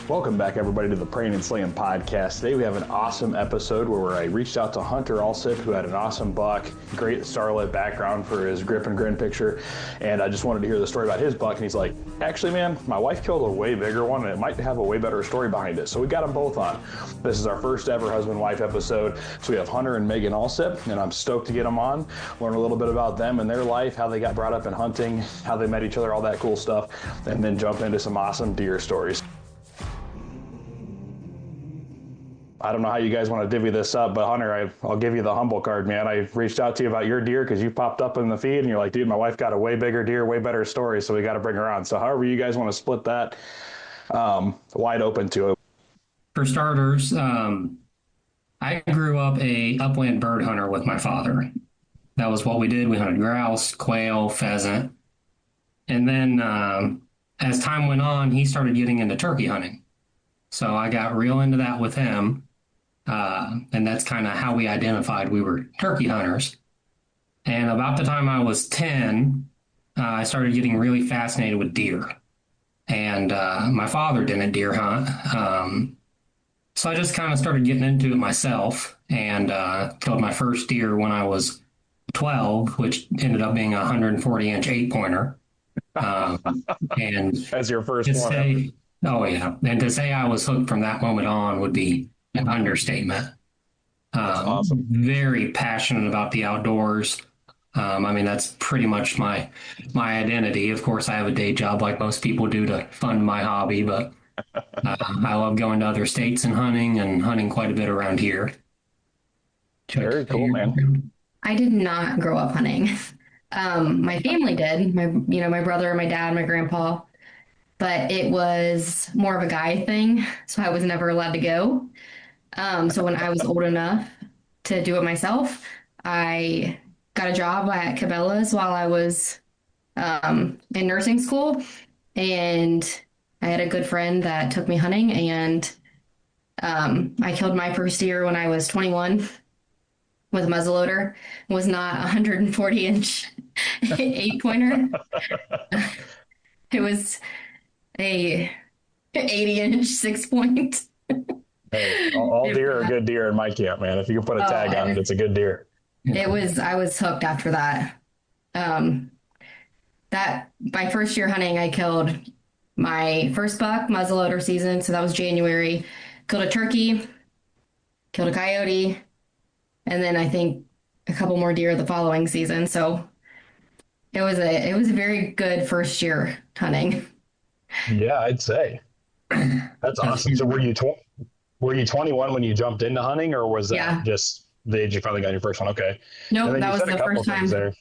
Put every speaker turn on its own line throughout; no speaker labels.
Welcome back, everybody, to the Prayin and Slayin Podcast. Today we have an awesome episode where I reached out to Hunter Alsip, who had an awesome buck, great starlit background for his grip and grin picture, and I just wanted to hear the story about his buck, and he's like, actually, man, my wife killed a way bigger one, and it might have a way better story behind it, so we got them both on. This is our first ever husband-wife episode, so we have Hunter and Megan Alsip, and I'm stoked to get them on, learn a little bit about them and their life, how they got brought up in hunting, how they met each other, all that cool stuff, and then jump into some awesome deer stories. I don't know how you guys want to divvy this up, but Hunter, I'll give you the humble card, man. I reached out to you about your deer because you popped up in the feed and you're like, dude, my wife got a way bigger deer, way better story, so we got to bring her on. So however you guys want to split that, wide open to it.
For starters, I grew up a upland bird hunter with my father. That was what we did. We hunted grouse, quail, pheasant. And then as time went on, he started getting into turkey hunting. So I got real into that with him. And that's kind of how we identified we were turkey hunters. And about the time I was 10, I started getting really fascinated with deer. And my father didn't deer hunt. So I just kind of started getting into it myself and killed my first deer when I was 12, which ended up being a 140-inch 8-pointer. And
that's your first one.
Oh, yeah. And to say I was hooked from that moment on would be an understatement.
That's awesome.
Very passionate about the outdoors. I mean, that's pretty much my identity. Of course, I have a day job like most people do to fund my hobby, but I love going to other states and hunting quite a bit around here.
Very cool, man.
I did not grow up hunting. My family did. My brother, my dad, my grandpa. But it was more of a guy thing, so I was never allowed to go. So when I was old enough to do it myself, I got a job at Cabela's while I was in nursing school, and I had a good friend that took me hunting, and I killed my first deer when I was 21 with a muzzleloader. It was not a 140-inch 8-pointer. It was a 80-inch 6-point.
Hey, all deer are good deer in my camp, man. If you can put a tag on it, it's a good deer.
I was hooked after that. That my first year hunting, I killed my first buck muzzleloader season, so that was January. Killed a turkey, killed a coyote, and then I think a couple more deer the following season. So it was a very good first year hunting.
Yeah, I'd say. That's awesome. So were you 21 when you jumped into hunting, or was that just the age you finally got your first one? Okay.
Nope, that was the first time.
There.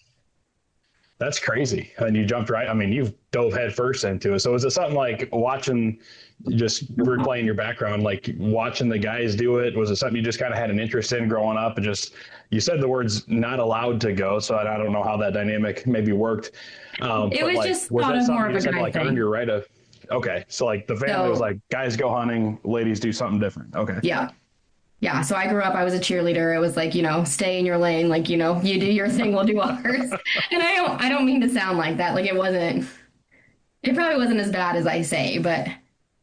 That's crazy. And you jumped right. I mean, you've dove head first into it. So is it something like watching, just replaying your background, like watching the guys do it? Was it something you just kind of had an interest in growing up and just, you said the words not allowed to go. So I don't know how that dynamic maybe worked.
It was just thought of more of a guy thing.
Earn your right of, okay. So like the family was like, guys go hunting, ladies do something different. Okay.
Yeah. Yeah. So I grew up, I was a cheerleader. It was like, stay in your lane. Like, you do your thing, we'll do ours. And I don't mean to sound like that. Like it probably wasn't as bad as I say, but.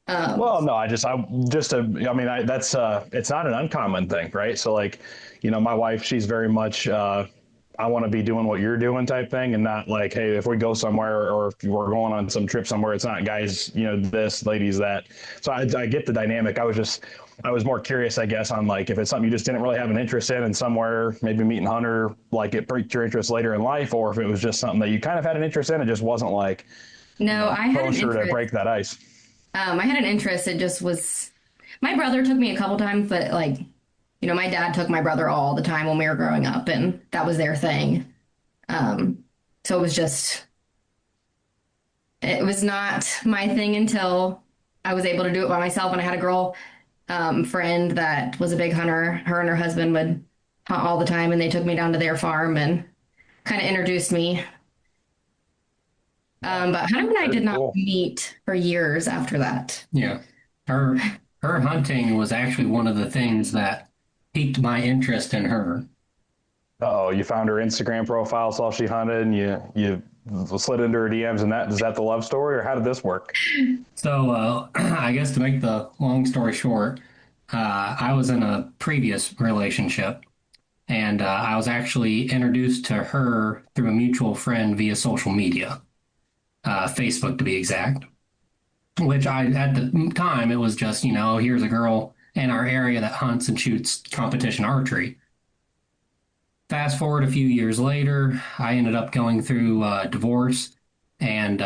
Well, no, it's not an uncommon thing, right? So like, my wife, she's very much, I want to be doing what you're doing type thing, and not like, hey, if we go somewhere or if we're going on some trip somewhere, it's not guys, this, ladies, that. So I get the dynamic. I was more curious, I guess, on like if it's something you just didn't really have an interest in and somewhere, maybe meeting Hunter, like it piqued your interest later in life, or if it was just something that you kind of had an interest in, it just wasn't like,
no, I had an interest
to break that ice.
I had an interest. It just was, my brother took me a couple times, but like, my dad took my brother all the time when we were growing up, and that was their thing. So it was not my thing until I was able to do it by myself. And I had a girl friend that was a big hunter. Her and her husband would hunt all the time, and they took me down to their farm and kind of introduced me. But Hunter and I did not meet for years after that.
Yeah. Her hunting was actually one of the things that piqued my interest in her.
Oh, you found her Instagram profile, saw she hunted, and you slid into her DMs, and is that the love story, or how did this work?
So I guess to make the long story short, I was in a previous relationship, and I was actually introduced to her through a mutual friend via social media, Facebook to be exact. Which at the time, it was just, here's a girl in our area that hunts and shoots competition archery. Fast forward a few years later, I ended up going through divorce, and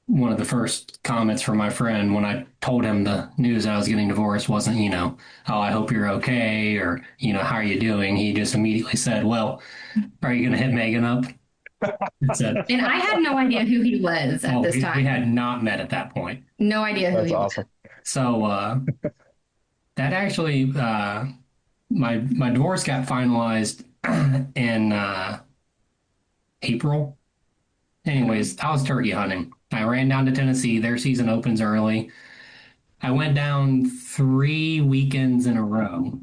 one of the first comments from my friend when I told him the news that I was getting divorced wasn't, oh, I hope you're okay, or, how are you doing? He just immediately said, well, are you going to hit Megan up?
And I had no idea who he was at this time.
We had not met at that point.
No idea who
That's
he
awesome.
was.
So that actually, my divorce got finalized in April. Anyways, I was turkey hunting. I ran down to Tennessee. Their season opens early. I went down 3 weekends in a row.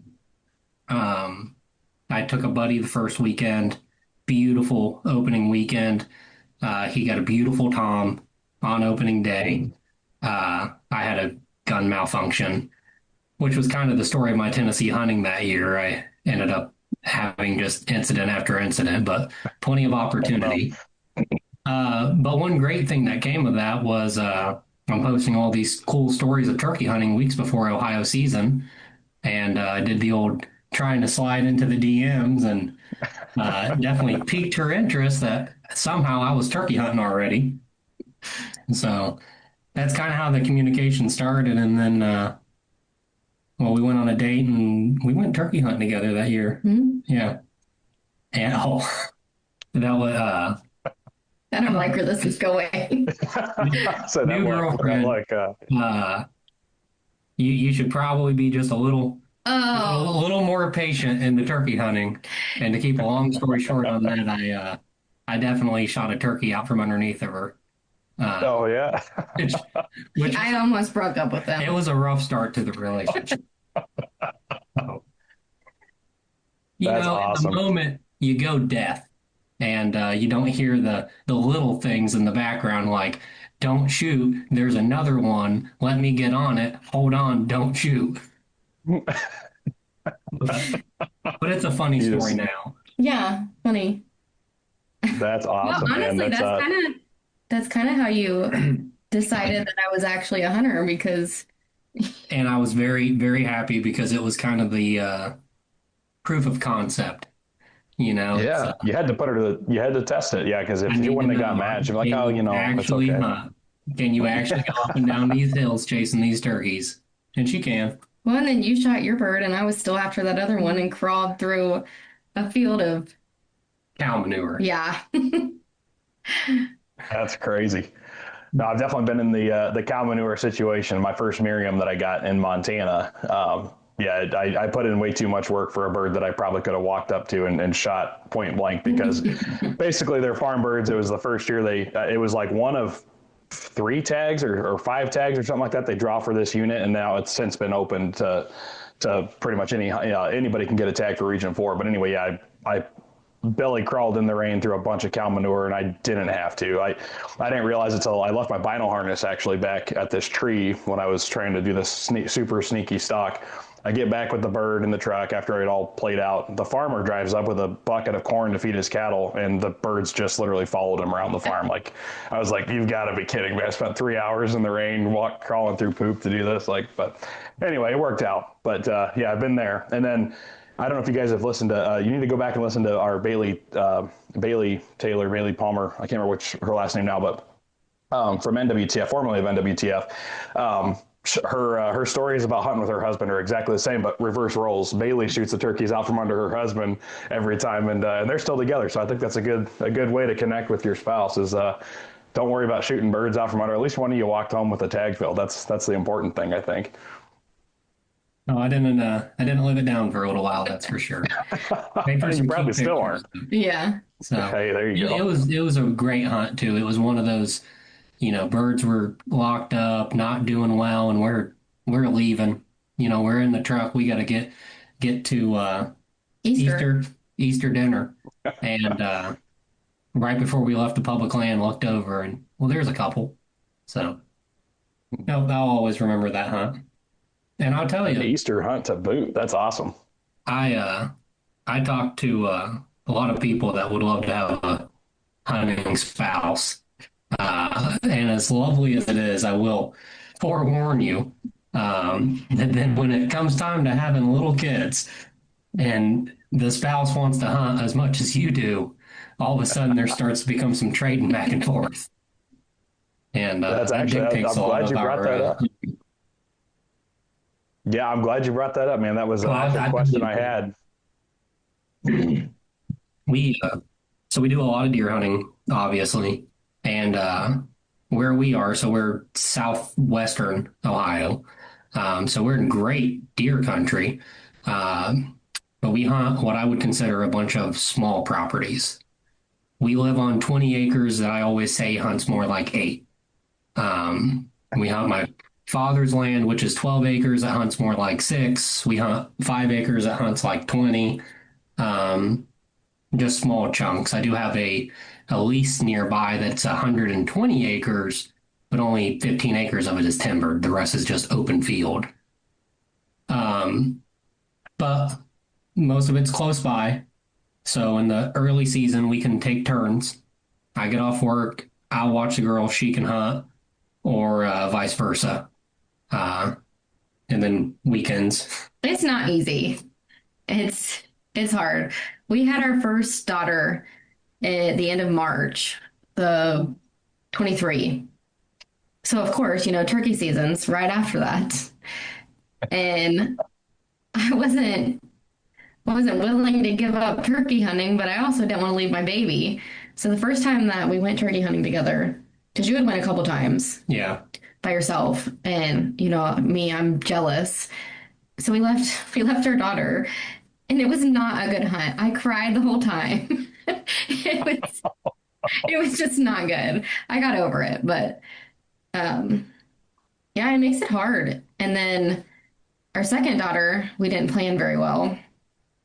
I took a buddy the first weekend. Beautiful opening weekend. He got a beautiful tom on opening day. I had a gun malfunction, which was kind of the story of my Tennessee hunting that year. I ended up having just incident after incident, but plenty of opportunity. But one great thing that came of that was I'm posting all these cool stories of turkey hunting weeks before Ohio season, and I did the old trying to slide into the DMs, and definitely piqued her interest that somehow I was turkey hunting already. So that's kind of how the communication started, and then we went on a date and we went turkey hunting together that year.
Mm-hmm.
Yeah, and that was.
I don't like where this is going.
So
new girlfriend. You should probably be just a little more patient in the turkey hunting. And to keep a long story short on that, I definitely shot a turkey out from underneath of her.
Oh yeah.
which I almost broke up with them.
It was a rough start to the relationship.
Awesome.
At the moment you go deaf. And you don't hear the little things in the background like, don't shoot, there's another one, let me get on it, hold on, don't shoot. But it's a funny story now.
Yeah, funny.
That's awesome.
Well, honestly,
man.
that's kind of how you decided that I was actually a hunter, because.
And I was very, very happy because it was kind of the proof of concept.
Yeah,
so,
you had to you had to test it. Yeah, because if you wouldn't have got matched, you're like, oh, it's okay.
Can you actually go up and down these hills chasing these turkeys? And she can.
Well, and then you shot your bird, and I was still after that other one and crawled through a field of
cow manure.
Yeah.
That's crazy. No, I've definitely been in the cow manure situation. My first Miriam that I got in Montana. Yeah, I put in way too much work for a bird that I probably could have walked up to and shot point blank, because basically they're farm birds. It was the first year it was like one of 3 tags or 5 tags or something like that they draw for this unit, and now it's since been opened to pretty much anybody can get a tag for Region 4. But anyway, yeah, I belly crawled in the rain through a bunch of cow manure, and I didn't have to. I didn't realize it until I left my bino harness actually back at this tree when I was trying to do this super sneaky stalk. I get back with the bird in the truck after it all played out. The farmer drives up with a bucket of corn to feed his cattle, and the birds just literally followed him around the farm. Like, I was like, you've got to be kidding me. I spent 3 hours in the rain crawling through poop to do this. But anyway, it worked out. But yeah, I've been there. And then I don't know if you guys have listened to, you need to go back and listen to our Bailey Palmer. I can't remember her last name now, but from NWTF, formerly of NWTF. Her stories about hunting with her husband are exactly the same, but reverse roles. Bailey shoots the turkeys out from under her husband every time, and they're still together. So I think that's a good way to connect with your spouse is don't worry about shooting birds out from under. At least one of you walked home with a tag filled. That's the important thing, I think.
No, I didn't live it down for a little while. That's for sure.
You probably still aren't.
Yeah.
So
hey, there you go.
It was a great hunt too. It was one of those. Birds were locked up, not doing well, and we're leaving. We're in the truck. We got to get to Easter dinner, and right before we left the public land, looked over and, well, there's a couple. So I'll always remember that hunt. And I'll tell
An
you,
Easter hunt to boot. That's awesome.
I I talked to a lot of people that would love to have a hunting spouse. And as lovely as it is, I will forewarn you that then when it comes time to having little kids and the spouse wants to hunt as much as you do, all of a sudden there starts to become some trading back and forth. And
That's
that
actually, I'm
dictates a lot
glad
of
you brought
our.
that up. Yeah, I'm glad you brought that up, man. That was
Well,
a question I had.
We so we do a lot of deer hunting, obviously, and where we are, so we're southwestern Ohio, so we're in great deer country, but we hunt what I would consider a bunch of small properties. We live on 20 acres that I always say hunts more like 8. We hunt my father's land, which is 12 acres that hunts more like 6. We hunt 5 acres that hunts like 20. Um, just small chunks. I do have a lease nearby that's 120 acres, but only 15 acres of it is timbered. The rest is just open field. But most of it's close by. So in the early season, we can take turns. I get off work, I'll watch the girl, she can hunt, or vice versa. And then weekends.
It's not easy. It's hard. We had our first daughter at the end of March, the 23. So of course, turkey season's right after that. And I wasn't willing to give up turkey hunting, but I also didn't want to leave my baby. So the first time that we went turkey hunting together, because you had went a couple times
Yeah.
by yourself, and me, I'm jealous. So we left our daughter, and it was not a good hunt. I cried the whole time. It was just not good. I got over it, but yeah, it makes it hard. And then our second daughter, we didn't plan very well.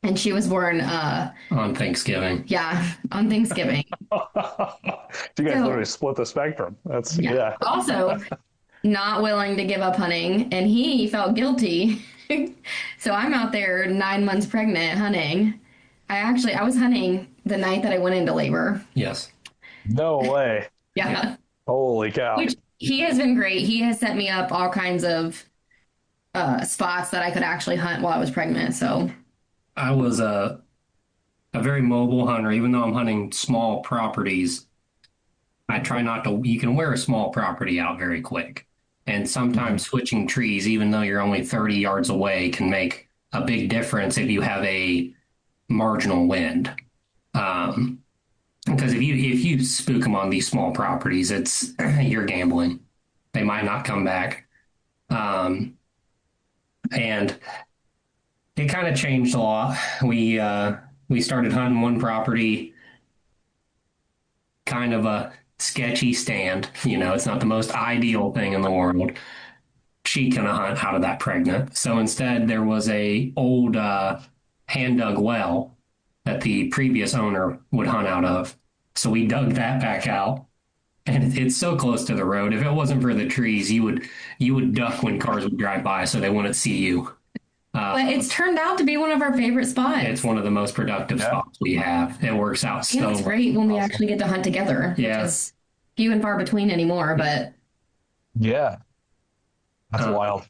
And she was born,
On Thanksgiving.
yeah, on Thanksgiving.
You guys
So,
literally split the spectrum. That's,
yeah.
yeah.
Also, not willing to give up hunting, and he felt guilty. So I'm out there 9 months pregnant hunting. I was hunting the night that I went into labor.
Yes.
No way.
Yeah.
Holy cow.
Which he has been great. He has set me up all kinds of spots that I could actually hunt while I was pregnant. So
I was a very mobile hunter, even though I'm hunting small properties. I try not to, you can wear a small property out very quick. And sometimes switching trees, even though you're only 30 yards away, can make a big difference if you have a marginal wind. Because if you spook them on these small properties, you're gambling. They might not come back. And it kind of changed a lot. We started hunting one property, kind of a sketchy stand. It's not the most ideal thing in the world. She couldn't hunt out of that pregnant. So instead, there was a old hand dug well that the previous owner would hunt out of. So we dug that back out, and it's so close to the road. If it wasn't for the trees, you would duck when cars would drive by, so they wouldn't see you.
but it's turned out to be one of our favorite spots.
It's one of the most productive spots we have. It works out so
Yeah, it's great when we actually get to hunt together,
Yeah.
which is few and far between anymore. But
Yeah. That's wild.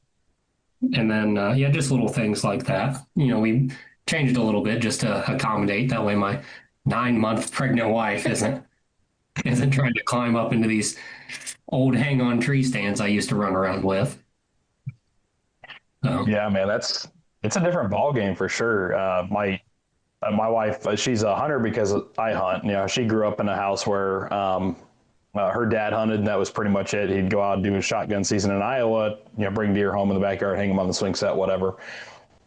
And then, just little things like that. We changed a little bit just to accommodate. That way, my 9-month pregnant wife isn't trying to climb up into these old hang-on tree stands I used to run around with. So,
Yeah, man, it's a different ball game for sure. My wife, she's a hunter because I hunt. She grew up in a house where her dad hunted, and that was pretty much it. He'd go out and do his shotgun season in Iowa, bring deer home in the backyard, hang them on the swing set, whatever.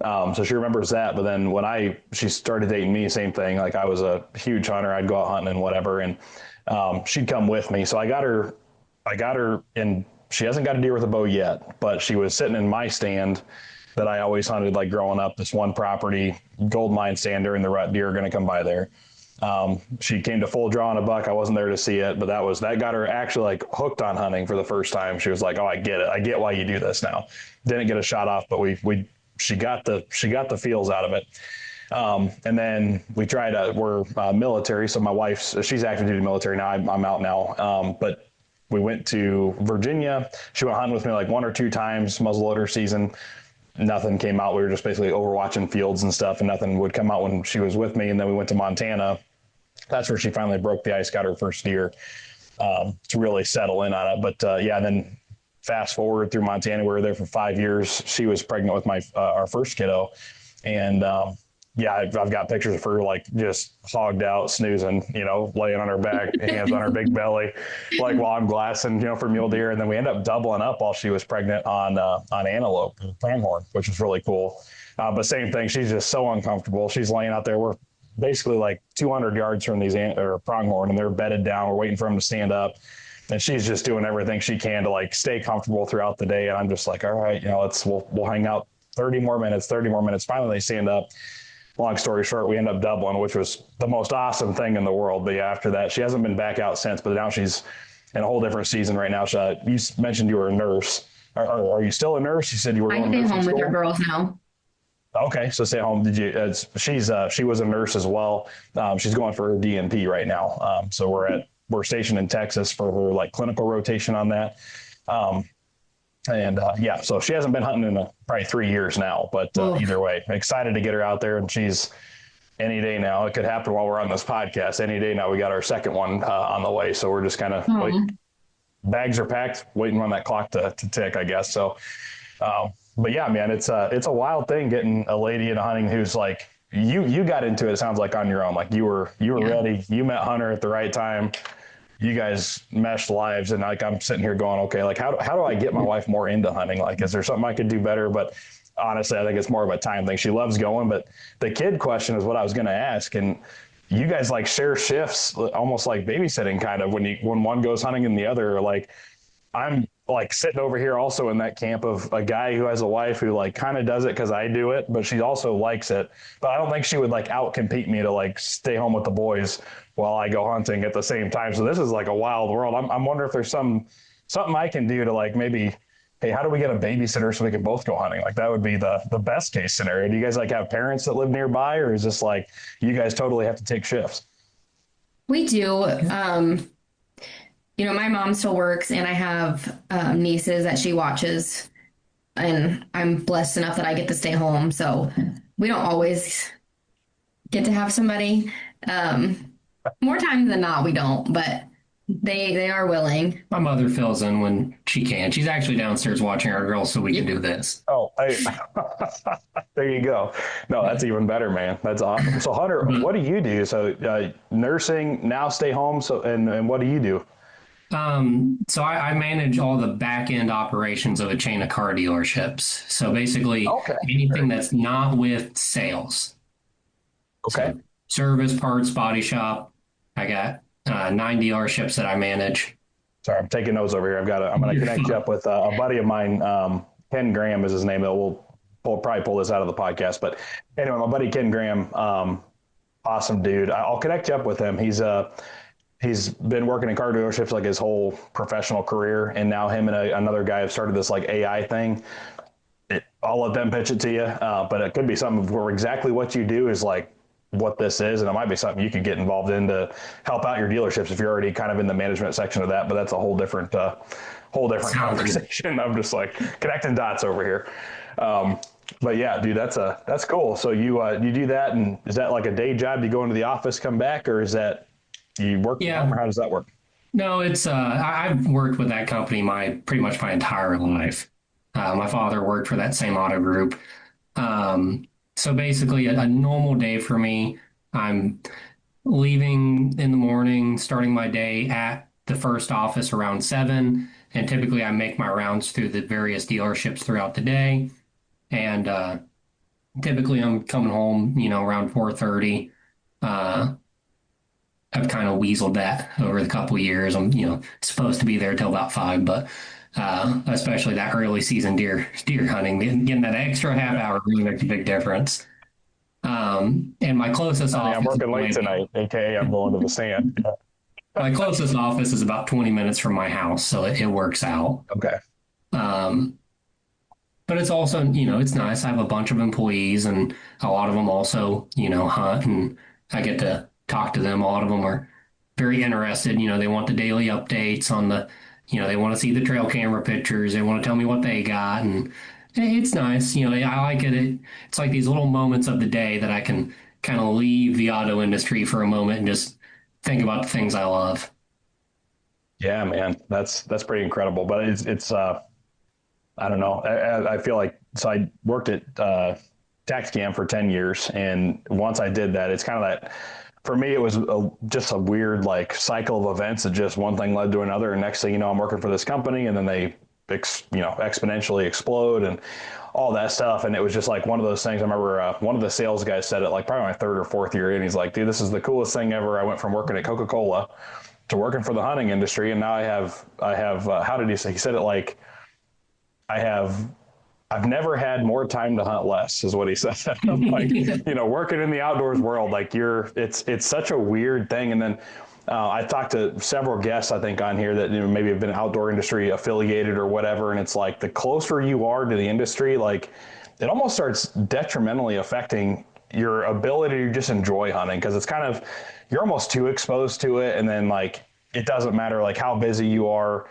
So she remembers that. But then when she started dating me, same thing. Like, I was a huge hunter. I'd go out hunting and whatever, and she'd come with me. So I got her in. She hasn't got a deer with a bow yet, but she was sitting in my stand that I always hunted, like growing up. This one property, gold mine stand during the rut, deer are going to come by there. She came to full draw on a buck. I wasn't there to see it, but that got her actually like hooked on hunting for the first time. She was like, "Oh, I get it. I get why you do this now." Didn't get a shot off, but she got the feels out of it. And then we tried, we're military. So she's active duty military now. I'm out now. But we went to Virginia. She went hunting with me like 1 or 2 times, muzzleloader season. Nothing came out. We were just basically overwatching fields and stuff, and nothing would come out when she was with me. And then we went to Montana. That's where she finally broke the ice, got her first deer to really settle in on it. But yeah, and then fast forward through Montana, we were there for 5 years. She was pregnant with our first kiddo. And yeah, I've got pictures of her like just hogged out, snoozing, laying on her back, hands on her big belly, like while I'm glassing, for mule deer. And then we ended up doubling up while she was pregnant on antelope, pronghorn, which was really cool. But same thing, she's just so uncomfortable. She's laying out there. We're basically like 200 yards from these pronghorn, and they're bedded down. We're waiting for them to stand up. And she's just doing everything she can to like stay comfortable throughout the day. And I'm just like, all right, we'll hang out 30 more minutes. Finally, they stand up. Long story short, we end up doubling, which was the most awesome thing in the world. But yeah, after that, she hasn't been back out since, but now she's in a whole different season right now. You mentioned you were a nurse. Are you still a nurse? You said you were
I stay home with your girls now.
Okay, so stay home. Did you? She was a nurse as well. She's going for her DNP right now. So we're stationed in Texas for her like clinical rotation on that. Yeah, so she hasn't been hunting in probably 3 years now, but either way, excited to get her out there, and she's any day now. It could happen while we're on this podcast. Any day now, we got our second one on the way, so we're just kind of bags are packed, waiting on that clock to tick, I guess. So, but yeah, man, it's a wild thing getting a lady into hunting who's like you got into it. It sounds like on your own, like you were ready. You met Hunter at the right time. You guys meshed lives, and like I'm sitting here going, okay, like how do I get my wife more into hunting? Like, is there something I could do better? But honestly, I think it's more of a time thing. She loves going, but the kid question is what I was going to ask. And you guys like share shifts, almost like babysitting, kind of when one goes hunting and the other. Like I'm like sitting over here also in that camp of a guy who has a wife who like kind of does it because I do it, but she also likes it. But I don't think she would like out compete me to like stay home with the boys while I go hunting at the same time. So this is like a wild world. I'm wondering if there's something I can do to like maybe, hey, how do we get a babysitter so we can both go hunting? Like that would be the best case scenario. Do you guys like have parents that live nearby, or is this like you guys totally have to take shifts?
We do. My mom still works, and I have nieces that she watches, and I'm blessed enough that I get to stay home. So we don't always get to have somebody. More times than not, we don't, but they are willing.
My mother fills in when she can. She's actually downstairs watching our girls so we can do this.
Oh, there you go. No, that's even better, man. That's awesome. So Hunter, what do you do? So nursing, now stay home. So, and what do you do?
So I manage all the back end operations of a chain of car dealerships. So basically anything that's not with sales.
Okay.
So service, parts, body shop. I got 9 dealerships that I manage.
Sorry, I'm taking those over here. I'm going to connect you up with a buddy of mine. Ken Graham is his name. We'll probably pull this out of the podcast. But anyway, my buddy Ken Graham, awesome dude. I'll connect you up with him. He's been working in car dealerships like his whole professional career, and now him and another guy have started this like AI thing. I'll let them pitch it to you, but it could be something where exactly what you do is like what this is, and it might be something you could get involved in to help out your dealerships if you're already kind of in the management section of that. But that's a whole different conversation. I'm just like connecting dots over here. But yeah, dude, that's cool. So you do that, and is that like a day job? You go into the office, come back, or is that you work from home, or how does that work?
No, it's I've worked with that company pretty much my entire life. My father worked for that same auto group. So basically a normal day for me, I'm leaving in the morning, starting my day at the first office around 7. And typically I make my rounds through the various dealerships throughout the day. And typically I'm coming home, around 4:30. I've kind of weaseled that over the couple of years. I'm, supposed to be there till about 5, but especially that early season deer hunting, getting that extra half hour really makes a big difference. And my closest
I'm
office,
working late tonight, aka I'm going to the stand.
my closest office is about 20 minutes from my house, so it works out.
Okay.
Um, but it's also, you know, it's nice. I have a bunch of employees, and a lot of them also, you know, hunt, and I get to talk to them. A lot of them are very interested. You know, they want the daily updates on the, you know, they want to see the trail camera pictures. They want to tell me what they got, and it's nice. You know, I like it. It's like these little moments of the day that I can kind of leave the auto industry for a moment and just think about the things I love.
Yeah, man, that's pretty incredible. But it's I don't know. I feel like so I worked at Taxicam for 10 years, and once I did that, it's kind of that. For me, it was just a weird like cycle of events that just one thing led to another, and next thing you know, I'm working for this company, and then they exponentially explode and all that stuff. And it was just like one of those things. I remember one of the sales guys said it like probably my third or fourth year in. He's like, dude, this is the coolest thing ever. I went from working at Coca-Cola to working for the hunting industry, and now I have how did he say? He said it like I have I've never had more time to hunt less, is what he said. Like, working in the outdoors world, like it's such a weird thing. And then I talked to several guests, I think, on here that maybe have been outdoor industry affiliated or whatever. And it's like the closer you are to the industry, like it almost starts detrimentally affecting your ability to just enjoy hunting, because it's kind of, you're almost too exposed to it. And then like, it doesn't matter like how busy you are,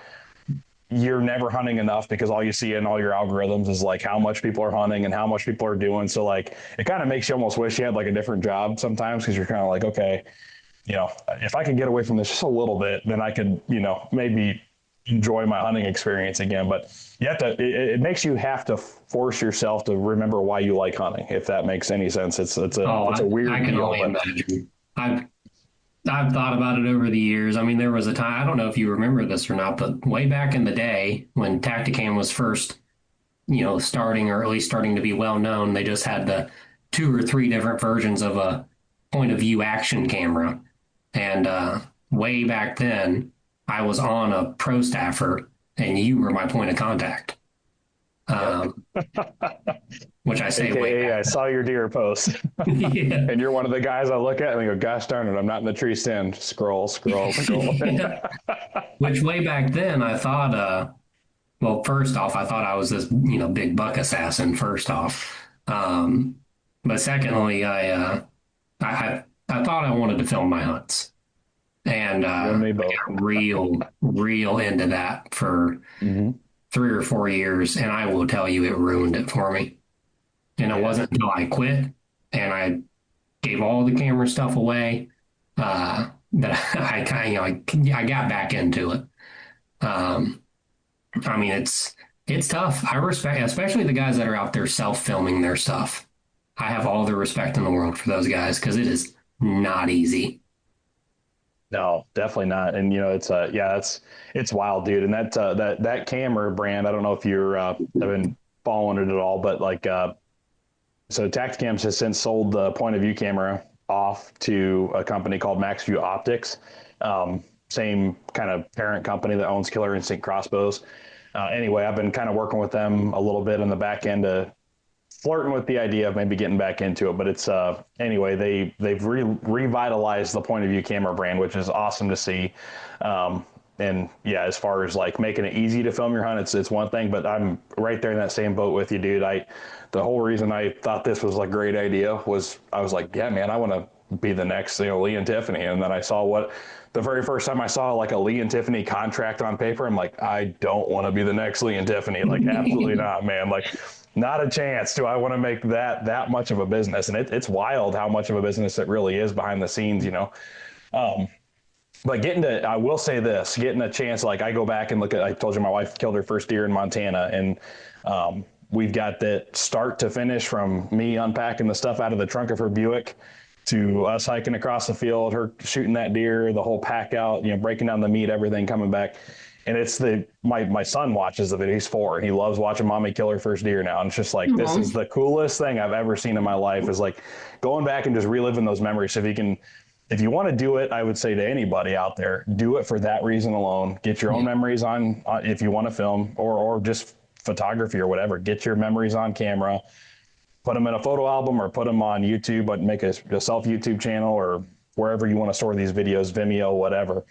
you're never hunting enough, because all you see in all your algorithms is like how much people are hunting and how much people are doing. So like, it kind of makes you almost wish you had like a different job sometimes, because you're kind of like, okay, if I could get away from this just a little bit, then I could, maybe enjoy my hunting experience again. But you have to, it makes you have to force yourself to remember why you like hunting, if that makes any sense. It's a weird
I can
deal,
only
but
imagine. I've thought about it over the years. I mean, there was a time, I don't know if you remember this or not, but way back in the day when Tacticam was first, starting, or at least starting to be well known, they just had the 2 or 3 different versions of a point of view action camera. And way back then, I was on a pro staffer, and you were my point of contact. Which I say,
AKA, I saw your deer post.
Yeah.
And you're one of the guys I look at and I go, gosh darn it, I'm not in the tree stand. Scroll.
Which way back then I thought, well, first off, I thought I was this, big buck assassin, first off. But secondly, I thought I wanted to film my hunts. And I got real into that for 3 or 4 years. And I will tell you, it ruined it for me. And it wasn't until I quit and I gave all the camera stuff away that I got back into it. I mean, it's tough. I respect, especially the guys that are out there self-filming their stuff. I have all the respect in the world for those guys, because it is not easy.
No, definitely not. And it's wild, dude. And that camera brand, I don't know if you're have been following it at all, but like so Tacticam has since sold the point of view camera off to a company called MaxView Optics. Same kind of parent company that owns Killer Instinct crossbows. Anyway, I've been kind of working with them a little bit on the back end, flirting with the idea of maybe getting back into it. But it's anyway, they've revitalized the point of view camera brand, which is awesome to see. And yeah, as far as like making it easy to film your hunt, it's one thing, but I'm right there in that same boat with you, dude. The whole reason I thought this was a great idea was I was like, yeah, man, I want to be the next, Lee and Tiffany. And then I saw the very first time I saw like a Lee and Tiffany contract on paper, I'm like, I don't want to be the next Lee and Tiffany. Like, absolutely not, man. Like, not a chance do I want to make that much of a business. And it's wild how much of a business it really is behind the scenes, But I will say this, getting a chance, like I go back and look at, I told you my wife killed her first deer in Montana, and we've got that start to finish from me unpacking the stuff out of the trunk of her Buick to us hiking across the field, her shooting that deer, the whole pack out, breaking down the meat, everything coming back. And it's my son watches the video. He's 4. He loves watching mommy kill her first deer now. And it's just like, This is the coolest thing I've ever seen in my life, is like going back and just reliving those memories. So if you want to do it, I would say to anybody out there, do it for that reason alone. Get your own memories on if you want to film or just photography or whatever. Get your memories on camera. put them in a photo album or put them on YouTube, but make a self YouTube channel or wherever you want to store these videos, Vimeo, whatever.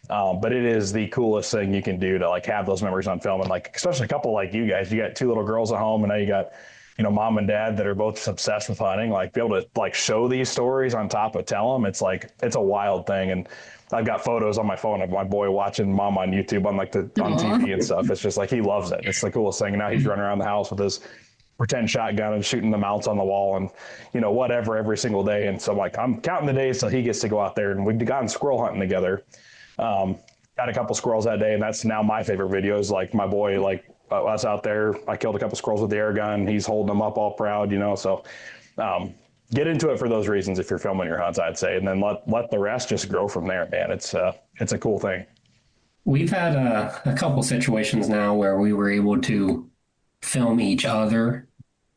But it is the coolest thing you can do to like have those memories on film. And like, especially a couple like you guys, you got two little girls at home and now you got, mom and dad that are both obsessed with hunting, like be able to like show these stories on top of tell them. It's like, it's a wild thing. And I've got photos on my phone of my boy watching mom on YouTube on like on TV and stuff. It's just like, he loves it. It's the coolest thing. And now he's running around the house with his pretend shotgun and shooting the mounts on the wall and, whatever every single day. And so like, I'm counting the days till he gets to go out there, and we've gone squirrel hunting together. Got a couple squirrels that day, and that's now my favorite videos. Like my boy, like us out there, I killed a couple squirrels with the air gun. He's holding them up all proud, so get into it for those reasons if you're filming your hunts, I'd say, and then let the rest just grow from there, man. It's a cool thing.
We've had a couple situations now where we were able to film each other,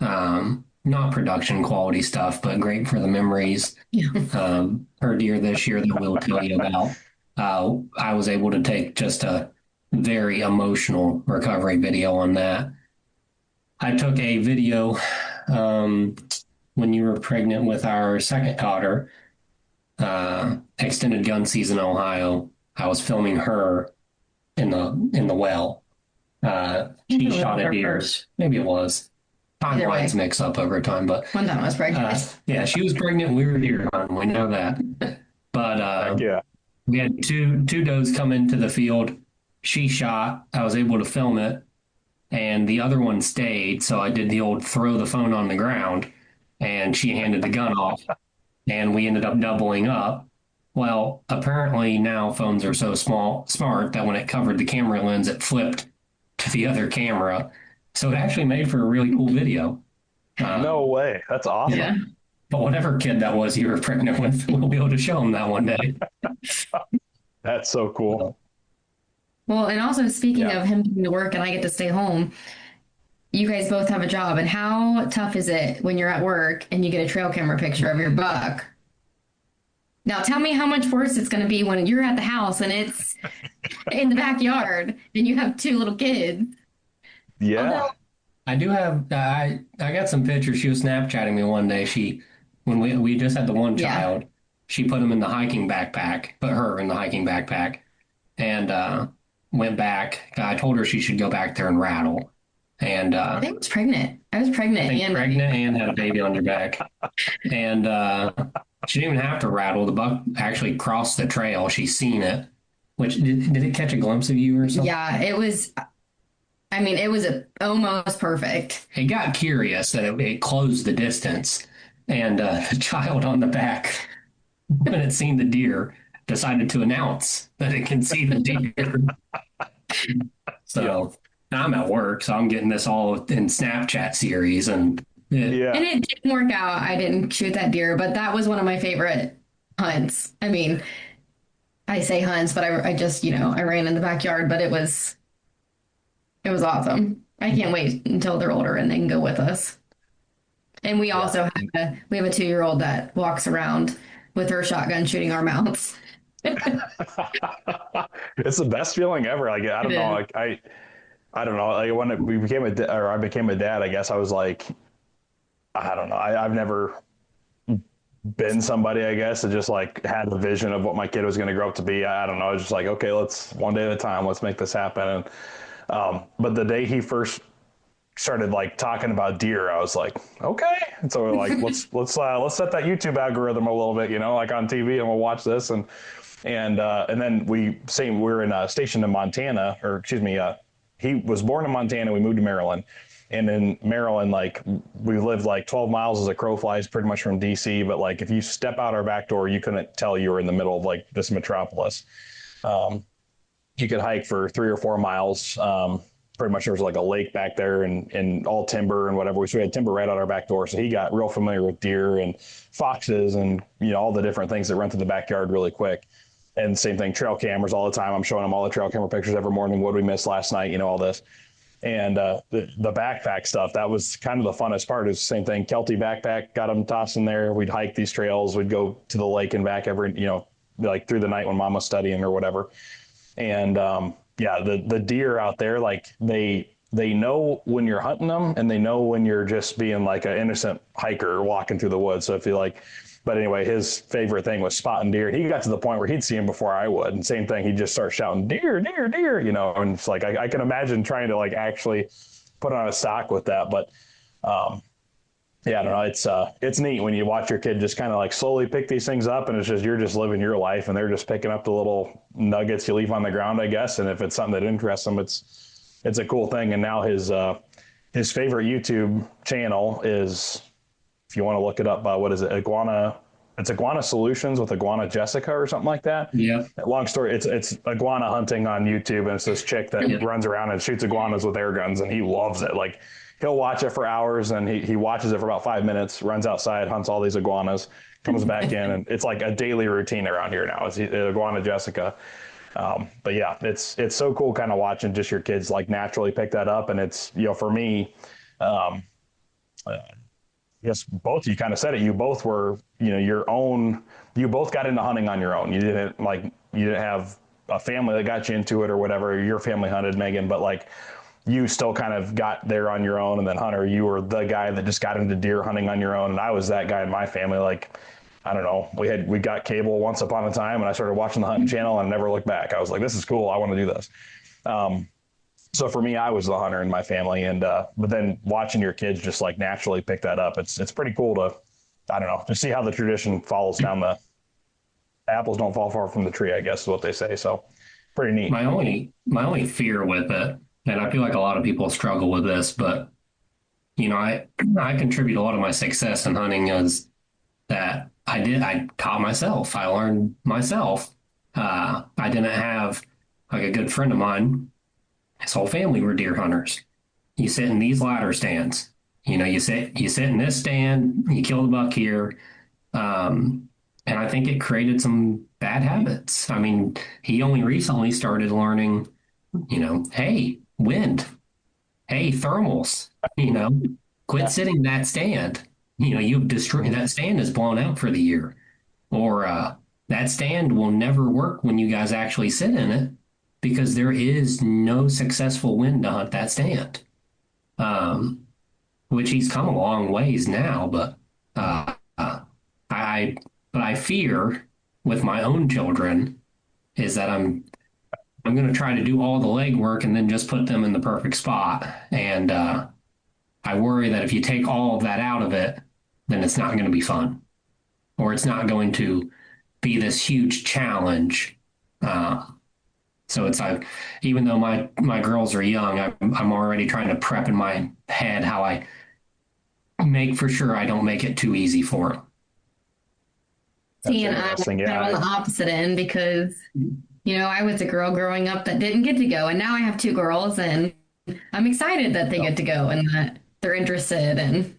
not production quality stuff, but great for the memories.
Yeah.
Her deer this year that we'll tell you about. I was able to take just a very emotional recovery video on that. I took a video when you were pregnant with our second daughter, extended gun season in Ohio. I was filming her in the well. She shot a deer. Maybe it was. Timelines mix up over time, but
one time I was pregnant.
Yeah, she was pregnant. We were deer hunting. We know that. But
yeah.
We had two does come into the field. She shot. I was able to film it, and the other one stayed. So I did the old throw the phone on the ground, and she handed the gun off, and we ended up doubling up. Well, apparently now phones are so smart that when it covered the camera lens, it flipped to the other camera. So it actually made for a really cool video.
No way. That's awesome.
Yeah. But whatever kid that was you were pregnant with, we'll be able to show him that one day.
That's so cool.
Well, and also speaking of him going to work and I get to stay home, you guys both have a job. And how tough is it when you're at work and you get a trail camera picture of your buck? Now tell me how much worse it's going to be when you're at the house and it's in the backyard and you have two little kids.
Yeah.
Although,
I do have, I got some pictures. She was Snapchatting me one day. When we just had the one child, she put him in the hiking backpack, put her in the hiking backpack, and went back. I told her she should go back there and rattle. And
I think I was pregnant. I was pregnant.
And had a baby on your back. And she didn't even have to rattle. The buck actually crossed the trail. She seen it. Which did it catch a glimpse of you or something?
Yeah, it was. I mean, it was almost perfect.
It got curious that it closed the distance, and the child on the back, when it seen the deer, decided to announce that it can see the deer. So I'm at work, so I'm getting this all in Snapchat series, and
it didn't work out. I didn't shoot that deer, but that was one of my favorite hunts. I mean, I say hunts, but I just I ran in the backyard, but it was awesome. I can't wait until they're older and they can go with us. And we also have a 2-year-old that walks around with her shotgun shooting our mounts.
It's the best feeling ever. Like, I don't know. Like, I don't know. Like when I became a dad, I guess I was like, I don't know. I've never been somebody, I guess, that just like had a vision of what my kid was going to grow up to be. I don't know. It's just like, okay, let's one day at a time, let's make this happen. And, but the day he first started like talking about deer, I was like, okay. And so we're like, let's set that YouTube algorithm a little bit, like on TV, and we'll watch this. And then we're stationed in Montana, or excuse me, he was born in Montana. We moved to Maryland. And in Maryland, like we lived like 12 miles as a crow flies pretty much from DC. But like, if you step out our back door, you couldn't tell you were in the middle of like this metropolis. You could hike for 3 or 4 miles. Pretty much there was like a lake back there and all timber and whatever. So we had timber right out our back door. So he got real familiar with deer and foxes and, all the different things that run through the backyard really quick. And same thing, trail cameras all the time. I'm showing him all the trail camera pictures every morning. What did we miss last night? All this. And the backpack stuff, that was kind of the funnest part. Is the same thing. Kelty backpack, got them tossed in there. We'd hike these trails. We'd go to the lake and back every, like through the night when mom was studying or whatever. And the deer out there, like they they know when you're hunting them, and they know when you're just being like an innocent hiker walking through the woods. So if you like, but anyway, his favorite thing was spotting deer. He got to the point where he'd see him before I would. And same thing, he'd just start shouting, deer, deer, deer, you know, and it's like, I can imagine trying to like actually put on a stock with that. But yeah, I don't know. It's neat when you watch your kid just kind of like slowly pick these things up, and it's just, you're just living your life, and they're just picking up the little nuggets you leave on the ground, I guess. And if it's something that interests them, it's a cool thing. And now his favorite YouTube channel is, if you want to look it up, what is it? It's Iguana Solutions with Iguana Jessica or something like that.
Yeah.
Long story. It's iguana hunting on YouTube. And it's this chick that runs around and shoots iguanas with air guns, and he loves it. Like, he'll watch it for hours, and he watches it for about 5 minutes, runs outside, hunts all these iguanas, comes back in, and it's like a daily routine around here now. It's Iguana Jessica. But yeah, it's so cool kind of watching just your kids like naturally pick that up. And it's, you know, for me, yes, both, you kind of said it, you both were, you know, you both got into hunting on your own. You didn't have a family that got you into it or whatever. Your family hunted, Megan, but like, you still kind of got there on your own. And then Hunter, you were the guy that just got into deer hunting on your own. And I was that guy in my family. Like, I don't know, we got cable once upon a time, and I started watching the hunting channel and never looked back. I was like, this is cool. I want to do this. So for me, I was the hunter in my family. And, but then watching your kids just like naturally pick that up, it's pretty cool to, I don't know, to see how the tradition follows down the apples don't fall far from the tree, I guess is what they say. So pretty neat.
My only fear with it, and I feel like a lot of people struggle with this, but you know, I contribute a lot of my success in hunting is that I taught myself. I learned myself. I didn't have like a good friend of mine. His whole family were deer hunters. You sit in these ladder stands. You know, you sit in this stand. You kill the buck here. And I think it created some bad habits. I mean, he only recently started learning, you know, hey, wind, hey, thermals, you know, quit sitting in that stand. You know, you've destroyed that stand is blown out for the year. Or that stand will never work when you guys actually sit in it because there is no successful wind to hunt that stand. Which he's come a long ways now, but I fear with my own children is that I'm going to try to do all the legwork and then just put them in the perfect spot. And I worry that if you take all of that out of it, then it's not going to be fun, or it's not going to be this huge challenge. So it's like, even though my girls are young, I'm already trying to prep in my head how I make for sure I don't make it too easy for them.
See, and I'm kind of on the opposite end because, you know, I was a girl growing up that didn't get to go, and now I have two girls, and I'm excited that they get to go and that they're interested, and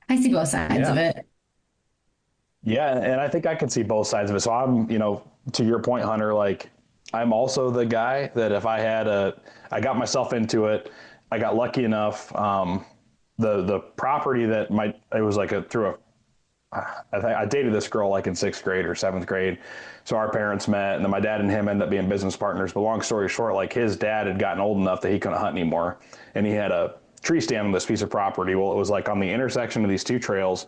I see both sides of it.
Yeah, and I think I can see both sides of it. So I'm, you know, to your point, Hunter, like, I'm also the guy that if I got myself into it, I got lucky enough, the property that it was like I dated this girl like in 6th grade or 7th grade. So our parents met, and then my dad and him ended up being business partners. But long story short, like, his dad had gotten old enough that he couldn't hunt anymore. And he had a tree stand on this piece of property. Well, it was like on the intersection of these two trails.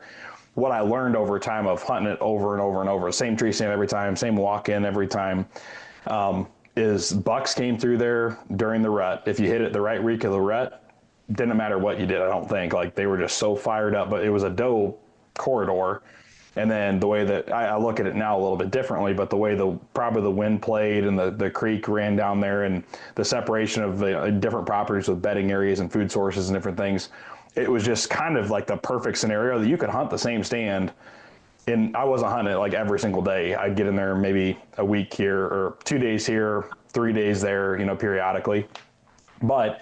What I learned over time of hunting it over and over and over, same tree stand every time, same walk in every time, is bucks came through there during the rut. If you hit it the right week of the rut, didn't matter what you did, I don't think. Like, they were just so fired up. But it was a doe corridor. And then the way that I look at it now a little bit differently, but the way probably the wind played and the creek ran down there and the separation of the different properties with bedding areas and food sources and different things, it was just kind of like the perfect scenario that you could hunt the same stand. And I wasn't hunting it like every single day. I'd get in there maybe a week here or 2 days here, 3 days there, you know, periodically. But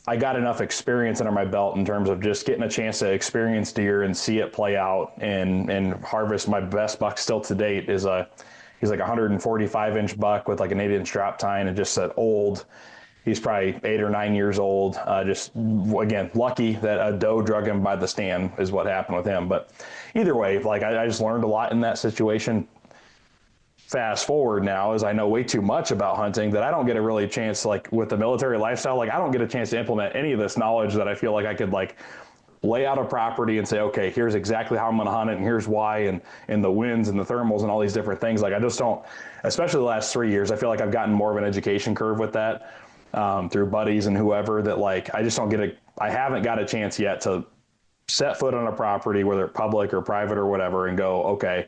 I got enough experience under my belt in terms of just getting a chance to experience deer and see it play out and harvest. My best buck still to date is he's like a 145-inch buck with like an 8-inch drop tine, and just he's probably 8 or 9 years old. Just, again, lucky that a doe drug him by the stand is what happened with him. But either way, like, I just learned a lot in that situation. fast forward now is I know way too much about hunting that I don't get a really chance, like with the military lifestyle, like I don't get a chance to implement any of this knowledge that I feel like I could like lay out a property and say, okay, here's exactly how I'm going to hunt it, and here's why, and the winds and the thermals and all these different things. Like I just don't, especially the last 3 years, I feel like I've gotten more of an education curve with that through buddies and whoever, that like I just don't get I haven't got a chance yet to set foot on a property, whether public or private or whatever, and go, okay,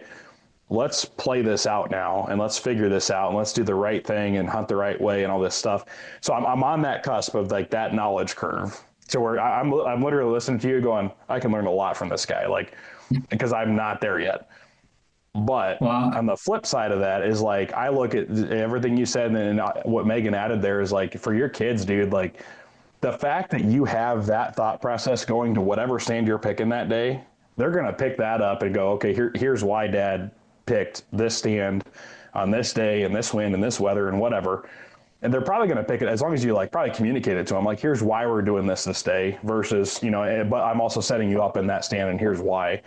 let's play this out now and let's figure this out and let's do the right thing and hunt the right way and all this stuff. So I'm on that cusp of like that knowledge curve. So where I'm literally listening to you going, I can learn a lot from this guy, like, because I'm not there yet. But on the flip side of that is like, I look at everything you said and what Megan added there is like, for your kids, dude, like the fact that you have that thought process going to whatever stand you're picking that day, they're going to pick that up and go, okay, here's why dad picked this stand on this day and this wind and this weather and whatever. And they're probably going to pick it as long as you like probably communicate it to them. Like, here's why we're doing this day versus, but I'm also setting you up in that stand and here's why,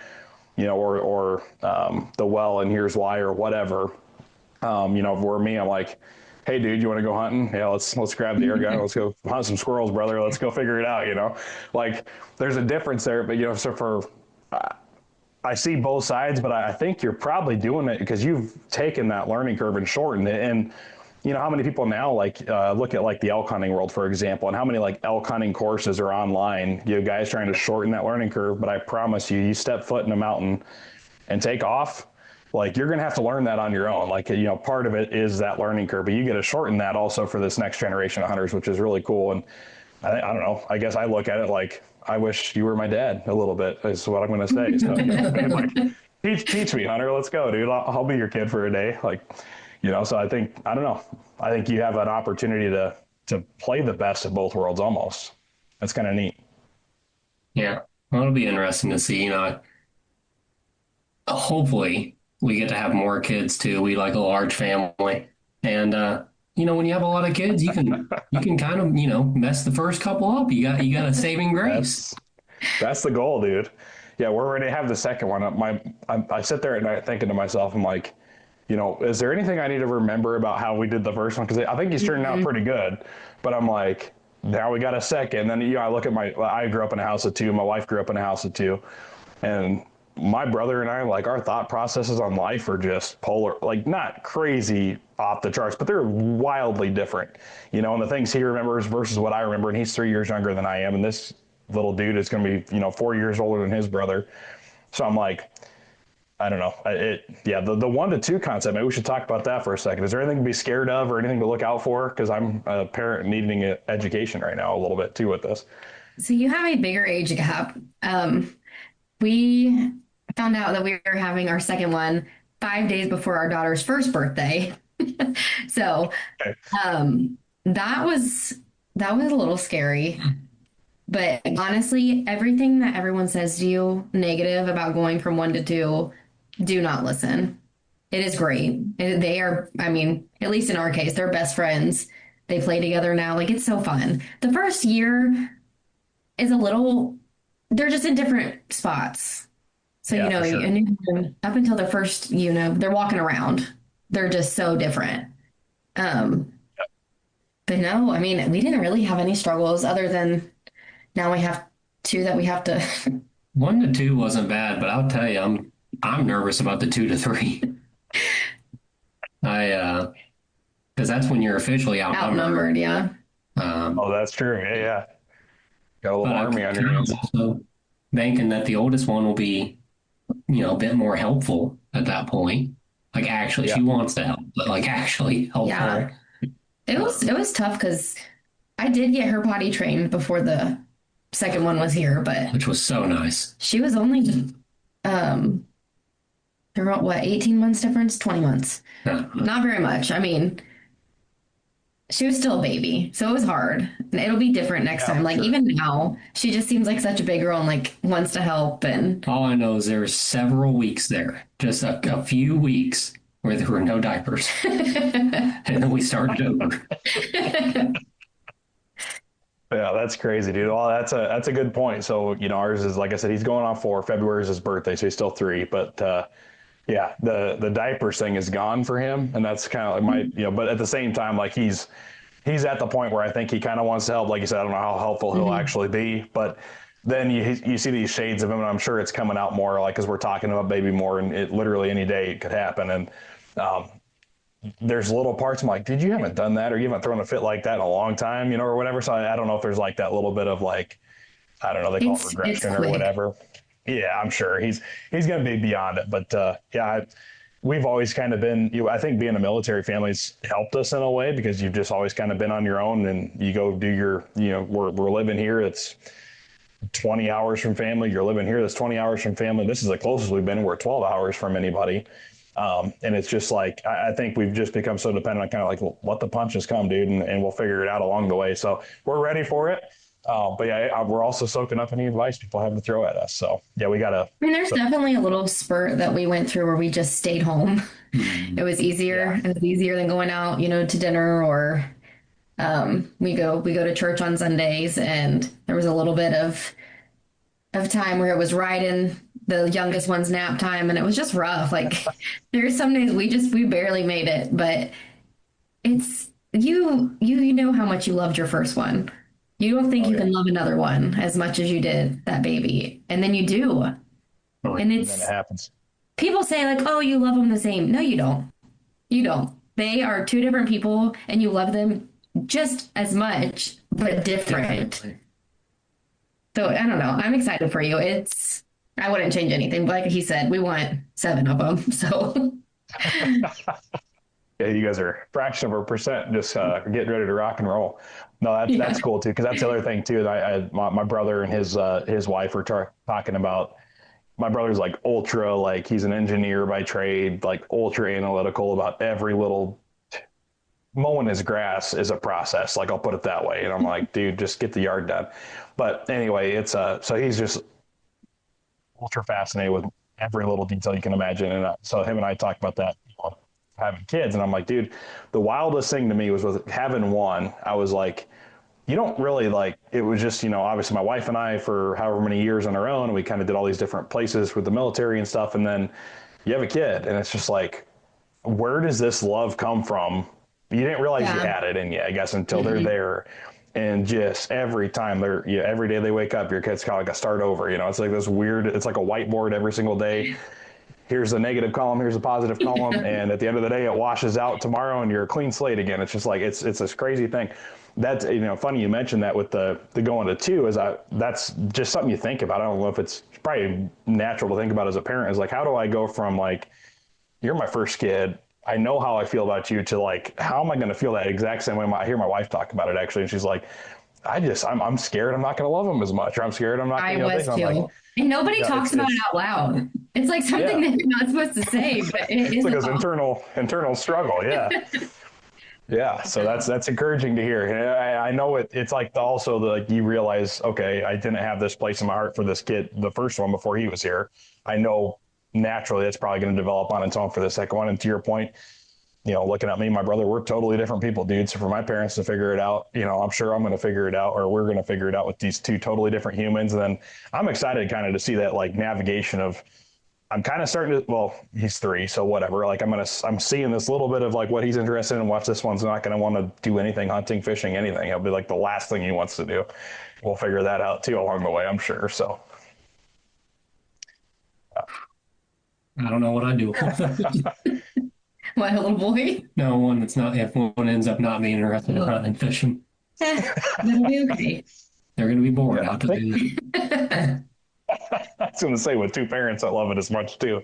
or the well and here's why or whatever. For me, I'm like, hey dude, you want to go hunting? Yeah, let's grab the air gun. Let's go hunt some squirrels, brother. Let's go figure it out. Like there's a difference there, but so I see both sides, but I think you're probably doing it because you've taken that learning curve and shortened it. And how many people now like look at like the elk hunting world, for example, and how many like elk hunting courses are online, guys trying to shorten that learning curve. But I promise you step foot in a mountain and take off, like you're going to have to learn that on your own. Like, part of it is that learning curve, but you get to shorten that also for this next generation of hunters, which is really cool. And I don't know, I guess I look at it like, I wish you were my dad a little bit is what I'm going to say. So like, teach me, Hunter, let's go, dude. I'll be your kid for a day. Like, so I don't know. I think you have an opportunity to play the best of both worlds almost. That's kind of neat.
Yeah. Well, it'll be interesting to see, hopefully we get to have more kids too. We like a large family, and when you have a lot of kids, you can kind of mess the first couple up. You got a saving grace.
That's the goal, dude. Yeah, we're ready to have the second one. I sit there at night thinking to myself, I'm like, is there anything I need to remember about how we did the first one? Because I think he's turning out pretty good, but I'm like, now we got a second. And then I look at I grew up in a house of two. My wife grew up in a house of two, and my brother and I, like, our thought processes on life are just polar, like not crazy off the charts, but they're wildly different, and the things he remembers versus what I remember. And he's 3 years younger than I am. And this little dude is going to be, 4 years older than his brother. So I'm like, I don't know. The 1 to 2 concept, maybe we should talk about that for a second. Is there anything to be scared of or anything to look out for? Because I'm a parent needing education right now a little bit too with this.
So you have a bigger age gap. We found out that we were having our second one 5 days before our daughter's first birthday. So
okay.
That was a little scary. But honestly, everything that everyone says to you negative about going from 1 to 2, do not listen. It is great. They are, at least in our case, they're best friends. They play together now. Like, it's so fun. The first year is they're just in different spots. So,
yeah, sure.
And up until their first, they're walking around. They're just so different. But no, we didn't really have any struggles other than now we have 2 that we have to.
1 to 2 wasn't bad, but I'll tell you, I'm nervous about the 2 to 3. Because that's when you're officially outnumbered.
Yeah.
That's true. Yeah. Got a little army on your hands.
So thinking that the oldest one will be, a bit more helpful at that point. Like, actually, she wants to help, but like actually help her.
It was tough because I did get her potty trained before the second one was here, but
which was so nice.
She was only there were 18 months difference, 20 months. Not very much. She was still a baby, so it was hard. It'll be different next time. Like, sure. Even now, she just seems like such a big girl and like wants to help. And
all I know is there were several weeks there, just a few weeks where there were no diapers, and then we started over.
Yeah, that's crazy, dude. Well, that's a good point. So, ours is, like I said, he's going on 4. February is his birthday, so he's still 3. But Yeah, the diapers thing is gone for him, and that's kind of like my, but at the same time, like he's at the point where I think he kind of wants to help. Like you said, I don't know how helpful he'll actually be, but then you see these shades of him, and I'm sure it's coming out more, like, as we're talking about baby more, and it literally any day it could happen. And there's little parts I'm like, dude, you haven't done that, or you haven't thrown a fit like that in a long time, or whatever. So I don't know if there's like that little bit of like, I don't know, they call it regression or whatever. Yeah, I'm sure he's going to be beyond it. But we've always kind of been, I think being a military family's helped us in a way, because you've just always kind of been on your own, and you go do your, we're living here. It's 20 hours from family. You're living here. That's 20 hours from family. This is the closest we've been. We're 12 hours from anybody. And it's just like, I think we've just become so dependent on kind of like, well, let the punches come, dude, and we'll figure it out along the way. So we're ready for it. But yeah, we're also soaking up any advice people have to throw at us. So yeah, we got to.
I mean, there's definitely a little spurt that we went through where we just stayed home. It was easier. Yeah. It was easier than going out, to dinner, or we go to church on Sundays, and there was a little bit of time where it was right in the youngest one's nap time, and it was just rough. Like there's some days we barely made it, but it's you know how much you loved your first one. You don't think you can love another one as much as you did that baby. And then you do. And
then it happens.
People say like, oh, you love them the same. No, you don't. You don't. They are two different people, and you love them just as much, but different. So I don't know. I'm excited for you. I wouldn't change anything. But like he said, we want 7 of them. So
yeah, you guys are a fraction of a percent just getting ready to rock and roll. No, that's cool too, because that's the other thing too. My brother and his wife were talking about. My brother's like ultra, like he's an engineer by trade, like ultra analytical about every little. Mowing his grass is a process, like I'll put it that way. And I'm like, dude, just get the yard done. But anyway, it's so he's just ultra fascinated with every little detail you can imagine. And so him and I talked about that, having kids, and I'm like, dude, the wildest thing to me was with having one. I was like, you don't really like, it was just, obviously my wife and I for however many years on our own, and we kind of did all these different places with the military and stuff. And then you have a kid, and it's just like, where does this love come from? You didn't realize you had it in you, I guess, until they're there. And just every time every day they wake up, your kid's kind of like a start over. It's like this weird, it's like a whiteboard every single day. Here's the negative column, here's the positive column. And at the end of the day, it washes out tomorrow and you're a clean slate again. It's just like, it's this crazy thing. That's, funny you mentioned that with the going to 2 is that's just something you think about. I don't know if it's probably natural to think about as a parent, is like, how do I go from like, you're my first kid, I know how I feel about you, to like, how am I going to feel that exact same way? I hear my wife talk about it actually, and she's like, I'm scared I'm not going to love him as much, or I'm scared I'm not going to.
I was too. Like, and nobody talks about it out loud. It's like something that you're not supposed to say, but it's
like this internal struggle. Yeah. Yeah. So that's encouraging to hear. I know it's like also like you realize, okay, I didn't have this place in my heart for this kid, the first one, before he was here. I know naturally it's probably going to develop on its own for the second one. And to your point, looking at me, my brother, we're totally different people, dude. So for my parents to figure it out, I'm sure I'm going to figure it out, or we're going to figure it out with these 2 totally different humans. And then I'm excited kind of to see that like navigation of, I'm kind of starting to, well, he's 3, so whatever. Like I'm seeing this little bit of like what he's interested in. Watch, this one's not going to want to do anything, hunting, fishing, anything. It'll be like the last thing he wants to do. We'll figure that out too along the way, I'm sure. So.
I don't know what I do.
My little boy?
No, one that's not, if one ends up not being interested in hunting and fishing.
That'll be okay.
They're going to be bored out there.
I was going to say, with 2 parents that love it as much too,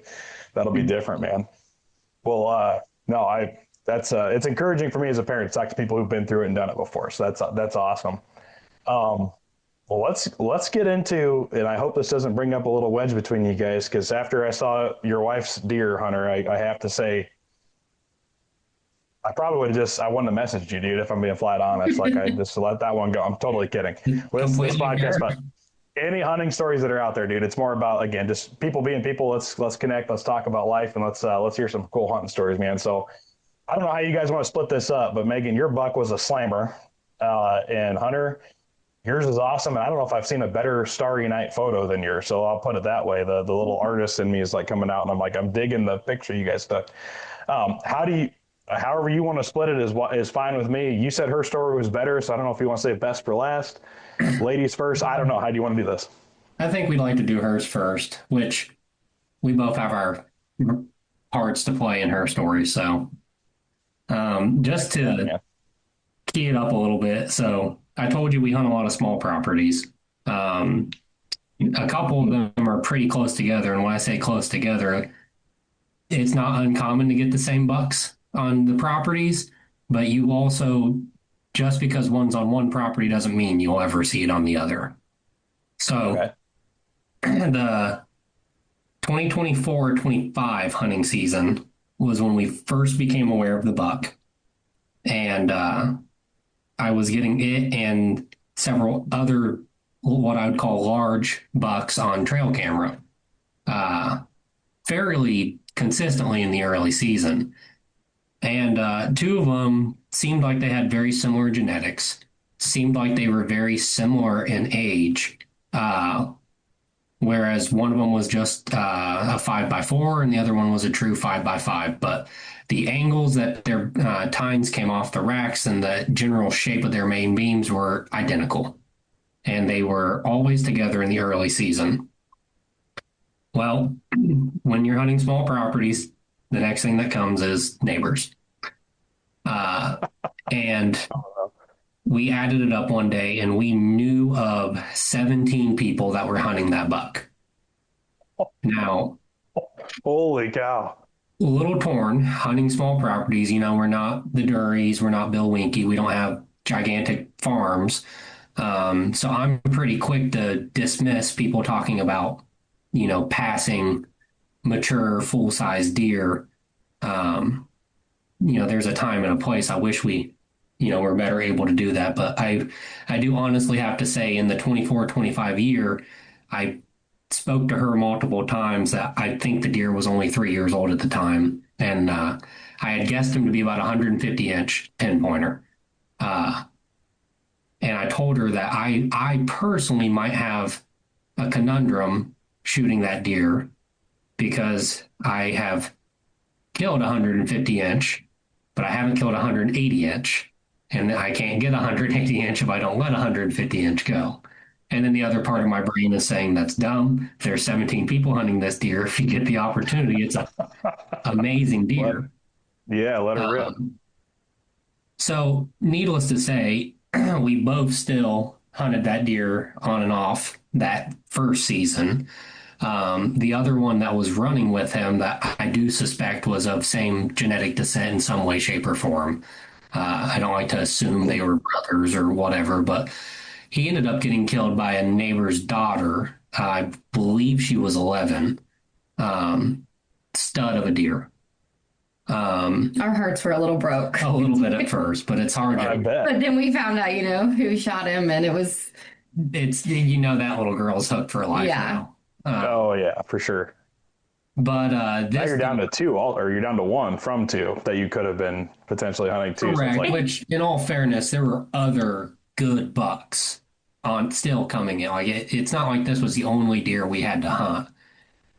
that'll be different, man. Well, no, it's encouraging for me as a parent to talk to people who've been through it and done it before. So that's awesome. Well, let's get into, and I hope this doesn't bring up a little wedge between you guys, because after I saw your wife's deer, Hunter, I have to say, I probably would have I wouldn't have messaged you, dude, if I'm being flat honest. Like, I just let that one go. I'm totally kidding. This podcast about any hunting stories that are out there, dude. It's more about, again, just people being people. Let's connect. Let's talk about life, and let's hear some cool hunting stories, man. So I don't know how you guys want to split this up, but Megan, your buck was a slammer, and Hunter, Yours is awesome, and I don't know if I've seen a better Starry Night photo than yours. So I'll put it that way. The little artist in me is like coming out, and I'm like, I'm digging the picture you guys took. However you want to split it is fine with me. You said her story was better, so I don't know if you want to say best for last, ladies first. I don't know. How do you want to do this?
I think we'd like to do hers first, which we both have our parts to play in her story. So just to key it up a little bit. So I told you we hunt a lot of small properties. A couple of them are pretty close together. And when I say close together, it's not uncommon to get the same bucks on the properties, but you also, just because one's on one property doesn't mean you'll ever see it on the other. So the 2024-25 hunting season was when we first became aware of the buck. And I was getting it and several other, what I would call large bucks on trail camera fairly consistently in the early season. And two of them seemed like they had very similar genetics, seemed like they were very similar in age, whereas one of them was just a 5x4 and the other one was a true 5x5. But the angles that their tines came off the racks and the general shape of their main beams were identical. And they were always together in the early season. Well, when you're hunting small properties, the next thing that comes is neighbors. And we added it up one day and we knew of 17 people that were hunting that buck. Now,
holy cow.
A little torn hunting small properties. You know, we're not the Durries, we're not Bill Winke, we don't have gigantic farms. So I'm pretty quick to dismiss people talking about, you know, passing mature full-size deer. You know, there's a time and a place. I wish we, you know, were better able to do that. But I do honestly have to say in the 24-25 year, I spoke to her multiple times that I think the deer was only 3 years old at the time. And I had guessed him to be about 150-inch pinpointer. And I told her that I personally might have a conundrum shooting that deer because I have killed 150-inch, but I haven't killed 180-inch. And I can't get 180-inch if I don't let 150-inch go. And then the other part of my brain is saying that's dumb. There's 17 people hunting this deer. If you get the opportunity, it's an amazing deer.
Let her rip.
So needless to say, we both still hunted that deer on and off that first season. The other one that was running with him that I do suspect was of same genetic descent in some way, shape, or form. I don't like to assume they were brothers or whatever, but he ended up getting killed by a neighbor's daughter. I believe she was 11. Stud of a deer.
Our hearts were a little broke.
A little bit at first, but it's hard to.
I bet.
But then we found out, you know, who shot him, and
it's, you know, that little girl's hooked for life now.
Oh yeah, for sure.
But
now you're down to two, or you're down to one from two that you could have been potentially hunting too.
Correct.
So like,
which, in all fairness, there were other good bucks on still coming in. Like it's not like this was the only deer we had to hunt.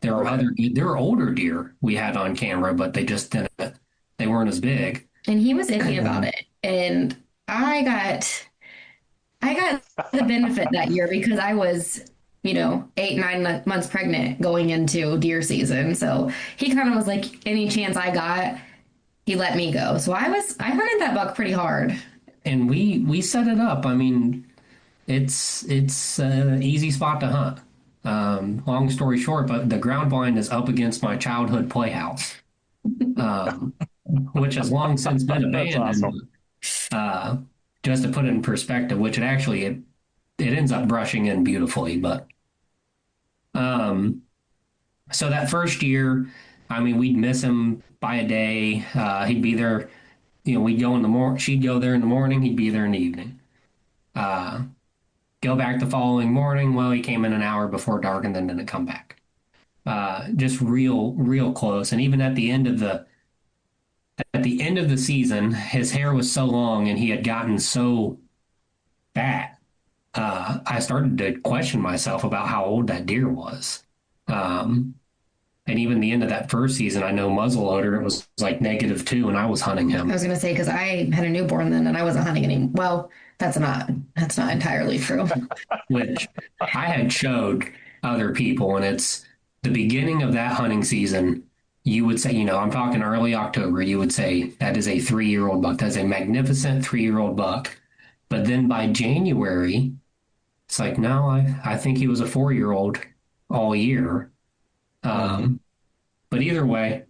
There were older deer we had on camera, but they just didn't. They weren't as big.
And he was iffy about it, and I got the benefit that year because I was, you know, 8-9 months pregnant going into deer season. So he kind of was like, any chance I got, he let me go. So I hunted that buck pretty hard.
And we set it up. I mean, it's an easy spot to hunt. Long story short, but the ground blind is up against my childhood playhouse, which has long since been abandoned. Awesome. Just to put it in perspective, which it ends up brushing in beautifully, but so that first year, I mean, we'd miss him by a day. He'd be there, you know, we'd go in the morning, she'd go there in the morning, he'd be there in the evening. Go back the following morning, well, he came in an hour before dark and then didn't come back. Just real close. And even at the end of the season, his hair was so long and he had gotten so fat I started to question myself about how old that deer was. And even the end of that first season, I know muzzleloader, it was like -2 and I was hunting
I
him.
was going to say, because I had a newborn then and I wasn't hunting any. Well, that's not entirely true.
Which I had showed other people, and it's the beginning of that hunting season. You would say, I'm talking early October, you would say that is a 3-year-old buck. That's a magnificent 3-year-old buck. But then by January, it's like, no, I think he was a 4-year-old all year. But either way,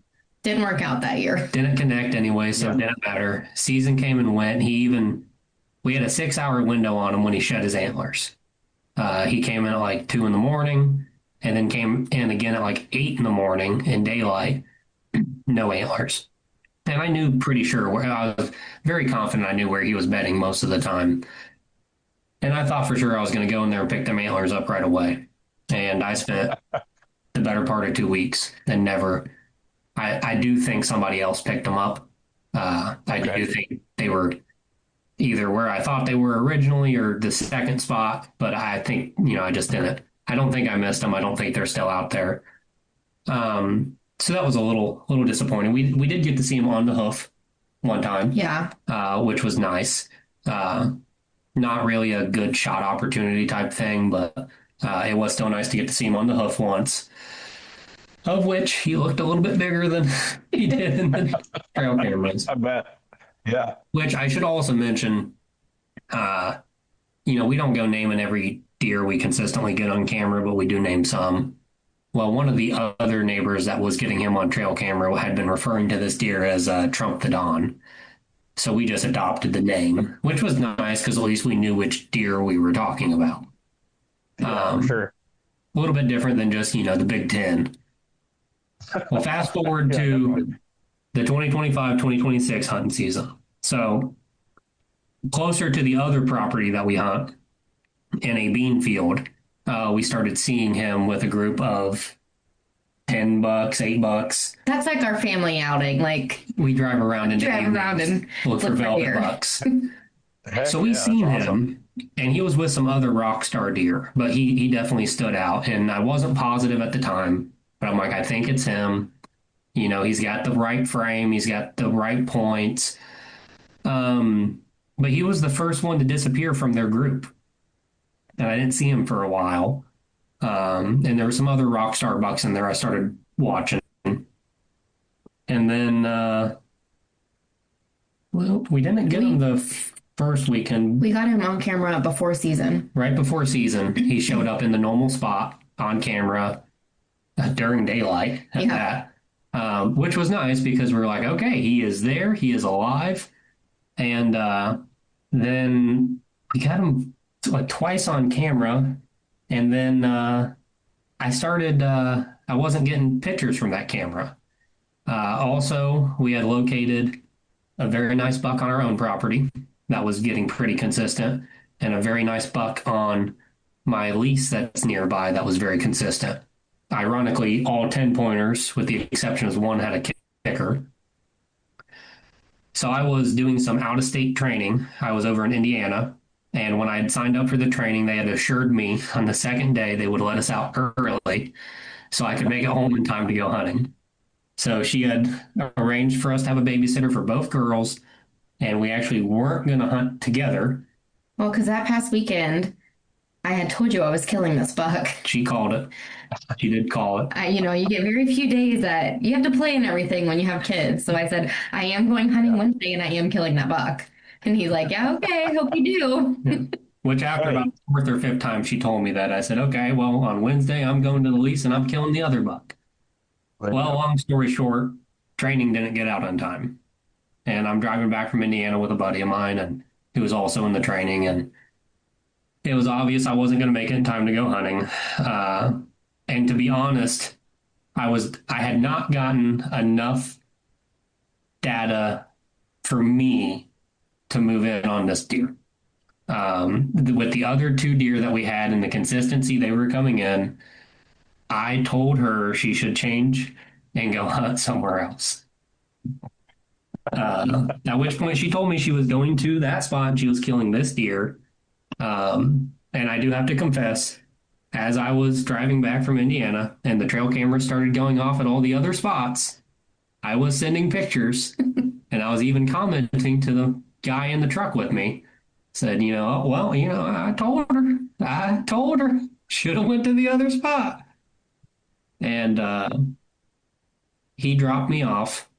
Didn't work out that year.
didn't connect anyway, so it didn't matter. Season came and went. We had a 6-hour window on him when he shed his antlers. He came in at like 2 in the morning and then came in again at like 8 in the morning in daylight, no antlers. And I knew pretty sure I was very confident I knew where he was bedding most of the time. And I thought for sure I was going to go in there and pick them antlers up right away. And I spent the better part of 2 weeks and never. I do think somebody else picked them up. I do think they were either where I thought they were originally or the second spot, but I think, I just didn't. I don't think I missed them. I don't think they're still out there. So that was a little disappointing. We did get to see him on the hoof one time.
Yeah.
Which was nice. Not really a good shot opportunity type thing, but it was still nice to get to see him on the hoof once. Of which he looked a little bit bigger than he did in the trail cameras.
I bet. Yeah.
Which I should also mention, we don't go naming every deer we consistently get on camera, but we do name some. Well, one of the other neighbors that was getting him on trail camera had been referring to this deer as Trump the Don. So we just adopted the name, which was nice because at least we knew which deer we were talking about.
Yeah, for sure.
A little bit different than just, the Big Ten. Well, fast forward to the 2025-2026 hunting season. So closer to the other property that we hunt in a bean field, we started seeing him with a group of 10 bucks, 8 bucks.
That's like our family outing. Like
we drive around and
look
for velvet bucks. So we seen him, and he was with some other rock star deer, but he definitely stood out. And I wasn't positive at the time, but I'm like, I think it's him. He's got the right frame, he's got the right points. But he was the first one to disappear from their group, and I didn't see him for a while. And there were some other rock star bucks in there I started watching. And then, we didn't get him the first weekend.
We got him on camera before season.
Right before season, he showed up in the normal spot on camera during daylight at that, which was nice because we were like, okay, he is there, he is alive. And then we got him like twice on camera. And then I wasn't getting pictures from that camera. Also, we had located a very nice buck on our own property that was getting pretty consistent, and a very nice buck on my lease that's nearby that was very consistent. Ironically, all 10 pointers, with the exception of one, had a kicker. So I was doing some out-of-state training. I was over in Indiana, and when I had signed up for the training, they had assured me on the second day they would let us out early so I could make it home in time to go hunting. So she had arranged for us to have a babysitter for both girls, and we actually weren't going to hunt together.
Well, because that past weekend, I had told you I was killing this buck.
She called it. She did call it.
You get very few days that you have to play and everything when you have kids. So I said, I am going hunting Wednesday and I am killing that buck. And he's like, yeah, okay, I hope you do.
Yeah. Which after about the fourth or fifth time she told me that, I said, okay, well, on Wednesday I'm going to the lease and I'm killing the other buck. Well, long story short, training didn't get out on time. And I'm driving back from Indiana with a buddy of mine, and he was also in the training. And it was obvious I wasn't going to make it in time to go hunting. And to be honest, I had not gotten enough data for me to move in on this deer. With the other 2 deer that we had and the consistency they were coming in, I told her she should change and go hunt somewhere else. At which point she told me she was going to that spot and she was killing this deer. And And I do have to confess, as I was driving back from Indiana and the trail cameras started going off at all the other spots, I was sending pictures and I was even commenting to the guy in the truck with me. Said, "Oh, well, I told her, should have went to the other spot." And he dropped me off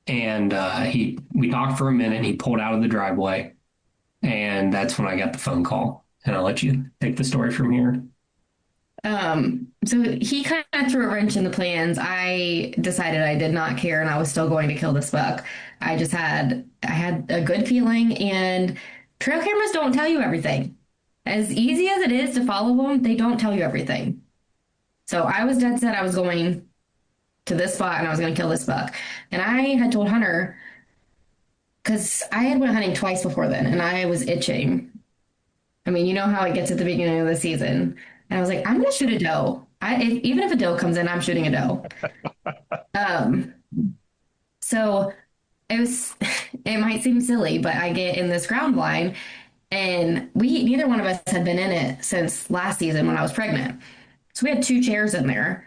and we talked for a minute. He pulled out of the driveway and that's when I got the phone call. And I'll let you take the story from here.
So he kind of threw a wrench in the plans. I decided I did not care and I was still going to kill this buck. I had a good feeling, and trail cameras don't tell you everything. As easy as it is to follow them, they don't tell you everything. So I was dead set I was going to this spot and I was going to kill this buck. And I had told Hunter, because I had went hunting twice before then and I was itching. I mean, you know how it gets at the beginning of the season. And I was like, I'm going to shoot a doe. Even if a doe comes in, I'm shooting a doe. So it might seem silly, but I get in this ground blind and neither one of us had been in it since last season when I was pregnant. So we had 2 chairs in there.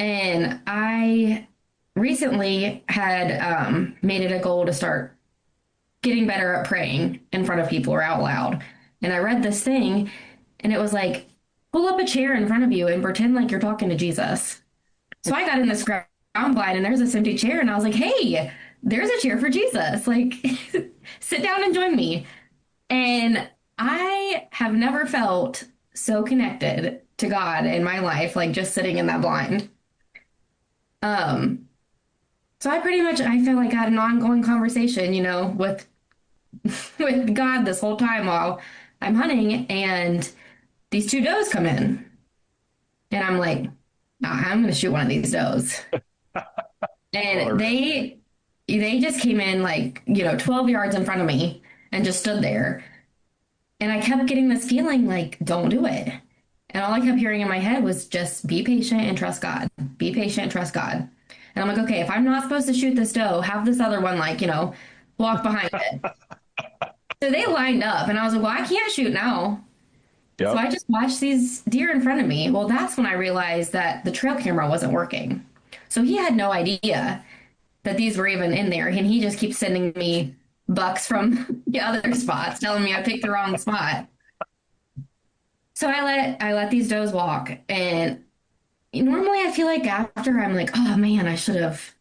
And I recently had made it a goal to start getting better at praying in front of people or out loud. And I read this thing and it was like, pull up a chair in front of you and pretend like you're talking to Jesus. So I got in this ground blind and there's this empty chair and I was like, hey, there's a chair for Jesus. Like, sit down and join me. And I have never felt so connected to God in my life, like just sitting in that blind. So I feel like I had an ongoing conversation, with God this whole time while I'm hunting, and these 2 does come in. And I'm like, nah, I'm going to shoot one of these does. And they just came in like, 12 yards in front of me and just stood there. And I kept getting this feeling like, don't do it. And all I kept hearing in my head was just be patient and trust God. Be patient and trust God. And I'm like, okay, if I'm not supposed to shoot this doe, have this other one, walk behind it. So they lined up and I was like, well, I can't shoot now. Yep. So I just watched these deer in front of me. Well, that's when I realized that the trail camera wasn't working. So he had no idea that these were even in there. And he just keeps sending me bucks from the other spots, telling me I picked the wrong spot. So I let these does walk. And normally I feel like after I'm like, oh man, I should have.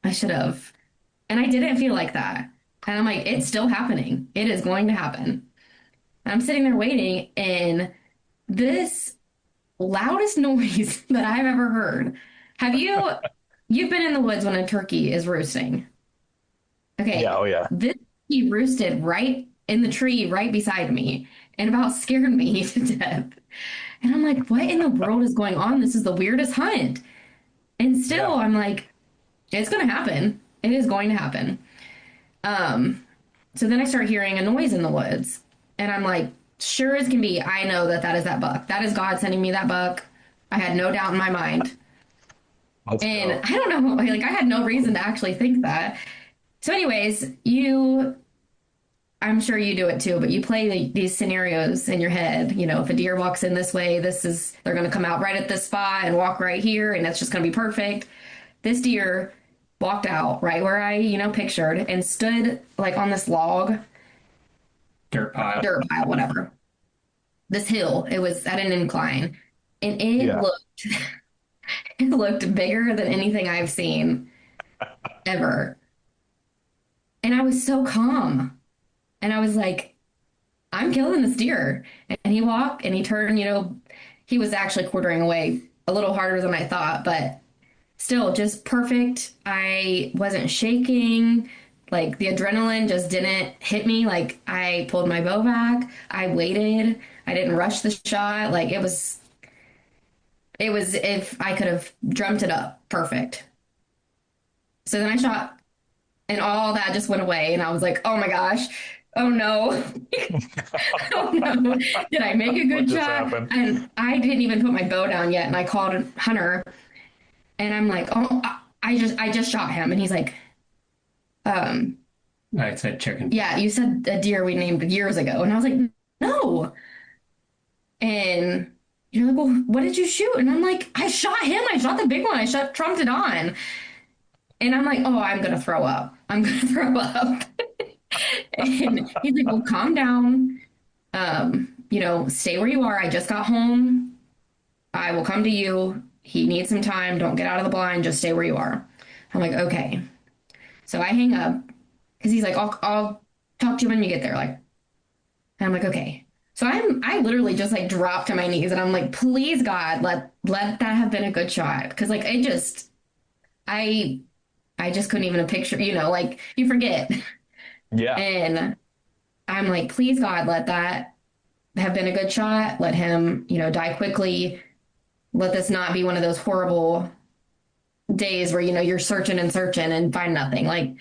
And I didn't feel like that. And I'm like, it's still happening. It is going to happen. And I'm sitting there waiting, and this loudest noise that I've ever heard. You've been in the woods when a turkey is roosting? Okay.
Yeah, oh yeah.
This turkey roosted right in the tree right beside me and about scared me to death. And I'm like, what in the world is going on? This is the weirdest hunt. And still, I'm like, it's going to happen. It is going to happen. So then I start hearing a noise in the woods. And I'm like, sure as can be, I know that is that buck. That is God sending me that buck. I had no doubt in my mind. I don't know, I had no reason to actually think that. So anyways, I'm sure you do it too, but you play these scenarios in your head. If a deer walks in this way, they're going to come out right at this spot and walk right here, and that's just going to be perfect. This deer walked out right where I, pictured, and stood on this log.
Dirt pile,
whatever. This hill, it was at an incline, and it looked bigger than anything I've seen ever. And I was so calm. And I was like, I'm killing this deer. And he walked and he turned, he was actually quartering away a little harder than I thought, but still just perfect. I wasn't shaking. The adrenaline just didn't hit me. I pulled my bow back. I waited. I didn't rush the shot. It was if I could have drummed it up, perfect. So then I shot and all that just went away. And I was like, oh my gosh. Oh no. Oh no. Did I make a good shot? And I didn't even put my bow down yet. And I called Hunter and I'm like, oh, I just shot him. And he's like,
I said chicken.
Yeah, you said a deer we named years ago. And I was like, no, And you're like, well, what did you shoot? And I'm like, I shot him. I shot the big one. I shot trumped it on. And I'm like, oh, I'm going to throw up. I'm going to throw up. And he's like, well, calm down. Stay where you are. I just got home. I will come to you. He needs some time. Don't get out of the blind. Just stay where you are. I'm like, okay. So I hang up because he's like, I'll talk to you when you get there. Like, and I'm like, okay. So I literally just like dropped to my knees and I'm like, please God, let that have been a good shot. Cause like I just couldn't even picture, like you forget.
Yeah.
And I'm like, please God, let that have been a good shot. Let him, die quickly. Let this not be one of those horrible days where, you're searching and find nothing. Like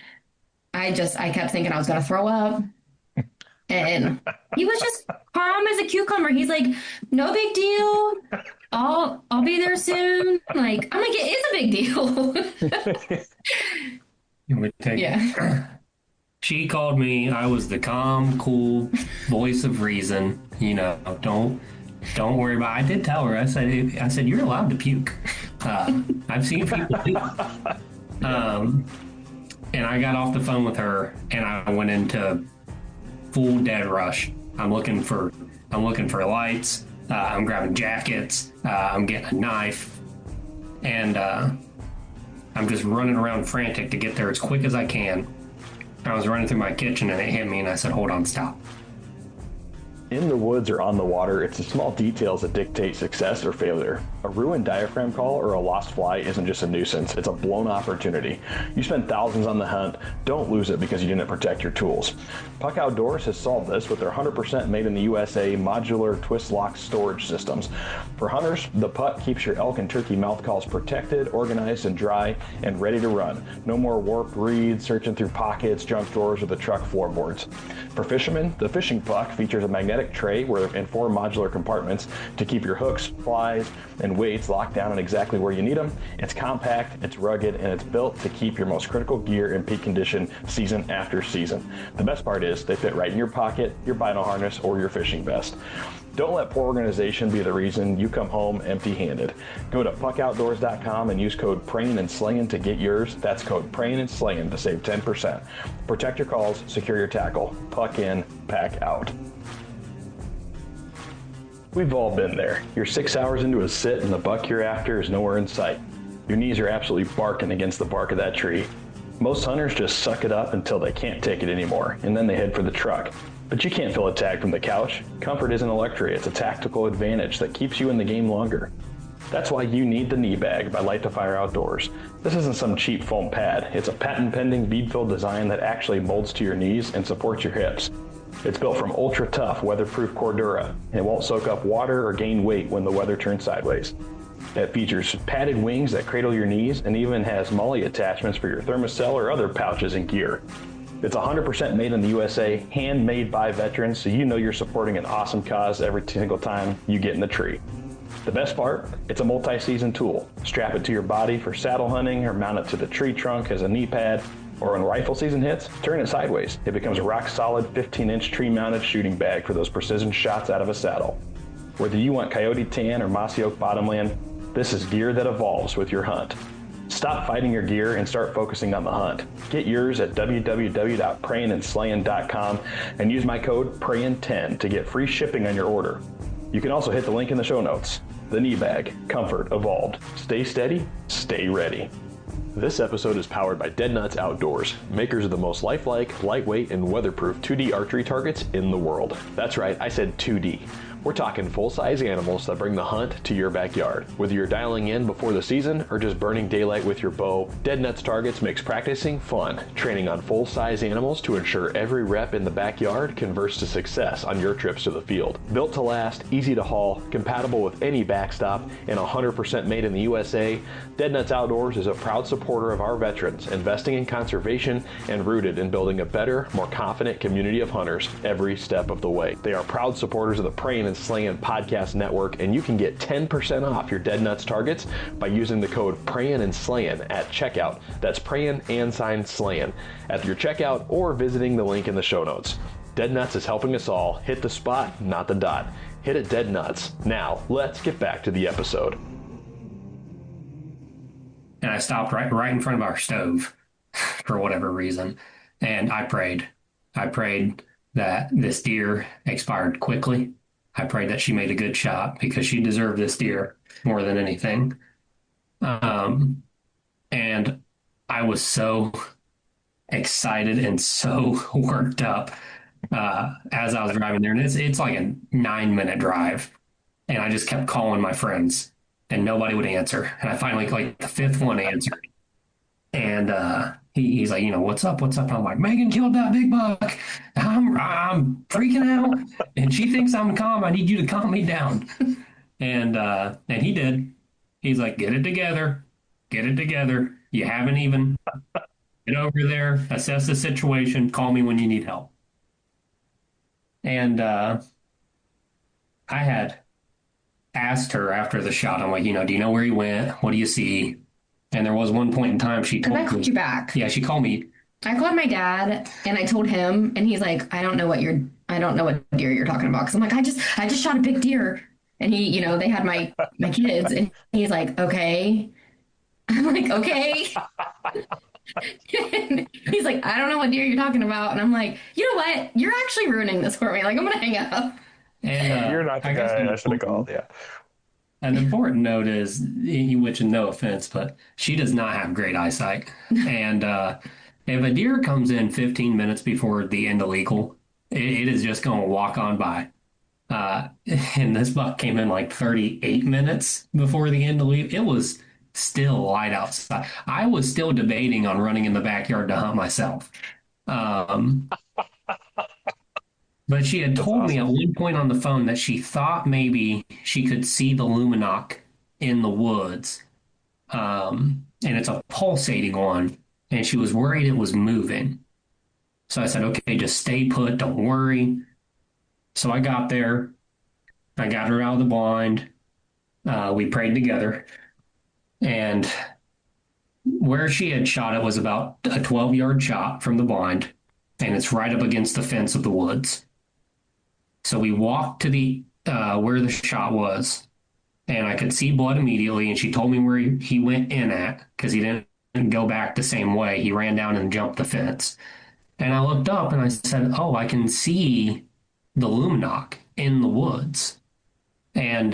I kept thinking I was going to throw up. And he was just calm as a cucumber. He's like, no big deal. I'll be there soon. Like, I'm like, it is a big deal. Yeah.
She called me. I was the calm, cool voice of reason. Don't worry about it. I did tell her. I said, you're allowed to puke. I've seen people puke. And I got off the phone with her and I went into full dead rush. I'm looking for lights. I'm grabbing jackets. I'm getting a knife, and I'm just running around frantic to get there as quick as I can. I was running through my kitchen and it hit me, and I said, "Hold on, stop."
In the woods or on the water, it's the small details that dictate success or failure. A ruined diaphragm call or a lost fly isn't just a nuisance, it's a blown opportunity. You spend thousands on the hunt, don't lose it because you didn't protect your tools. Puck Outdoors has solved this with their 100% made in the USA modular twist lock storage systems. For hunters, the Puck keeps your elk and turkey mouth calls protected, organized and dry, and ready to run. No more warped reeds, searching through pockets, junk drawers, or the truck floorboards. For fishermen, the Fishing Puck features a magnetic tray in 4 modular compartments to keep your hooks, flies, and weights locked down and exactly where you need them. It's compact, it's rugged, and it's built to keep your most critical gear in peak condition season after season. The best part is they fit right in your pocket, your bino harness, or your fishing vest. Don't let poor organization be the reason you come home empty-handed. Go to puckoutdoors.com and use code Prayin and Slayin to get yours. That's code Prayin and Slayin to save 10%. Protect your calls, secure your tackle. Puck in, pack out. We've all been there. You're 6 hours into a sit and the buck you're after is nowhere in sight. Your knees are absolutely barking against the bark of that tree. Most hunters just suck it up until they can't take it anymore, and then they head for the truck. But you can't fill a tag from the couch. Comfort isn't a luxury, it's a tactical advantage that keeps you in the game longer. That's why you need the knee bag by Light to Fire Outdoors. This isn't some cheap foam pad. It's a patent-pending bead-filled design that actually molds to your knees and supports your hips. It's built from ultra-tough, weatherproof Cordura. It won't soak up water or gain weight when the weather turns sideways. It features padded wings that cradle your knees and even has MOLLE attachments for your thermocell or other pouches and gear. It's 100% made in the USA, handmade by veterans, so you know you're supporting an awesome cause every single time you get in the tree. The best part, it's a multi-season tool. Strap it to your body for saddle hunting or mount it to the tree trunk as a knee pad. Or when rifle season hits, turn it sideways. It becomes a rock-solid 15-inch tree-mounted shooting bag for those precision shots out of a saddle. Whether you want coyote tan or mossy oak bottomland, this is gear that evolves with your hunt. Stop fighting your gear and start focusing on the hunt. Get yours at www.prayinandslayin.com and use my code PRAYIN10 to get free shipping on your order. You can also hit the link in the show notes. The knee bag, comfort evolved. Stay steady, stay ready. This episode is powered by Dead Nuts Outdoors, makers of the most lifelike, lightweight, and weatherproof 2D archery targets in the world. That's right, I said 2D. We're talking full-size animals that bring the hunt to your backyard. Whether you're dialing in before the season or just burning daylight with your bow, Dead Nuts Targets makes practicing fun, training on full-size animals to ensure every rep in the backyard converts to success on your trips to the field. Built to last, easy to haul, compatible with any backstop, and 100% made in the USA, Dead Nuts Outdoors is a proud supporter of our veterans, investing in conservation and rooted in building a better, more confident community of hunters every step of the way. They are proud supporters of the Prayin and Slayin Podcast Network, and you can get 10% off your Dead Nuts targets by using the code Prayin and Slayin at checkout. That's Prayin and Slayin at your checkout or visiting the link in the show notes. Dead Nuts is helping us all hit the spot, not the dot. Hit
hit it dead nuts. Now, let's get back to the episode.
And I stopped right in front of our stove for whatever reason. And I prayed. I prayed that this deer expired quickly. I prayed that she made a good shot because she deserved this deer more than anything. And I was so excited and so worked up as I was driving there. And it's like a 9-minute drive. And I just kept calling my friends and nobody would answer. And I finally, like, the fifth one answered. And he's like, what's up? What's up? And I'm like, Megan killed that big buck. I'm freaking out. And she thinks I'm calm. I need you to calm me down. And he did. He's like, get it together. Get it together. You haven't even. Get over there, assess the situation, call me when you need help. And I had asked her after the shot, I'm like, do you know where he went? What do you see? And there was one point in time she told me.
And I called you back.
Yeah, she called me.
I called my dad and I told him, and he's like, I don't know what deer you're talking about. Cause I'm like, I just shot a big deer. And he, they had my kids, and he's like, okay. I'm like, okay. And he's like, I don't know what deer you're talking about. And I'm like, you know what? You're actually ruining this for me. Like, I'm going to hang up.
And you're not the guy I should have called. Yeah.
An important note is, which, no offense, but she does not have great eyesight. And if a deer comes in 15 minutes before the end of legal, it is just going to walk on by. And this buck came in like 38 minutes before the end of legal. It was still light outside. I was still debating on running in the backyard to hunt myself. But she had told me at one point on the phone that she thought maybe she could see the luminoc in the woods. And it's a pulsating one. And she was worried it was moving. So I said, okay, just stay put. Don't worry. So I got there. I got her out of the blind. We prayed together. And where she had shot it was about a 12-yard shot from the blind. And it's right up against the fence of the woods. So we walked to the where the shot was, and I could see blood immediately. And she told me where he went in at, because he didn't go back the same way. He ran down and jumped the fence. And I looked up and I said, oh, I can see the luminoc in the woods. And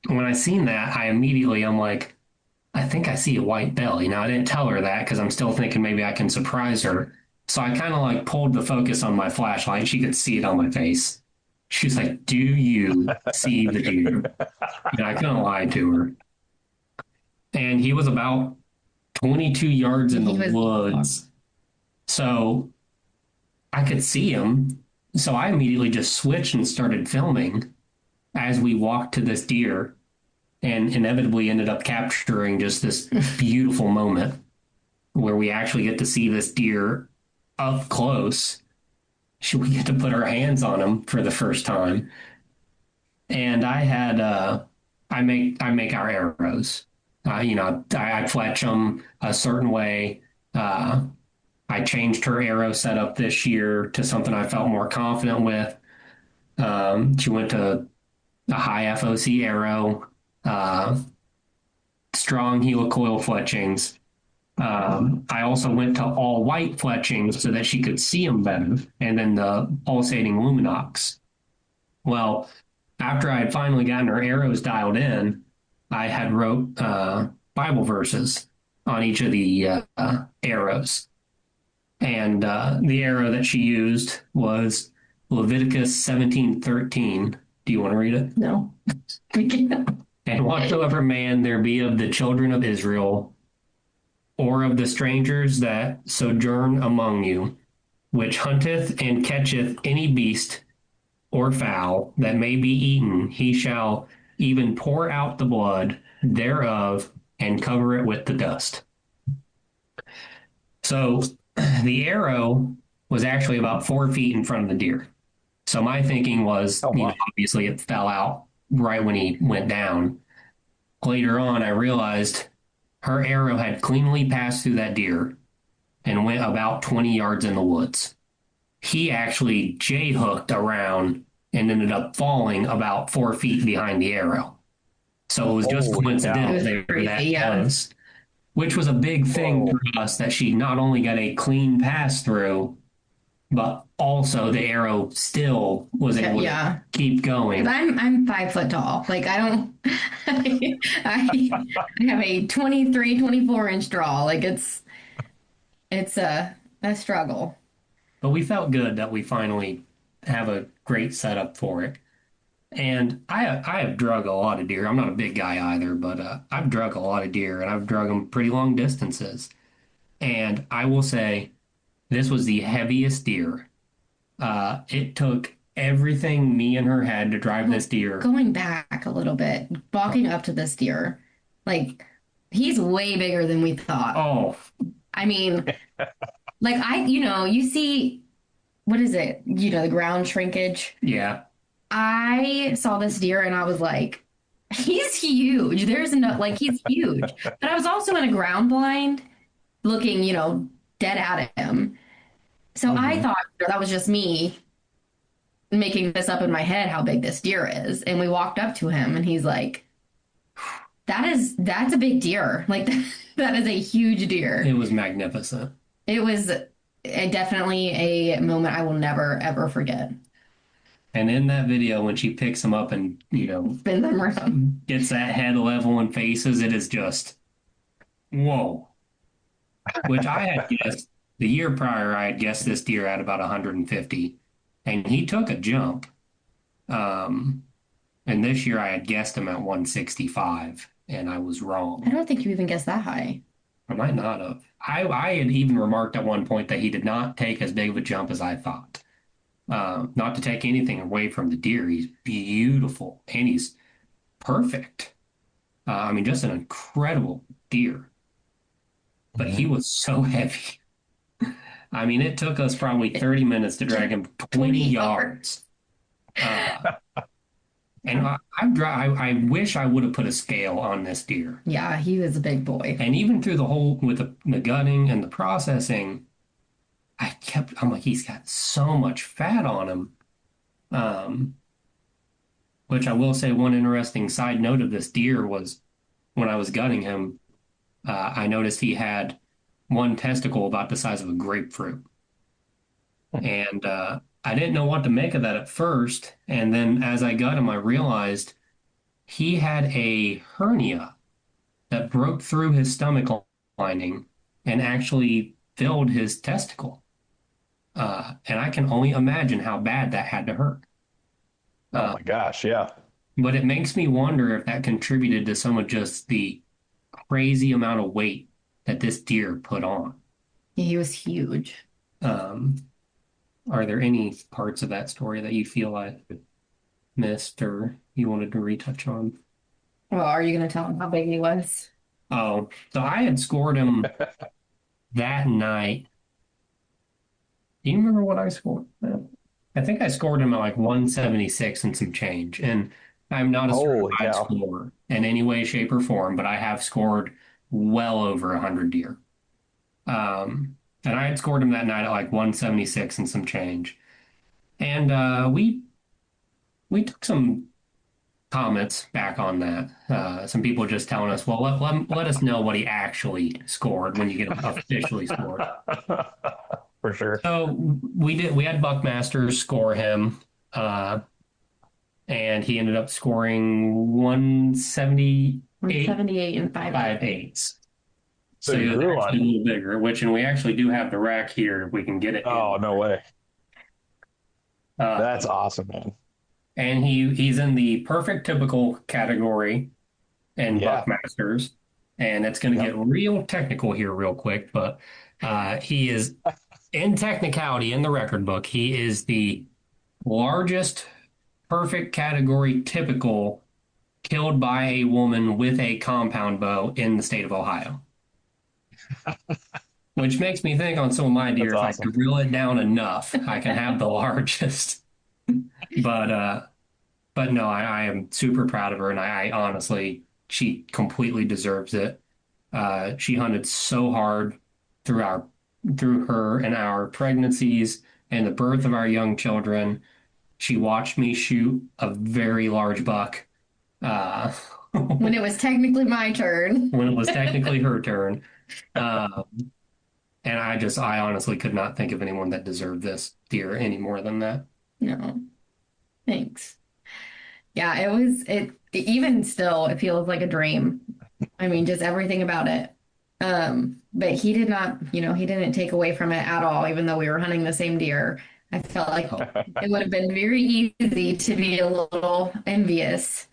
when I seen that, I'm like, I think I see a white belly. Now, I didn't tell her that because I'm still thinking maybe I can surprise her. So I kind of like pulled the focus on my flashlight. She could see it on my face. She's like, do you see the deer? And I couldn't lie to her. And he was about 22 yards in the woods. So I could see him. So I immediately just switched and started filming as we walked to this deer, and inevitably ended up capturing just this beautiful moment where we actually get to see this deer up close. We get to put our hands on him for the first time. And I had, I make our arrows. I fletch them a certain way. I changed her arrow setup this year to something I felt more confident with. She went to a high FOC arrow, strong helicoil fletchings. I also went to all white fletchings so that she could see them better, and then the pulsating luminocs. Well, after I had finally gotten her arrows dialed in, I had wrote Bible verses on each of the arrows. And the arrow that she used was Leviticus 17:13. Do you want to read it?
No. We can't.
And whatsoever man there be of the children of Israel, or of the strangers that sojourn among you, which hunteth and catcheth any beast or fowl that may be eaten, he shall even pour out the blood thereof and cover it with the dust. So the arrow was actually about 4 feet in front of the deer. So my thinking was, obviously it fell out right when he went down. Later on, I realized her arrow had cleanly passed through that deer and went about 20 yards in the woods. He actually J-hooked around and ended up falling about 4 feet behind the arrow. So it was just
Holy
coincidental
cow.
It was
they were
crazy,
that
yeah.
close, which was a big thing
Whoa.
for us that she not only got a clean pass through, but also the arrow still was able
Yeah.
to keep going.
I'm 5 foot tall. Like I don't, I have a 23, 24 inch draw. Like it's a struggle.
But we felt good that we finally have a great setup for it. And I have drug a lot of deer. I'm not a big guy either, but I've drug a lot of deer and I've drug them pretty long distances. And I will say this was the heaviest deer. It took everything me and her had to drive this deer.
Going back a little bit, walking up to this deer, like he's way bigger than we thought.
Oh,
I mean, like you see, what is it? The ground shrinkage.
yeah.
I saw this deer and I was like, he's huge. There's no, like, he's huge. But I was also in a ground blind looking, dead at him. So I thought that was just me making this up in my head how big this deer is. And we walked up to him and he's like, that's a big deer. Like, that is a huge deer.
It was magnificent.
It was definitely a moment I will never, ever forget.
And in that video, when she picks him up and,
Spin them around.
gets that head level and faces, it is just, whoa. Which I had guessed, the year prior, I had guessed this deer at about 150. And he took a jump. And this year I had guessed him at 165, and I was wrong.
I don't think you even guessed that high.
I might not have. I had even remarked at one point that he did not take as big of a jump as I thought. Not to take anything away from the deer. He's beautiful and he's perfect. I mean, just an incredible deer. But he was so heavy. I mean, it took us probably 30 minutes to drag him 20 yards. And I wish I would have put a scale on this deer.
Yeah, he was a big boy.
And even through the whole, with the gutting and the processing, I'm like, he's got so much fat on him. Which I will say, one interesting side note of this deer was when I was gutting him, I noticed he had one testicle about the size of a grapefruit. And I didn't know what to make of that at first. And then as I gut him, I realized he had a hernia that broke through his stomach lining and actually filled his testicle. And I can only imagine how bad that had to hurt.
Oh my gosh, yeah.
But it makes me wonder if that contributed to some of just the crazy amount of weight that this deer put on.
Yeah, he was huge.
Are there any parts of that story that you feel I missed or you wanted to retouch on?
Well, are you going to tell him how big he was?
Oh, so I had scored him that night. Do you remember what I scored? I think I scored him at like 176 and some change. And I'm not a
Holy
certified
cow.
scorer in any way, shape, or form, but I have scored well over 100 deer. And I had scored him that night at like 176 and some change. And we took some comments back on that. Some people just telling us, well, let us know what he actually scored when you get him officially scored.
For sure.
So we had Buckmasters score him, and he ended up scoring 178
178 and
5/8.
So
he
you
was
grew
actually
on.
a little bigger, and we actually do have the rack here if we can get it.
Oh, no way. That's awesome, man.
And he's in the perfect typical category in
Yeah.
Buckmasters. And it's going to get real technical here real quick, but he is, in technicality, in the record book, he is the largest perfect category typical killed by a woman with a compound bow in the state of Ohio. Which makes me think on some of my deer,
That's
if I
awesome.
drill it down enough, I can have the largest. But no, I am super proud of her, and I honestly, she completely deserves it. She hunted so hard through her and our pregnancies and the birth of our young children. She watched me shoot a very large buck uh,
When it was technically my turn.
when it was technically her turn. Uh, and I honestly could not think of anyone that deserved this deer any more than that.
No, thanks. Yeah, even still, it feels like a dream. I mean, just everything about it. But he did not, he didn't take away from it at all, even though we were hunting the same deer. I felt like it would have been very easy to be a little envious.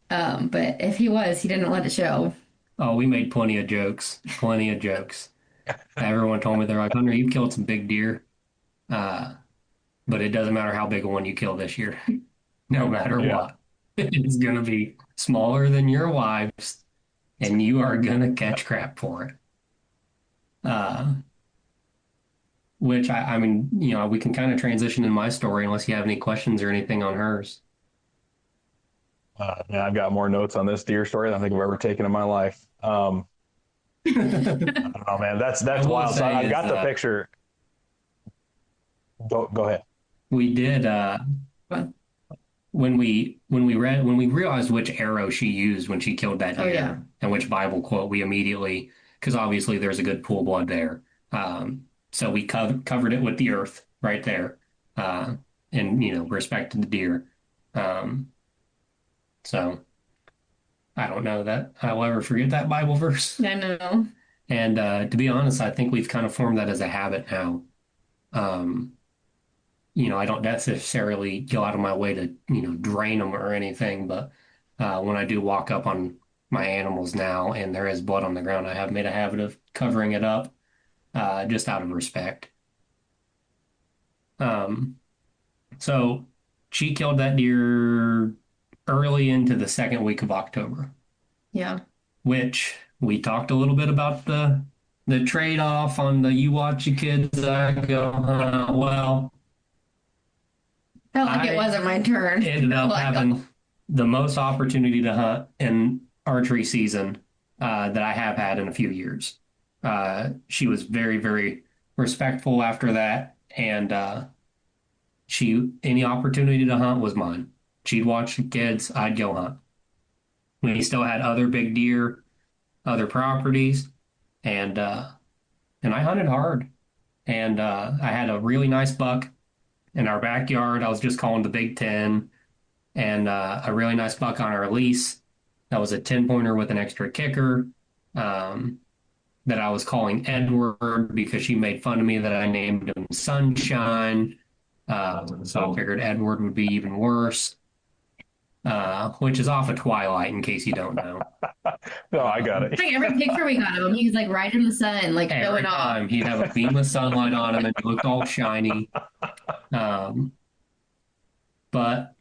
But if he didn't let it show.
Oh, we made plenty of jokes. Plenty of jokes. Everyone told me, they're like, Hunter, you've killed some big deer. But it doesn't matter how big a one you kill this year. No matter what. It's going to be smaller than your wife's, and you are going to catch crap for it. Which, I mean, we can kind of transition in my story unless you have any questions or anything on hers.
Yeah, I've got more notes on this deer story than I think I've ever taken in my life. I don't know, man. That's wild. So I've got the picture. Go ahead.
We did when we realized which arrow she used when she killed that deer and which Bible quote, we immediately, because obviously there's a good pool blood there. So we covered it with the earth right there, and respected the deer. So I don't know that I'll ever forget that Bible verse.
I know.
And to be honest, I think we've kind of formed that as a habit now. I don't necessarily go out of my way to, drain them or anything, but when I do walk up on my animals now and there is blood on the ground, I have made a habit of covering it up just out of respect. So she killed that deer early into the second week of October.
Yeah.
Which we talked a little bit about the trade-off on the you watch your kids, I go, well.
Felt like it wasn't my turn.
Ended up having the most opportunity to hunt in archery season that I have had in a few years. She was very, very respectful after that, and any opportunity to hunt was mine. She'd watch the kids, I'd go hunt. We still had other big deer, other properties, and I hunted hard. And I had a really nice buck in our backyard. I was just calling the Big Ten, and a really nice buck on our lease. That was a 10-pointer with an extra kicker that I was calling Edward because she made fun of me that I named him Sunshine. So I figured Edward would be even worse, which is off of Twilight, in case you don't know.
No, I got it.
Like every picture we got of him, he's like right in the sun, like
Every
showing off.
time he'd have a beam of sunlight on him and he looked all shiny. But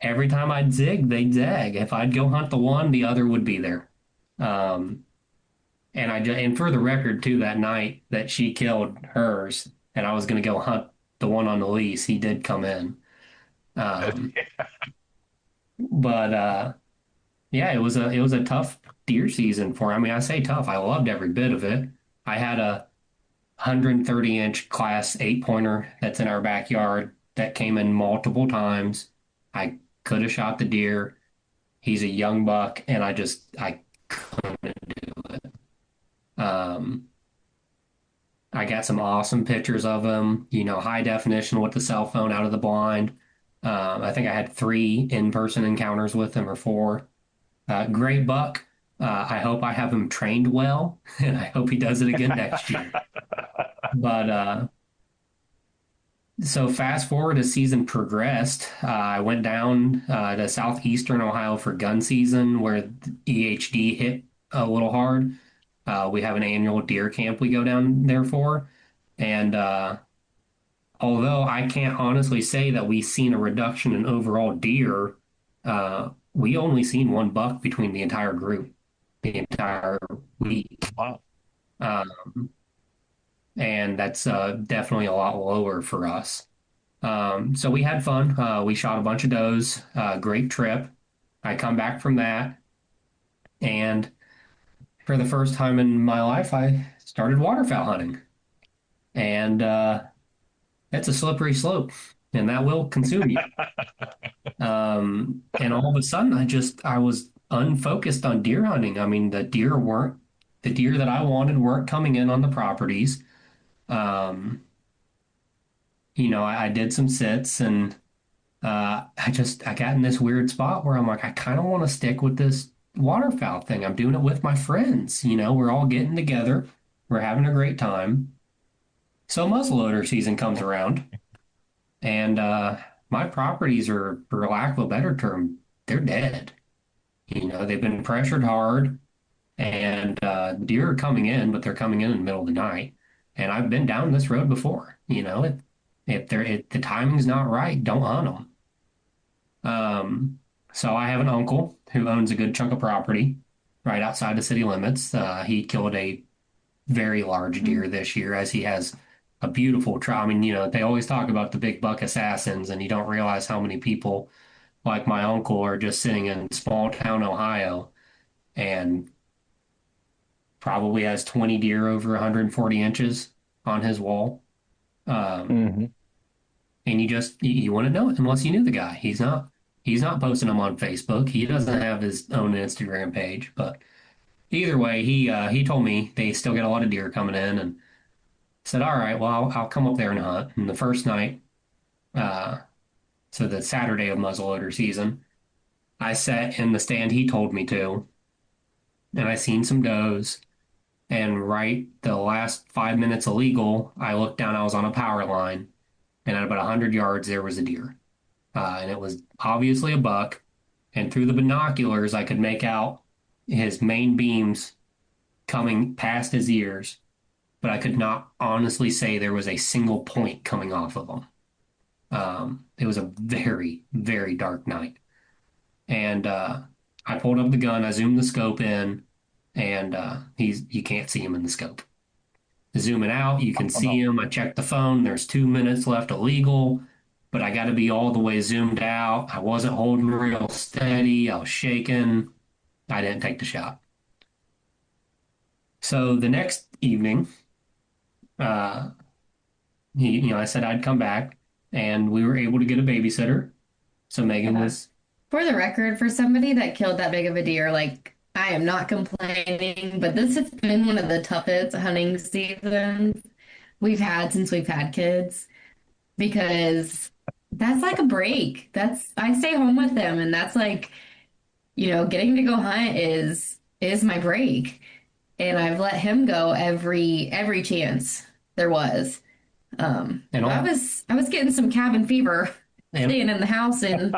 every time I'd zig, they'd zag. If I'd go hunt the one, the other would be there. And for the record too, that night that she killed hers and I was going to go hunt the one on the lease, he did come in. But yeah, it was a tough deer season for him. I mean, I say tough. I loved every bit of it. I had a 130-inch class 8-pointer that's in our backyard that came in multiple times. I could have shot the deer. He's a young buck, and I couldn't do it. I got some awesome pictures of him, high definition with the cell phone out of the blind. I think I had 3 in-person encounters with him, or 4. Great buck. I hope I have him trained well, and I hope he does it again next year. But so fast forward as season progressed, I went down to southeastern Ohio for gun season, where the EHD hit a little hard. We have an annual deer camp we go down there for, and although I can't honestly say that we've seen a reduction in overall deer, we only seen 1 buck between the entire group, the entire week.
Wow.
And that's definitely a lot lower for us. So we had fun. We shot a bunch of does. Great trip. I come back from that, and for the first time in my life, I started waterfowl hunting. And it's a slippery slope. and that will consume you. And all of a sudden, I was unfocused on deer hunting. I mean, the deer that I wanted weren't coming in on the properties. Um, I did some sits and I got in this weird spot where I'm like, I kind of want to stick with this waterfowl thing. I'm doing it with my friends. We're all getting together. We're having a great time. So muzzleloader season comes around, and my properties are, for lack of a better term, they're dead. They've been pressured hard, and deer are coming in, but they're coming in the middle of the night. And I've been down this road before. If the timing's not right, don't hunt them. So I have an uncle who owns a good chunk of property right outside the city limits. He killed a very large deer this year, as he has a beautiful trial. I mean, they always talk about the big buck assassins, and you don't realize how many people like my uncle are just sitting in small town Ohio and probably has 20 deer over 140 inches on his wall. And you wouldn't know it unless you knew the guy. He's not posting them on Facebook. He doesn't have his own Instagram page, but either way, he told me they still get a lot of deer coming in, and said, all right, well, I'll come up there and hunt. And the first night, so the Saturday of muzzleloader season, I sat in the stand he told me to, and I seen some does. And right the last 5 minutes illegal, I looked down, I was on a power line, and at about 100 yards, there was a deer. And it was obviously a buck. And through the binoculars, I could make out his main beams coming past his ears, but I could not honestly say there was a single point coming off of him. It was a very, very dark night. And I pulled up the gun, I zoomed the scope in, and you can't see him in the scope. Zooming out, you can see him. I checked the phone. There's 2 minutes left illegal, but I got to be all the way zoomed out. I wasn't holding real steady. I was shaking. I didn't take the shot. So the next evening, I said I'd come back, and we were able to get a babysitter. So Megan was.
For the record, for somebody that killed that big of a deer, like, I am not complaining, but this has been one of the toughest hunting seasons we've had since we've had kids, because that's like a break. I stay home with them, and that's like, getting to go hunt is my break. And I've let him go every chance there was. I was getting some cabin fever staying in the house, and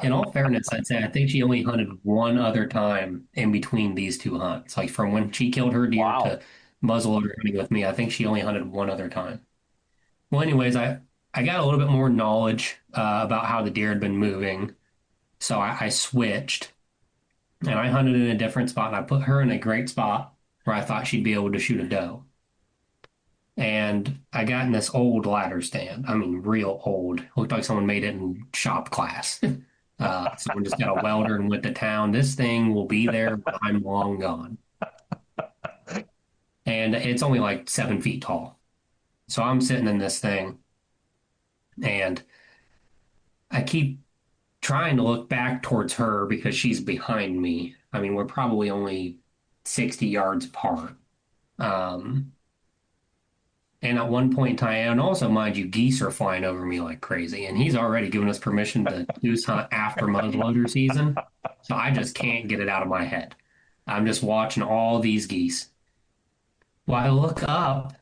in all fairness, I'd say I think she only hunted one other time in between these two hunts. Like from when she killed her deer to muzzleloader hunting with me, I think she only hunted one other time. Well, anyways, I got a little bit more knowledge about how the deer had been moving, so I switched, and I hunted in a different spot, and I put her in a great spot where I thought she'd be able to shoot a doe. And I got in this old ladder stand. I mean, real old. Looked like someone made it in shop class. Someone just got a welder and went to town. This thing will be there when I'm long gone. And it's only like 7 feet tall. So I'm sitting in this thing, and I keep trying to look back towards her because she's behind me. I mean, we're probably only 60 yards apart. And at one point in time, and also, mind you, geese are flying over me like crazy. And he's already given us permission to goose hunt after muzzleloader season. So I just can't get it out of my head. I'm just watching all these geese. Well, I look up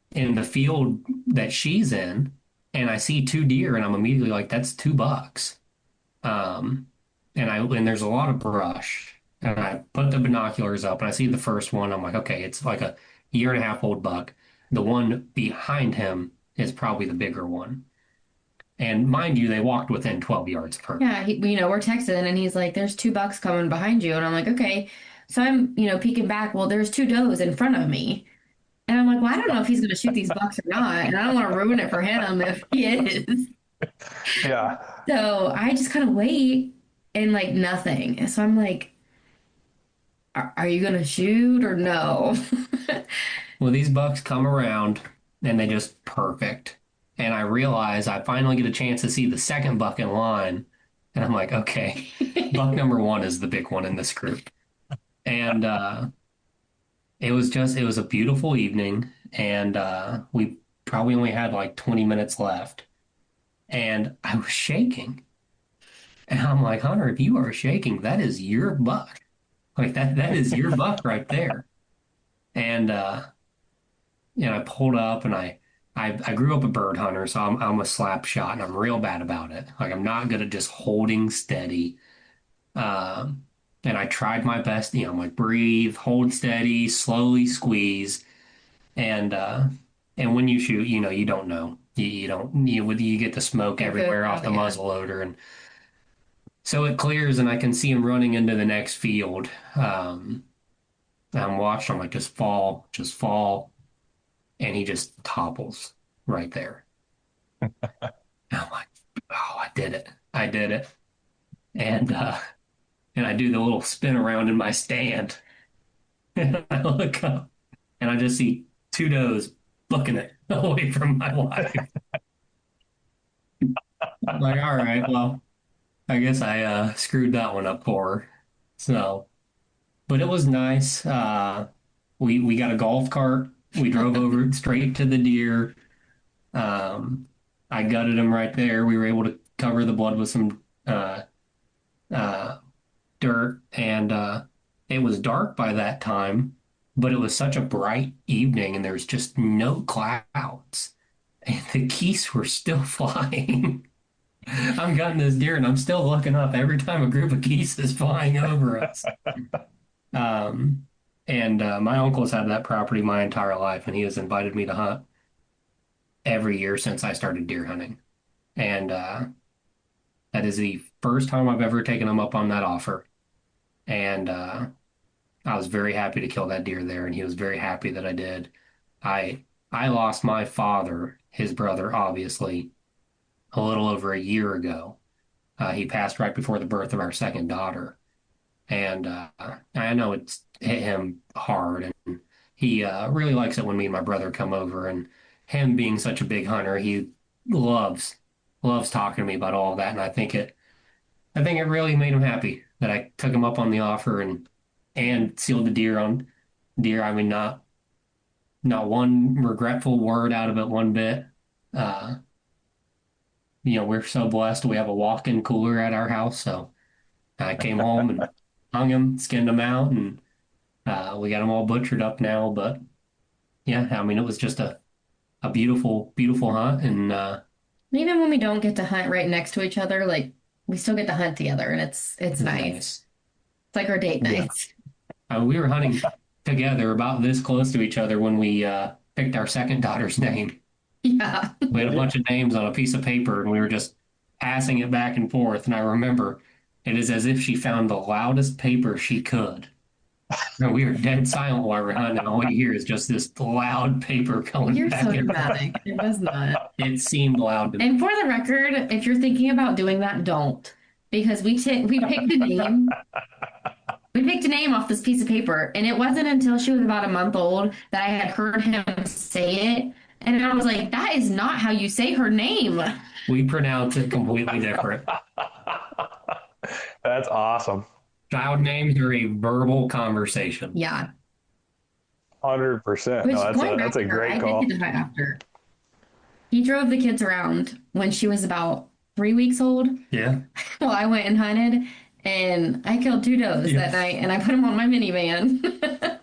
in the field that she's in, and I see 2 deer, and I'm immediately like, that's 2 bucks. And there's a lot of brush. And I put the binoculars up, and I see the first one. I'm like, okay, it's like a 1.5-year-old buck. The one behind him is probably the bigger one. And mind you, they walked within 12 yards of her.
Yeah, we're texting, and he's like, there's 2 bucks coming behind you. And I'm like, okay. So I'm, peeking back. Well, there's 2 does in front of me. And I'm like, well, I don't know if he's going to shoot these bucks or not. And I don't want to ruin it for him if he is.
Yeah.
So I just kind of wait, and like nothing. So I'm like, are you going to shoot or no?
Well, these bucks come around, and they just perfect. And I realize I finally get a chance to see the second buck in line. And I'm like, okay, buck number one is the big one in this group. And it was a beautiful evening. And we probably only had like 20 minutes left. And I was shaking. And I'm like, Hunter, if you are shaking, that is your buck. Like that is your buck right there. And I pulled up and I grew up a bird hunter, so I'm a slap shot and I'm real bad about it. Like I'm not good at just holding steady. And I tried my best, I'm like breathe, hold steady, slowly squeeze. And when you shoot, you don't know. You don't you get the smoke everywhere off the muzzle loader, and so it clears and I can see him running into the next field. I'm watching him like just fall, and he just topples right there. And I'm like, oh, I did it. I did it. And I do the little spin around in my stand. And I look up and I just see two does booking it away from my wife. I'm like, all right, well, I guess I screwed that one up for her. So, but it was nice. We got a golf cart. We drove over straight to the deer. I gutted him right there. We were able to cover the blood with some dirt, and it was dark by that time, but it was such a bright evening, and there was just no clouds, and the geese were still flying. I'm gutting this deer, and I'm still looking up every time a group of geese is flying over us. And my uncle's had that property my entire life, and he has invited me to hunt every year since I started deer hunting. And that is the first time I've ever taken him up on that offer. And I was very happy to kill that deer there, and he was very happy that I did. I lost my father, his brother, obviously, a little over a year ago. He passed right before the birth of our second daughter. And I know it's hit him hard, and he really likes it when me and my brother come over. And him being such a big hunter, he loves talking to me about all of that. And I think it really made him happy that I took him up on the offer and sealed the deer on deer. I mean, not one regretful word out of it one bit. We're so blessed. We have a walk-in cooler at our house, so I came home and hung him, skinned him out, and we got them all butchered up now. But yeah, I mean, it was just a beautiful, beautiful hunt. And
even when we don't get to hunt right next to each other, like we still get to hunt together, and it's nice. It's like our date nights.
We were hunting together about this close to each other when we picked our second daughter's name.
Yeah.
We had a bunch of names on a piece of paper, and we were just passing it back and forth. And I remember it is as if she found the loudest paper she could. And we were dead silent while we're hunting. All you hear is just this loud paper going
You're
back
so
and
dramatic. It was not.
it seemed loud to me.
And for the record, if you're thinking about doing that, don't. Because we picked a name. We picked a name off this piece of paper, and it wasn't until she was about a month old that I had heard him say it. And I was like, that is not how you say her name.
We pronounce it completely different.
That's awesome.
Child names are a verbal conversation.
Yeah.
100%.
Which,
No, that's a great call.
I did hunt after. He drove the kids around when she was about 3 weeks old.
Yeah.
Well, I went and hunted, and I killed two does that night, and I put them on my minivan.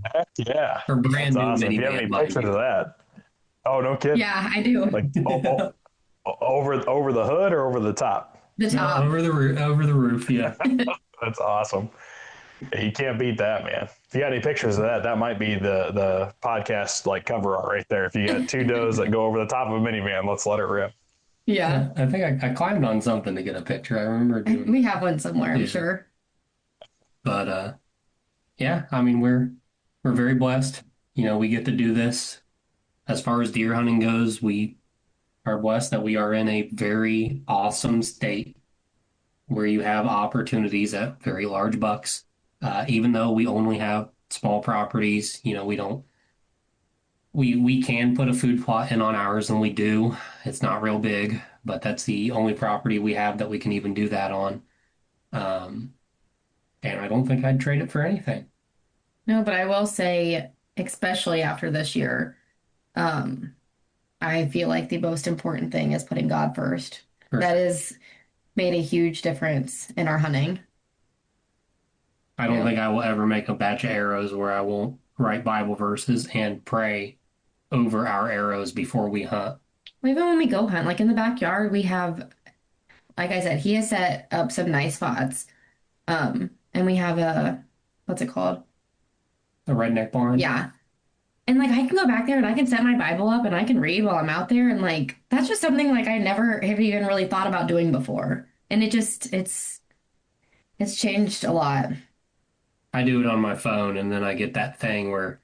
Heck yeah.
Her brand
That's
new
awesome.
minivan.
Do you have any pictures of that? Oh, no kidding.
Yeah, I do.
Like over the hood or over the top?
The top.
Over the roof, yeah.
That's awesome. Yeah, you can't beat that, man. If you got any pictures of that, that might be the podcast like cover art right there. If you got two does that go over the top of a minivan, let's let it rip.
Yeah.
I think I climbed on something to get a picture. I remember doing.
We have one somewhere, I'm sure.
But yeah, I mean we're very blessed. We get to do this. As far as deer hunting goes, we are blessed that we are in a very awesome state where you have opportunities at very large bucks. Even though we only have small properties, we don't we can put a food plot in on ours, and we do. It's not real big, but that's the only property we have that we can even do that on. Um, and I don't think I'd trade it for anything.
No, but I will say, especially after this year, um, I feel like the most important thing is putting God first. That has made a huge difference in our hunting.
I don't think I will ever make a batch of arrows where I won't write Bible verses and pray over our arrows before we hunt.
Even when we go hunt, like in the backyard, we have, like I said, he has set up some nice spots. And we have what's it called?
A redneck barn?
Yeah. And like I can go back there and I can set my Bible up and I can read while I'm out there. And like that's just something like I never have even really thought about doing before. And it's changed a lot.
I do it on my phone, and then I get that thing where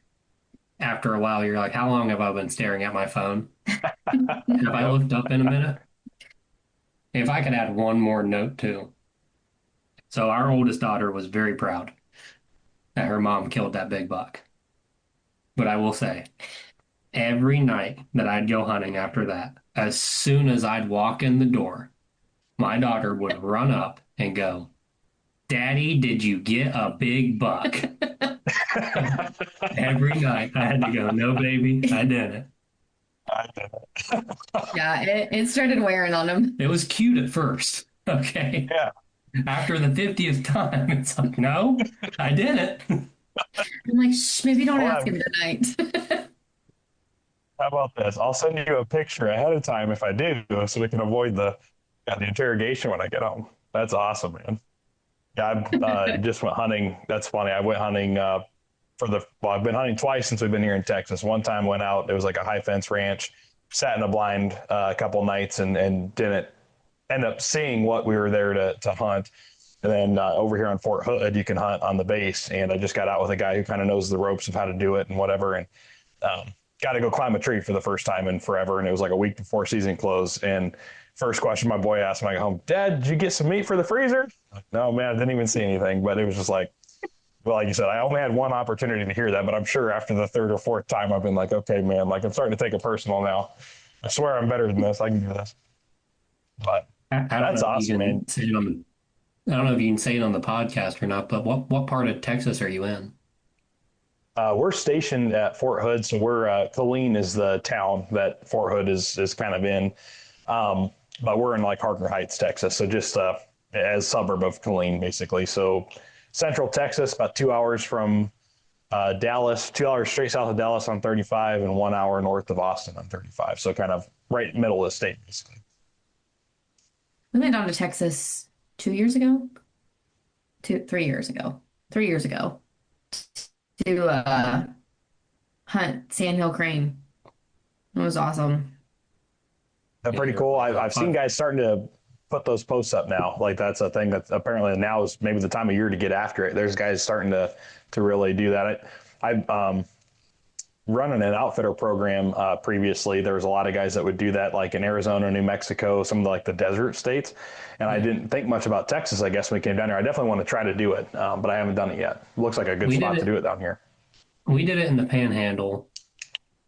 after a while you're like, how long have I been staring at my phone? Have I looked up in a minute? If I could add one more note too. So our oldest daughter was very proud that her mom killed that big buck. But I will say, every night that I'd go hunting after that, as soon as I'd walk in the door, my daughter would run up and go, Daddy, did you get a big buck? Every night I had to go, no, baby, I didn't.
Yeah, it started wearing on him.
It was cute at first, okay?
Yeah.
After the 50th time, it's like, no, I didn't.
I'm like, shh, maybe don't ask him tonight.
How about this? I'll send you a picture ahead of time if I do, so we can avoid the interrogation when I get home. That's awesome, man. Yeah, I just went hunting. That's funny. I went hunting I've been hunting twice since we've been here in Texas. One time went out, it was like a high fence ranch, sat in a blind a couple nights and didn't end up seeing what we were there to hunt. And then over here on Fort Hood, you can hunt on the base. And I just got out with a guy who kind of knows the ropes of how to do it and whatever. And got to go climb a tree for the first time in forever. And it was like a week before season closed. And first question my boy asked when I got home, Dad, did you get some meat for the freezer? Like, no, man, I didn't even see anything. But it was just like, well, like you said, I only had one opportunity to hear that. But I'm sure after the third or fourth time, I've been like, okay, man, like I'm starting to take it personal now. I swear I'm better than this. I can do this. But that's awesome, man.
I don't know if you can say it on the podcast or not, but what part of Texas are you in?
We're stationed at Fort Hood, so we're Killeen is the town that Fort Hood is kind of in, but we're in like Harker Heights, Texas, so just as suburb of Killeen, basically. So central Texas, about 2 hours from Dallas, 2 hours straight south of Dallas on 35, and 1 hour north of Austin on 35. So kind of right middle of the state, basically.
We went down to Texas 2 years ago, 3 years ago, 3 years ago to hunt sandhill crane. It was awesome.
That's pretty cool. I've seen guys starting to put those posts up now. Like that's a thing that apparently now is maybe the time of year to get after it. There's guys starting to really do that. I running an outfitter program previously. There was a lot of guys that would do that, like in Arizona, New Mexico, some of the desert states. And I didn't think much about Texas, I guess, when we came down here. I definitely want to try to do it, but I haven't done it yet. It looks like a good spot to do it down here.
We did it in the Panhandle,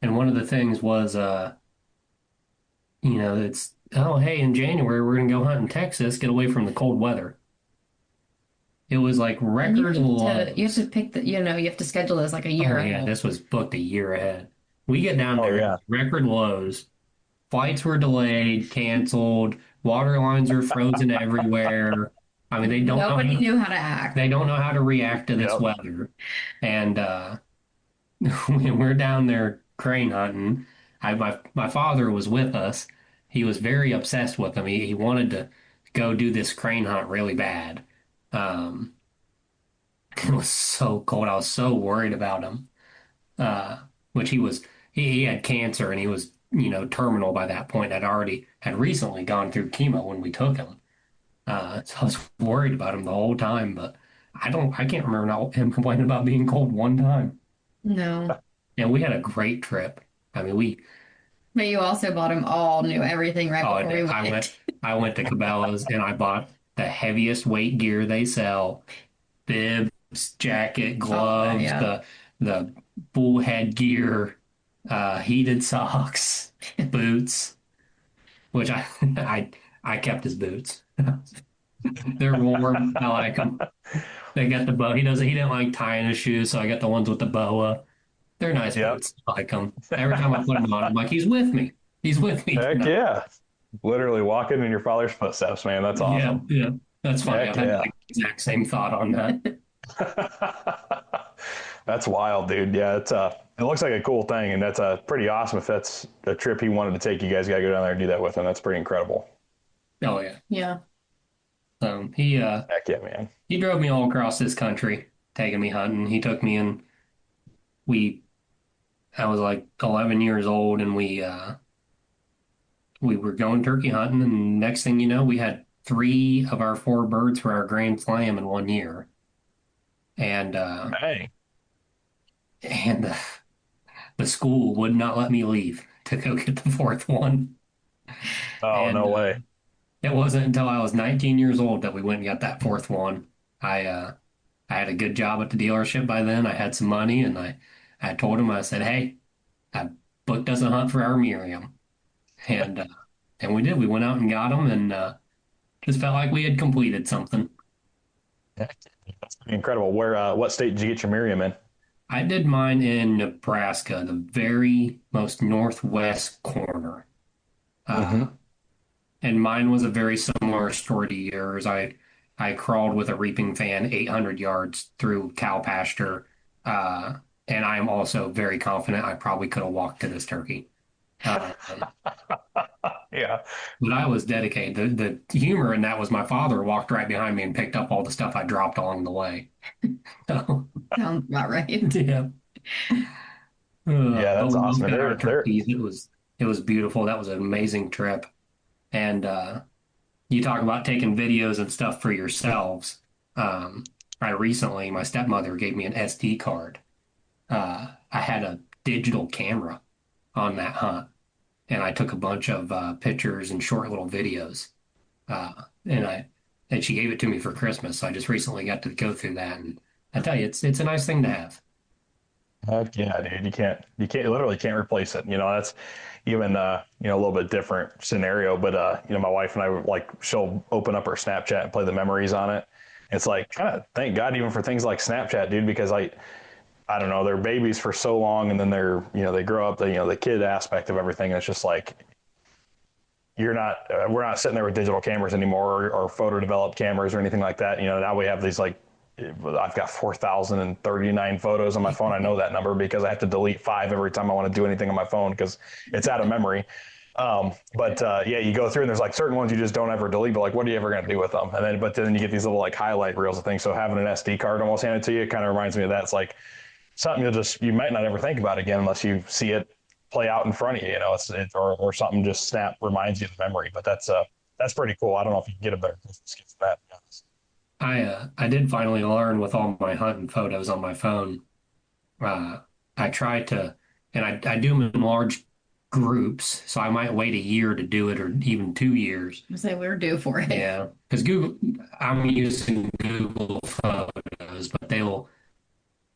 and one of the things was, it's, oh, hey, in January, we're going to go hunt in Texas, get away from the cold weather. It was like record lows.
You have to pick you have to schedule this like a year ahead.
Yeah, this was booked a year ahead. We get down there, record lows. Flights were delayed, canceled. Water lines are frozen everywhere. I mean,
Nobody knew how to act.
They don't know how to react to this weather. And we're down there crane hunting. My father was with us. He was very obsessed with them. He wanted to go do this crane hunt really bad. It was so cold. I was so worried about him. Which he had cancer and he was, terminal by that point. Had recently gone through chemo when we took him. So I was worried about him the whole time, but I can't remember him complaining about being cold one time.
No.
And we had a great trip. I mean,
But you also bought him all new everything right before we went.
I went to Cabela's and I bought the heaviest weight gear they sell. Bibs, jacket, gloves, the full head gear. Heated socks, boots, which I kept his boots. They're warm. I like them. They got the bow. He didn't like tying his shoes, so I got the ones with the boa. They're nice
Yep.
boots. I like them. Every time I put them on, I'm like, he's with me. He's with me
Heck
tonight.
yeah. Literally walking in your father's footsteps, man. That's
Yeah,
awesome.
yeah. That's funny.
Heck
I've had
yeah.
the exact same thought on that.
That's wild, dude. Yeah, it looks like a cool thing, and that's pretty awesome. If that's a trip he wanted to take, you guys got to go down there and do that with him. That's pretty incredible.
Oh yeah.
Yeah.
Heck yeah, man.
He drove me all across this country, taking me hunting. He took me and we I was like 11 years old and we were going turkey hunting and next thing you know, we had three of our four birds for our grand slam in 1 year. And
Hey.
the school would not let me leave to go get the fourth one.
Oh,
And
no way.
it wasn't until I was 19 years old that we went and got that fourth one. I had a good job at the dealership by then. I had some money, and I told him, I said, "Hey, I booked us a hunt for our Miriam," and uh, and we did. We went out and got them, and just felt like we had completed something.
That's pretty incredible. What state did you get your Miriam in?
I did mine in Nebraska, the very most northwest corner. Uh,
Mm-hmm.
and mine was a very similar story to yours. I crawled with a reaping fan 800 yards through cow pasture, uh, and I am also very confident I probably could have walked to this turkey. Uh,
Yeah.
but I was dedicated. The humor in that was my father walked right behind me and picked up all the stuff I dropped along the way. So,
Sounds about right.
yeah.
Yeah,
But
that's
we both
awesome.
got our
They're
turkeys. It was beautiful. That was an amazing trip. And you talk about taking videos and stuff for yourselves. Um, my stepmother gave me an SD card. I had a digital camera on that hunt, and I took a bunch of pictures and short little videos. Uh, and I and she gave it to me for Christmas. So I just recently got to go through that, and I tell you, it's a nice thing to have.
Heck yeah, dude. You literally can't replace it. That's even, a little bit different scenario, but, my wife and I would she'll open up her Snapchat and play the memories on it. It's like, kind of thank God even for things like Snapchat, dude, because I don't know, they're babies for so long and then they grow up, the kid aspect of everything. And it's just like, we're not sitting there with digital cameras anymore or photo developed cameras or anything like that. Now we have these I've got 4,039 photos on my phone. I know that number because I have to delete 5 every time I want to do anything on my phone because it's out of memory. Yeah, you go through and there's certain ones you just don't ever delete, but what are you ever going to do with them? But then you get these little highlight reels of things. So having an SD card almost handed to you, it kind of reminds me of that. It's like something you might not ever think about again unless you see it play out in front of you, or something just reminds you of the memory. But that's pretty cool. I don't know if you can get a better Christmas gift for that. To be honest.
I did finally learn with all my hunting photos on my phone. I try to, and I do them in large groups, so I might wait a year to do it, or even 2 years.
I say we're due for it.
Yeah, because I'm using Google Photos, but they'll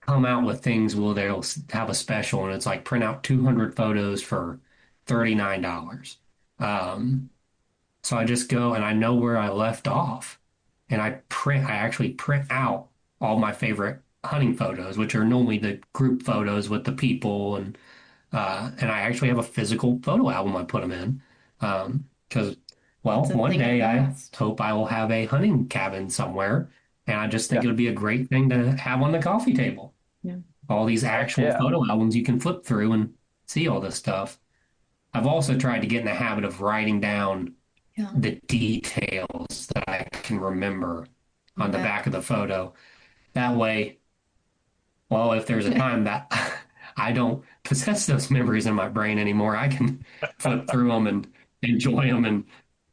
come out with things. Well, they'll have a special, and it's like print out 200 photos for $39. So I just go and I know where I left off. And I actually print out all my favorite hunting photos, which are normally the group photos with the people, and I actually have a physical photo album I put them in, because
It's a
one
thing
day
to
I
last.
hope I will have a hunting cabin somewhere, and I just think
Yeah.
it would be a great thing to have on the coffee table.
Yeah.
All these actual
Yeah.
photo albums you can flip through and see all this stuff. I've also tried to get in the habit of writing down
Yeah.
the details that I can remember on the
Yeah.
back of the photo. That way, well, if there's a time that I don't possess those memories in my brain anymore, I can flip through them and enjoy them. And,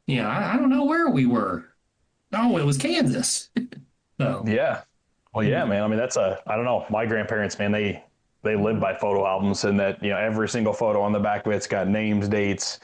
I don't know where we were. Oh, it was Kansas. So,
Yeah. Well, yeah, man. I mean, I don't know. My grandparents, man, they live by photo albums, and that, every single photo on the back of it's got names, dates,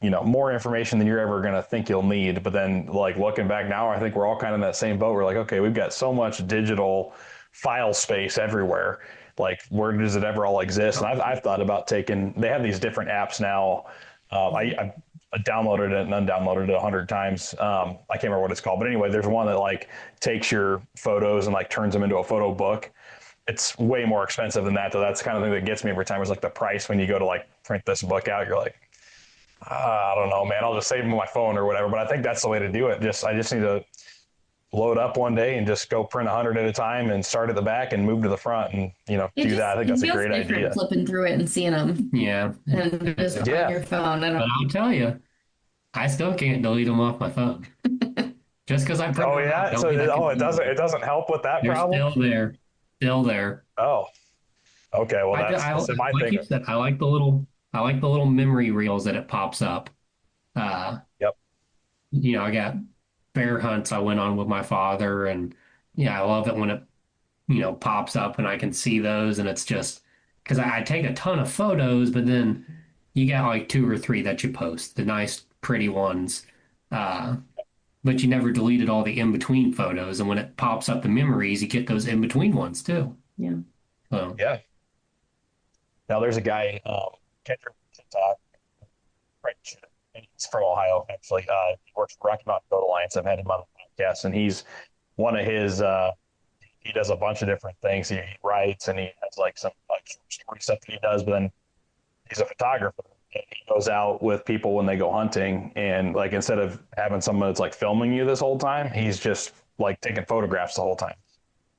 more information than you're ever going to think you'll need. But then looking back now, I think we're all kind of in that same boat. We're like, okay, we've got so much digital file space everywhere Like, where does it ever all exist? And I've thought about they have these different apps now. I downloaded it and undownloaded it 100 times. I can't remember what it's called, but anyway, there's one that like takes your photos and like turns them into a photo book. It's way more expensive than that, though. That's the kind of thing that gets me every time is like the price when you go to like print this book out. You're like, I don't know, man. I'll just save them on my phone or whatever. But I think that's the way to do it. I just need to load up one day and just go print 100 at a time and start at the back and move to the front and do that. I think that's a great idea.
Flipping through it and seeing them.
Yeah.
And just on your phone.
But I'll tell you, I still can't delete them off my phone. Just because I print them out,
so it doesn't help with that problem.
Still there.
Oh, okay. Well, that's my thing.
You said, I like the little memory reels that it pops up.
Yep.
I got bear hunts I went on with my father, and I love it when it pops up and I can see those, and it's just because I take a ton of photos, but then you got like 2 or 3 that you post, the nice, pretty ones. But you never deleted all the in-between photos. And when it pops up the memories, you get those in-between ones too.
Yeah.
So.
Yeah. Now there's a guy, Kendrick, he's from Ohio, actually. He works for Rocky Mountain Goat Alliance. I've had him on the podcast, and he's one of his, he does a bunch of different things. He writes, and he has like some story stuff that he does, but then he's a photographer. And he goes out with people when they go hunting, and like instead of having someone that's like filming you this whole time, he's just like taking photographs the whole time.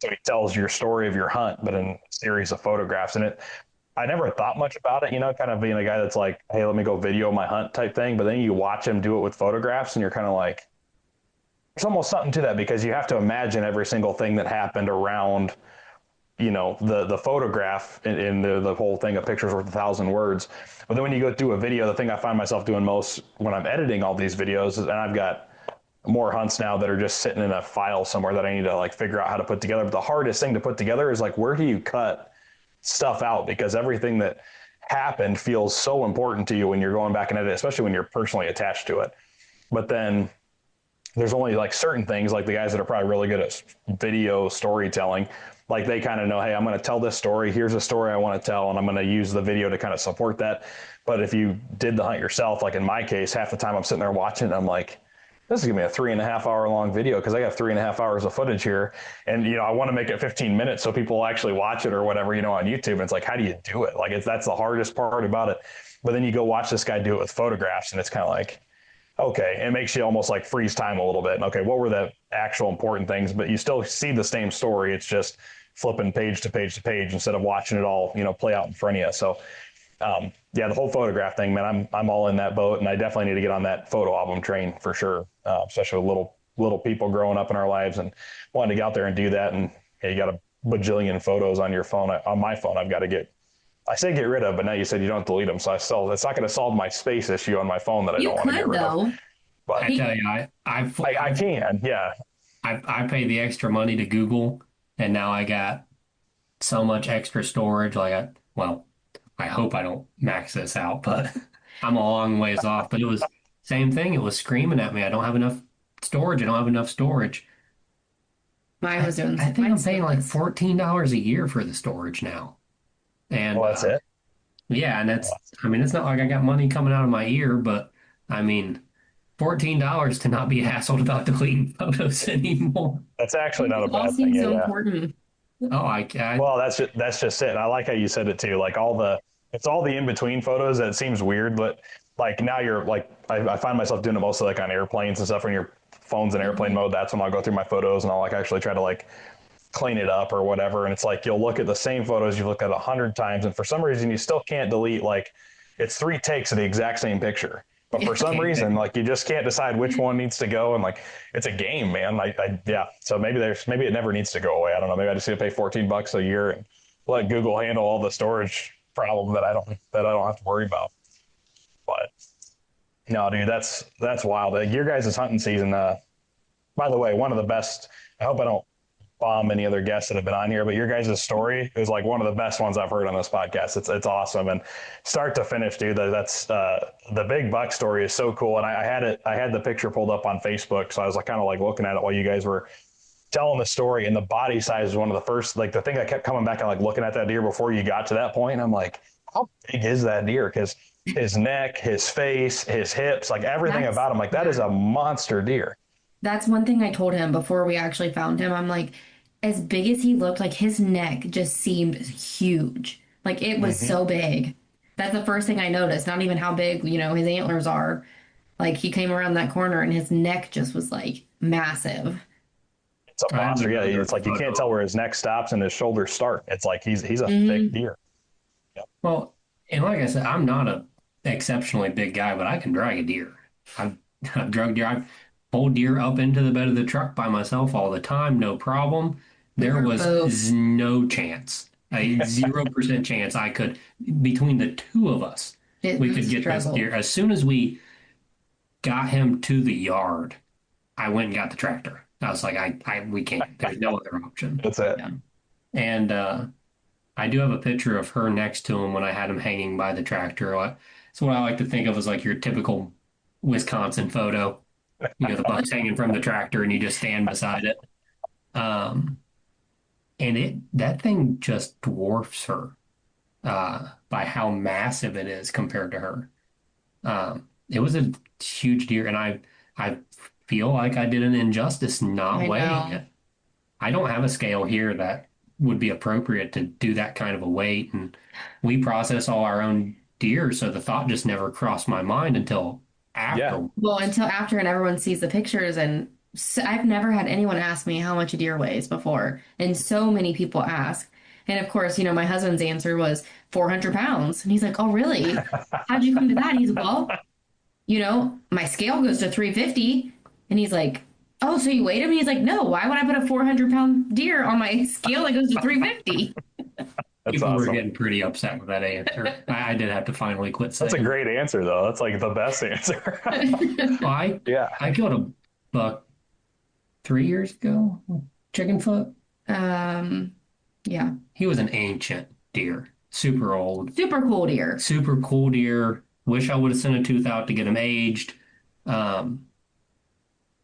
So he tells your story of your hunt, but in a series of photographs. And I never thought much about it, kind of being a guy that's like, hey, let me go video my hunt type thing. But then you watch him do it with photographs, and you're kind of like, there's almost something to that, because you have to imagine every single thing that happened around the photograph and the whole thing. A picture's worth 1,000 words. But then when you go do a video, the thing I find myself doing most when I'm editing all these videos is, and I've got more hunts now that are just sitting in a file somewhere that I need to like figure out how to put together. But the hardest thing to put together is like, where do you cut stuff out? Because everything that happened feels so important to you when you're going back and edit, especially when you're personally attached to it. But then there's only like certain things, like the guys that are probably really good at video storytelling, like they kind of know, hey, I'm going to tell this story. Here's a story I want to tell, and I'm going to use the video to kind of support that. But if you did the hunt yourself, like in my case, half the time I'm sitting there watching, and I'm like, this is going to be a 3.5 hour long video because I got 3.5 hours of footage here. And, I want to make it 15 minutes so people actually watch it or whatever, on YouTube. And it's like, how do you do it? Like, that's the hardest part about it. But then you go watch this guy do it with photographs, and it's kind of like, okay, it makes you almost like freeze time a little bit. And okay, what were the actual important things? But you still see the same story. It's just flipping page to page to page instead of watching it all, play out in front of you. So, the whole photograph thing, man, I'm all in that boat, and I definitely need to get on that photo album train for sure, especially with little people growing up in our lives and wanting to get out there and do that. And you got a bajillion photos on your phone. On my phone, I've got to get rid of, but now you said you don't delete them. So that's not going to solve my space issue on my phone that I don't want to get rid of. But
I tell you,
I can, yeah.
I pay the extra money to Google, and now I got so much extra storage. I hope I don't max this out, but I'm a long ways off. But it was same thing. It was screaming at me. I don't have enough storage.
Mine was doing.
I think I'm paying like $14 a year for the storage now. And
that's it.
Yeah, and it's not like I got money coming out of my ear, but $14 to not be hassled about deleting photos anymore.
That's actually not a bad thing.
So important.
Oh,
well, that's just it. And I like how you said it too. Like it's all the in between photos that seems weird, but like now you're like, I find myself doing it mostly like on airplanes and stuff. When your phone's in airplane mode, that's when I'll go through my photos and I'll like actually try to like clean it up or whatever. And it's like, you'll look at the same photos you've looked at 100 times. And for some reason you still can't delete, like it's 3 takes of the exact same picture. But for some reason, like you just can't decide which one needs to go. And like, it's a game, man. So maybe it never needs to go away. I don't know. Maybe I just need to pay $14 a year and let Google handle all the storage problem that I don't have to worry about. But no, dude, that's wild. Your guys' hunting season, by the way, one of the best. I hope I don't bomb any other guests that have been on here, but your guys' story is like one of the best ones I've heard on this podcast. It's awesome. And start to finish, dude, that's the big buck story is so cool. And I had the picture pulled up on Facebook. So I was like, kind of like looking at it while you guys were telling the story, and the body size was one of the first, like the thing I kept coming back and like looking at that deer before you got to that point. And I'm like, how big is that deer? Because his neck, his face, his hips, like everything about him, like that is a monster deer.
That's one thing I told him before we actually found him. I'm like, as big as he looked, like his neck just seemed huge. Like it was so big. That's the first thing I noticed. Not even how big, his antlers are. Like he came around that corner and his neck just was like massive.
It's a monster. Yeah, it's like you can't tell where his neck stops and his shoulders start. It's like he's a thick deer.
Yep. Well, and like I said, I'm not a exceptionally big guy, but I can drag a deer. I've drugged deer. I've pulled deer up into the bed of the truck by myself all the time, no problem. There was no chance, a 0% chance I could, between the two of us, we could get this deer. As soon as we got him to the yard, I went and got the tractor. I was like, we can't. There's no other option.
That's it.
Yeah. And I do have a picture of her next to him when I had him hanging by the tractor. It's what I like to think of as like your typical Wisconsin photo. The buck's hanging from the tractor and you just stand beside it. And that thing just dwarfs her by how massive it is compared to her. It was a huge deer, and I feel like I did an injustice not weighing it. I don't have a scale here that would be appropriate to do that kind of a weight, and we process all our own deer, so the thought just never crossed my mind until after.
Yeah. Well, until after, and everyone sees the pictures, and I've never had anyone ask me how much a deer weighs before, and so many people ask. And of course, my husband's answer was 400 pounds, and he's like, "Oh, really? How'd you come to that?" And he's well, my scale goes to 350, and he's like, "Oh, so you weighed him?" And he's like, "No, why would I put a 400-pound deer on my scale that goes to 350?"
People were getting pretty upset with that answer. I did have to finally quit saying.
That's a great answer, though. That's like the best answer.
I killed a buck 3 years ago, chicken foot.
Yeah.
He was an ancient deer, super old.
Super cool deer.
Super cool deer. Wish I would have sent a tooth out to get him aged.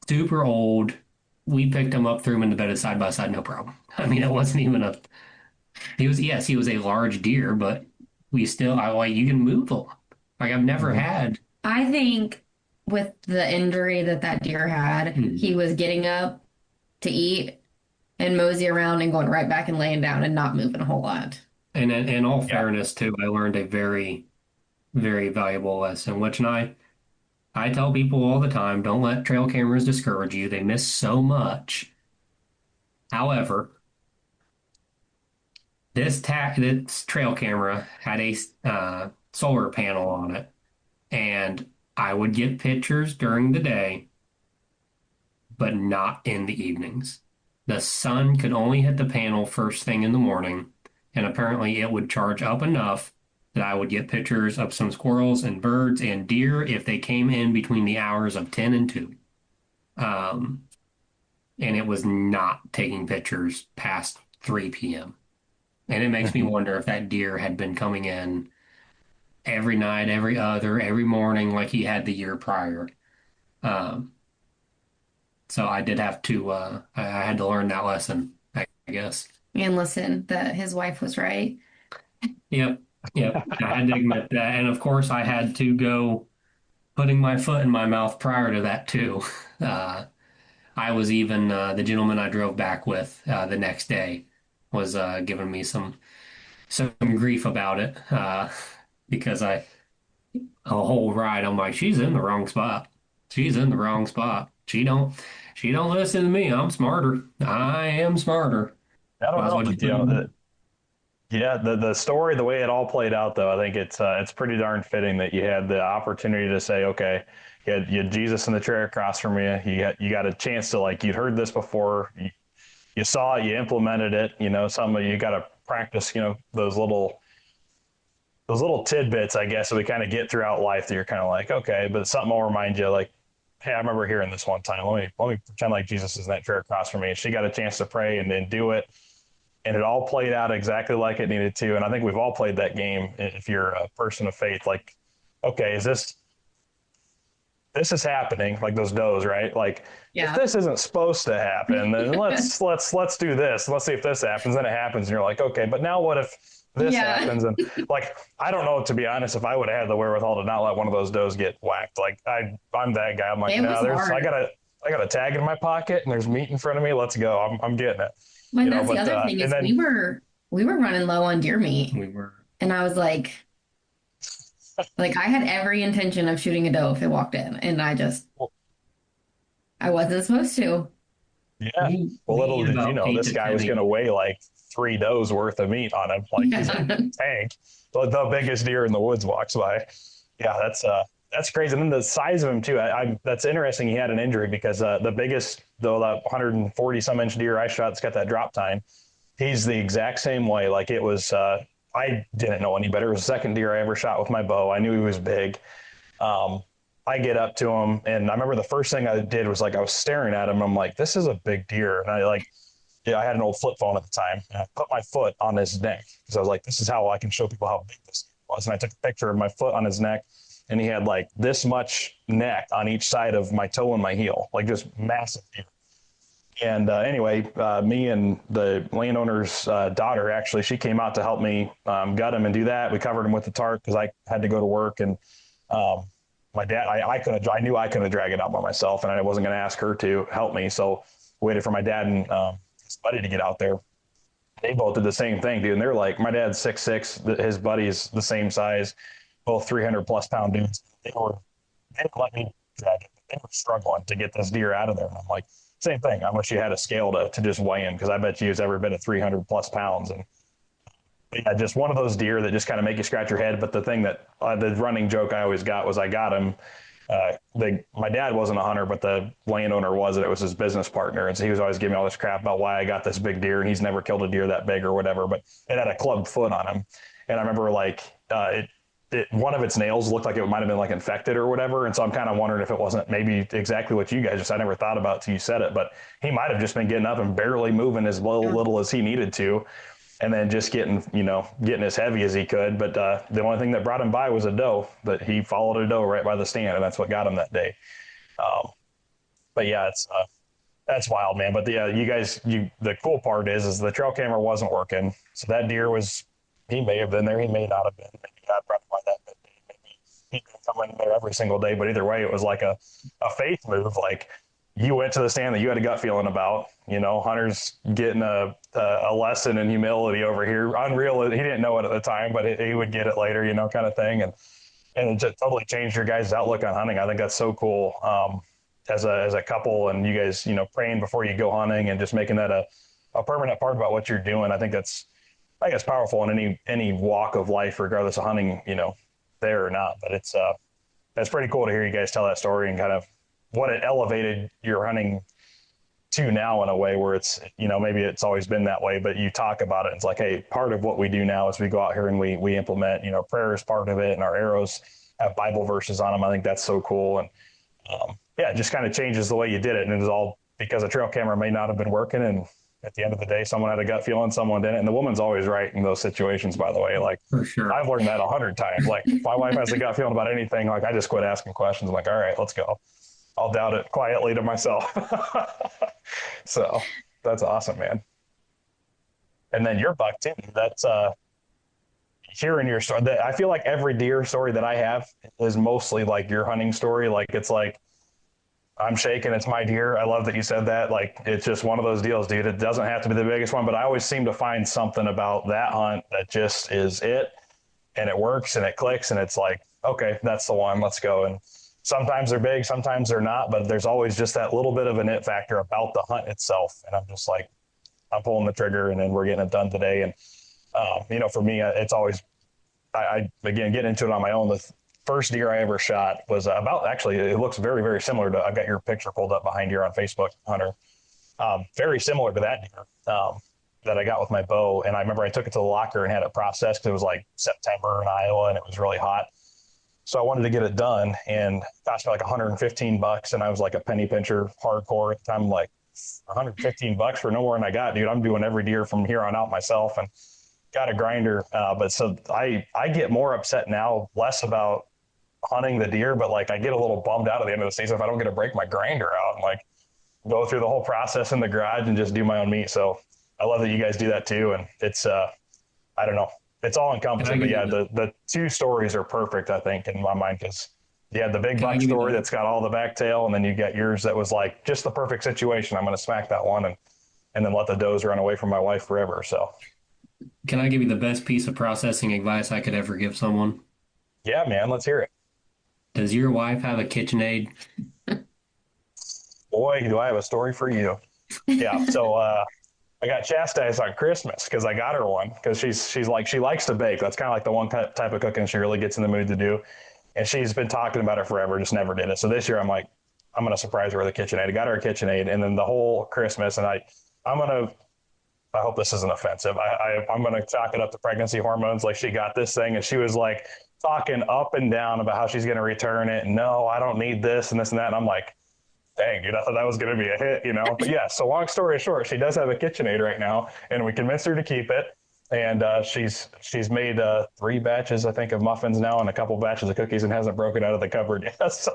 Super old. We picked him up, threw him in the bed side by side, no problem. I mean, it wasn't even he was a large deer, but you can move him. Like I've never had.
I think with the injury that deer had, he was getting up to eat and mosey around and going right back and laying down and not moving a whole lot.
And in all fairness, too, I learned a very, very valuable lesson, which I tell people all the time, don't let trail cameras discourage you. They miss so much. However, this trail camera had a solar panel on it, and I would get pictures during the day, but not in the evenings. The sun could only hit the panel first thing in the morning, and apparently it would charge up enough that I would get pictures of some squirrels and birds and deer if they came in between the hours of 10 and 2. And it was not taking pictures past 3 p.m. And it makes me wonder if that deer had been coming in every night, every morning like he had the year prior. So I did have to, I had to learn that lesson, I guess.
And listen, that his wife was right.
Yep. I had to admit that. And of course, I had to go putting my foot in my mouth prior to that, too. I was even, the gentleman I drove back with the next day was giving me some grief about it because a whole ride, I'm like, she's in the wrong spot. She's in the wrong spot. She don't listen to me. I'm smarter. I am smarter.
I don't know. The story, the way it all played out, though, I think it's pretty darn fitting that you had the opportunity to say, okay, you had Jesus in the chair across from you. You got a chance to, you'd heard this before. You saw it, you implemented it. You got to practice. Those little tidbits, I guess, that we kind of get throughout life that you're kind of like, okay, but something will remind you, like, hey, I remember hearing this one time. Let me pretend like Jesus is in that chair across from me. And she got a chance to pray and then do it. And it all played out exactly like it needed to. And I think we've all played that game if you're a person of faith. Like, okay, is this this is happening, like those does, right? Like
Yeah.
if this isn't supposed to happen, then let's do this. Let's see if this happens. Then it happens, and you're like, okay, but now what if this happens? And like, I don't know, to be honest, if I would have had the wherewithal to not let one of those does get whacked. Like I'm that guy. I'm like, no, I got a tag in my pocket and there's meat in front of me. Let's go. I'm getting it.
Well, that's the other thing is we were running low on deer meat.
We were.
And I was like I had every intention of shooting a doe if it walked in, and I wasn't supposed to.
Yeah. Well, little did you know, this guy was going to weigh like 3 does worth of meat on him. Like he's a tank. The biggest deer in the woods walks by. Yeah, that's crazy. And then the size of him too. That's interesting. He had an injury because the biggest, though, that 140 some inch deer I shot, it's got that drop time. He's the exact same way. Like it was, I didn't know any better. It was the second deer I ever shot with my bow. I knew he was big. I get up to him, and I remember the first thing I did was like I was staring at him. I'm like, this is a big deer. And I had an old flip phone at the time, and I put my foot on his neck because I was like, this is how I can show people how big this was. And I took a picture of my foot on his neck, and he had like this much neck on each side of my toe and my heel, like just massive deer. And anyway, me and the landowner's daughter, actually, she came out to help me gut him and do that. We covered him with the tarp because I had to go to work. And my dad, I knew I couldn't drag it out by myself, and I wasn't going to ask her to help me. So waited for my dad and his buddy to get out there. They both did the same thing, dude. And they're like, my dad's 6'6", his buddy's the same size, both 300+ pound dudes. They didn't let me drag it. They were struggling to get this deer out of there. And I'm like, same thing. I wish you had a scale to just weigh in, because I bet you was every bit of 300+ pounds. And yeah, just one of those deer that just kind of make you scratch your head. But the thing that the running joke I always got was I got him. My dad wasn't a hunter, but the landowner was, and it was his business partner. And so he was always giving me all this crap about why I got this big deer, and he's never killed a deer that big or whatever. But it had a clubbed foot on him. And I remember like one of its nails looked like it might have been like infected or whatever. And so I'm kind of wondering if it wasn't maybe exactly what you guys just, I never thought about till you said it, but he might have just been getting up and barely moving as little as he needed to. And then just getting as heavy as he could. But the only thing that brought him by was a doe, but he followed a doe right by the stand, and that's what got him that day. But yeah, that's wild, man. But yeah, you guys, the cool part is the trail camera wasn't working. So that deer he may have been there. He may not have been. Maybe God brought him by that day. Maybe he could come in there every single day. But either way, it was like a faith move. Like you went to the stand that you had a gut feeling about. Hunter's getting a lesson in humility over here. Unreal. He didn't know it at the time, but he would get it later, kind of thing. And it just totally changed your guys' outlook on hunting. I think that's so cool. As a couple, and you guys, praying before you go hunting and just making that a permanent part about what you're doing. I think that's powerful in any walk of life, regardless of hunting, there or not. But that's pretty cool to hear you guys tell that story and kind of what it elevated your hunting to now, in a way where it's, maybe it's always been that way, but you talk about it. It's like, hey, part of what we do now is we go out here and we implement, prayer is part of it, and our arrows have Bible verses on them. I think that's so cool. And it just kind of changes the way you did it. And it was all because a trail camera may not have been working. And at the end of the day, someone had a gut feeling, someone didn't. And the woman's always right in those situations, by the way. Like,
for sure.
I've learned that 100 times. Like, if my wife has a gut feeling about anything, like, I just quit asking questions. I'm like, all right, let's go. I'll doubt it quietly to myself. So that's awesome, man. And then your buck too. That's hearing your story. I feel like every deer story that I have is mostly like your hunting story. Like, it's like, I'm shaking, it's my deer. I love that you said that. Like, it's just one of those deals, dude. It doesn't have to be the biggest one, but I always seem to find something about that hunt that just is it, and it works and it clicks, and it's like, okay, that's the one, let's go. And sometimes they're big, sometimes they're not, but there's always just that little bit of an it factor about the hunt itself. And I'm just like, I'm pulling the trigger, and then we're getting it done today. And, for me, it's always, I again, get into it on my own. The first deer I ever shot was actually, it looks very, very similar to, I've got your picture pulled up behind here on Facebook, Hunter. Very similar to that deer that I got with my bow. And I remember I took it to the locker and had it processed, because it was like September in Iowa and it was really hot. So I wanted to get it done, and it cost me like $115. And I was like a penny pincher hardcore at the time. I'm like, $115 for no more than I got, dude. I'm doing every deer from here on out myself, and got a grinder. But so I get more upset now, less about hunting the deer, but like I get a little bummed out at the end of the season if I don't get to break my grinder out and like go through the whole process in the garage and just do my own meat. So I love that you guys do that too. And it's, I don't know, it's all encompassing, but yeah, the two stories are perfect, I think, in my mind, because you had the big buck story that's got all the back tail, and then you got yours that was like just the perfect situation. I'm going to smack that one and then let the does run away from my wife forever. So
can I give you the best piece of processing advice I could ever give someone?
yeah, man, let's hear it.
Does your wife have a KitchenAid?
Boy, do I have a story for you. Yeah. So, I got chastised on Christmas because I got her one because she's like, she likes to bake. That's kind of like the one type of cooking she really gets in the mood to do. And she's been talking about it forever, just never did it. So this year I'm like, I'm going to surprise her with a KitchenAid. I got her a KitchenAid, and then the whole Christmas, and I hope this isn't offensive. I'm going to chalk it up to pregnancy hormones. Like, she got this thing and she was like talking up and down about how she's going to return it. No, I don't need this and this and that. And I'm like, dang, dude, I thought that was going to be a hit, you know? But yeah, so long story short, she does have a KitchenAid right now, and we convinced her to keep it. And she's made 3 batches, I think, of muffins now and a couple batches of cookies and hasn't broken out of the cupboard yet. So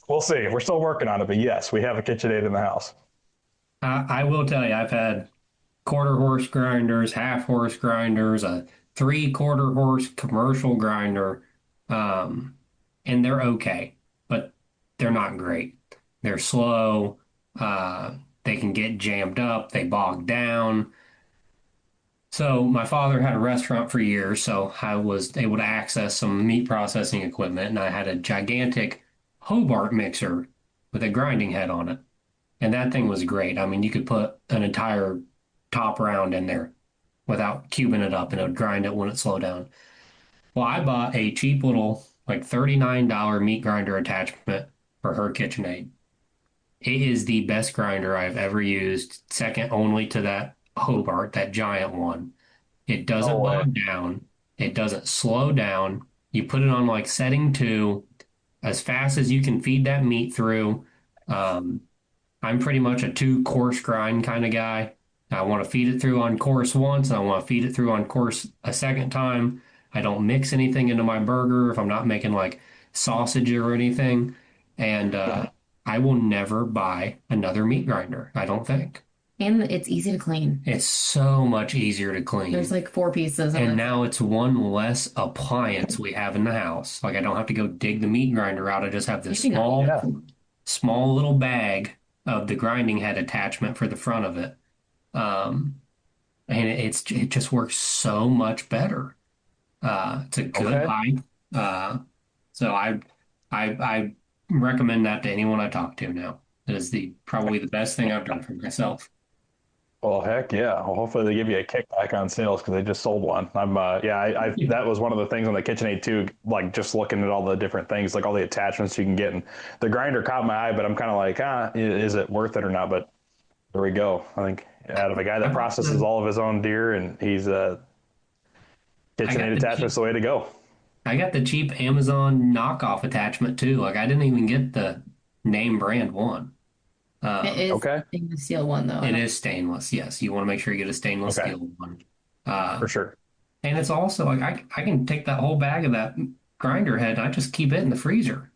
we'll see. We're still working on it. But yes, we have a KitchenAid in the house.
I will tell you, I've had 1/4 horse grinders, 1/2 horse grinders, a 3/4 horse commercial grinder, and they're okay, but they're not great. They're slow. They can get jammed up. They bog down. So my father had a restaurant for years, so I was able to access some meat processing equipment, and I had a gigantic Hobart mixer with a grinding head on it. And that thing was great. I mean, you could put an entire top round in there without cubing it up, and it would grind it when it slowed down. Well, I bought a cheap little, like $39 meat grinder attachment for her KitchenAid. It is the best grinder I've ever used, second only to that Hobart, that giant one. It doesn't bog down. It doesn't slow down. You put it on like setting 2 as fast as you can feed that meat through. I'm pretty much a 2 course grind kind of guy. I want to feed it through on course once, and I want to feed it through on course a second time. I don't mix anything into my burger if I'm not making like sausage or anything. And I will never buy another meat grinder, I don't think.
And it's easy to clean.
It's so much easier to clean.
There's like 4 pieces.
And now it's one less appliance we have in the house. Like, I don't have to go dig the meat grinder out. I just have this small little bag of the grinding head attachment for the front of it. And it just works so much better. It's a good buy. So I recommend that to anyone I talk to now. It is probably the best thing I've done for myself.
Well, heck yeah. Well, hopefully they give you a kickback on sales because they just sold one. That was one of the things on the KitchenAid too, like just looking at all the different things, like all the attachments you can get. And the grinder caught my eye, but I'm kind of like, is it worth it or not? But there we go. I think out of a guy that processes all of his own deer, and he's KitchenAid attachment's the way to go.
I got the cheap Amazon knockoff attachment too. Like, I didn't even get the name brand one.
It is stainless steel one though.
It is stainless. Yes, you want to make sure you get a stainless steel one.
For sure.
And it's also like I can take that whole bag of that grinder head and I just keep it in the freezer.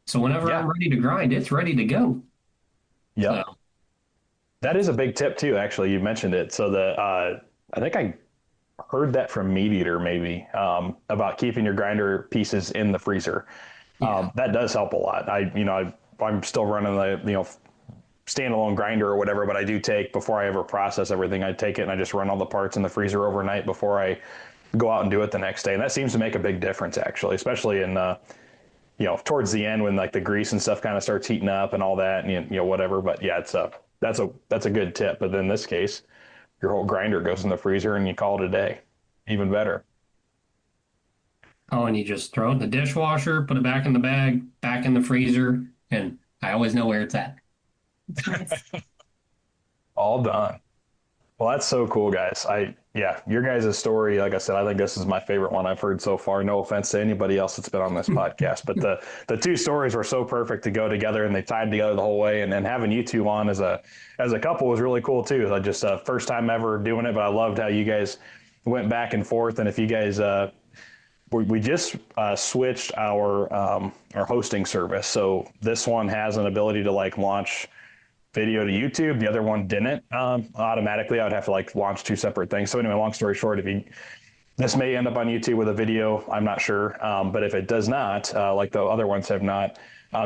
So whenever I'm ready to grind, it's ready to go.
Yeah. So. That is a big tip too. Actually, you mentioned it. So I think I heard that from Meat Eater maybe about keeping your grinder pieces in the freezer. Yeah. That does help a lot. I'm still running the standalone grinder or whatever, but I do take, before I ever process everything, I take it and I just run all the parts in the freezer overnight before I go out and do it the next day. And that seems to make a big difference actually, especially in towards the end when like the grease and stuff kind of starts heating up and all that, and whatever. But yeah, that's a good tip. But in this case, your whole grinder goes in the freezer and you call it a day. Even better.
Oh, and you just throw it in the dishwasher, put it back in the bag, back in the freezer, and I always know where it's at.
All done. Well, that's so cool, guys. Your guys' story, like I said, I think this is my favorite one I've heard so far. No offense to anybody else that's been on this podcast, but the two stories were so perfect to go together, and they tied together the whole way. And then having you two on as a couple was really cool too. I just first time ever doing it, but I loved how you guys went back and forth. And if you guys we just switched our hosting service. So this one has an ability to like launch video to YouTube. The other one didn't automatically. I would have to like launch two separate things. So anyway, long story short, this may end up on YouTube with a video. I'm not sure. But if it does not, like the other ones have not,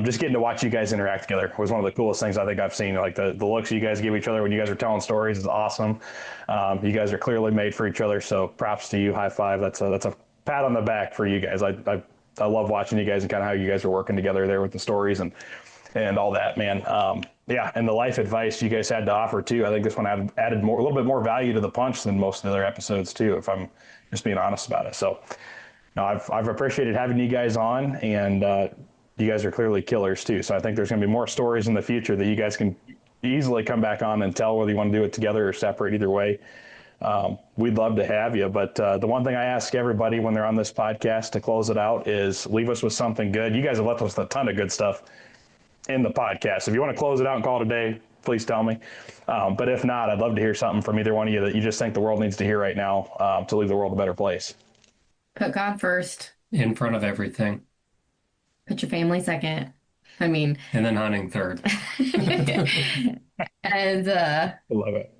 just getting to watch you guys interact together was one of the coolest things I think I've seen. Like the looks you guys give each other when you guys are telling stories is awesome. You guys are clearly made for each other. So props to you. High five. That's a pat on the back for you guys. I love watching you guys and kind of how you guys are working together there with the stories and all that, man. Yeah, and the life advice you guys had to offer too. I think this one added a little bit more value to the punch than most of the other episodes too, if I'm just being honest about it. So, no, I've appreciated having you guys on, and you guys are clearly killers too. So I think there's going to be more stories in the future that you guys can easily come back on and tell, whether you want to do it together or separate. Either way, we'd love to have you. But the one thing I ask everybody when they're on this podcast to close it out is leave us with something good. You guys have left us a ton of good stuff in the podcast. If you want to close it out and call it a day, please tell me. But if not, I'd love to hear something from either one of you that you just think the world needs to hear right now to leave the world a better place.
Put God first.
In front of everything.
Put your family second. I mean.
And then hunting third.
And
I love it.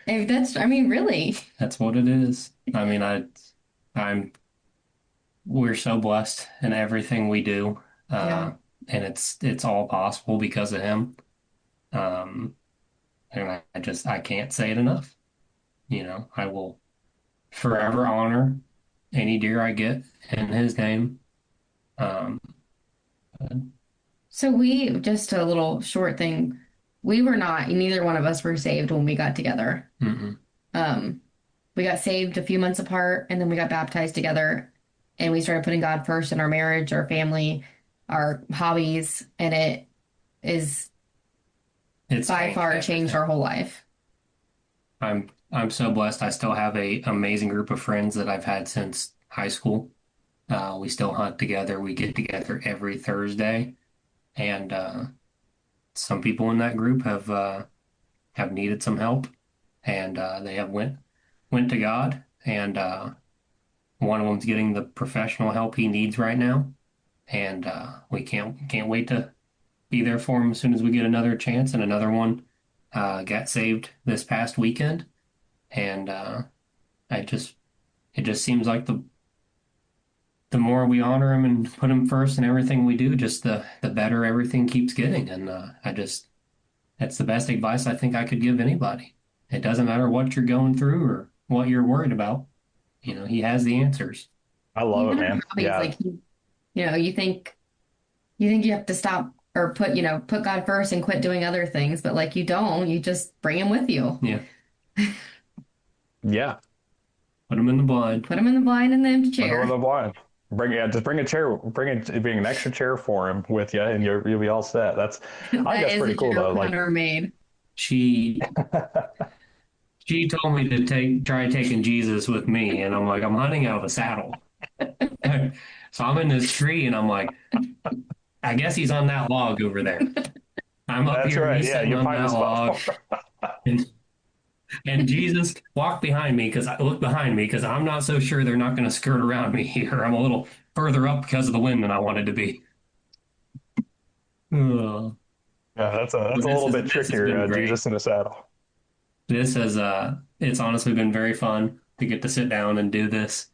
Really.
That's what it is. I mean, we're so blessed in everything we do.
Yeah.
And it's all possible because of him. And I can't say it enough. I will forever honor any deer I get in his name.
So just a little short thing. Neither one of us were saved when we got together.
Mm-mm.
We got saved a few months apart, and then we got baptized together, and we started putting God first in our marriage, our family, our hobbies, and it's by far changed our whole life.
I'm so blessed. I still have a amazing group of friends that I've had since high school. We still hunt together. We get together every Thursday, and some people in that group have needed some help, and they have went to God, and one of them's getting the professional help he needs right now, and we can't wait to be there for him as soon as we get another chance. And another one got saved this past weekend, and it just seems like the more we honor him and put him first in everything we do, just the better everything keeps getting. And that's the best advice I think I could give anybody. It doesn't matter what you're going through or what you're worried about. He has the answers.
I love it, man. Yeah.
Like, you think you have to stop or put God first and quit doing other things, but like you don't. You just bring him with you.
Yeah.
Yeah.
Put him in the blind.
Put him in the blind and the empty chair.
Put him in the blind. Just bring a chair. Bring an extra chair for him with you, and you'll be all set. I think that's pretty cool though. Like,
made.
She told me to try taking Jesus with me, and I'm like, I'm hunting out of a saddle. So I'm in this tree, and I'm like, I guess he's on that log over there. I'm up
that's
here,
right.
he's
Yeah,
sitting
you
on
find
that
the
log. And Jesus walked behind me because I looked behind me because I'm not so sure they're not going to skirt around me here. I'm a little further up because of the wind than I wanted to be.
Yeah, that's a little bit trickier. Jesus in a saddle.
This has it's honestly been very fun to get to sit down and do this.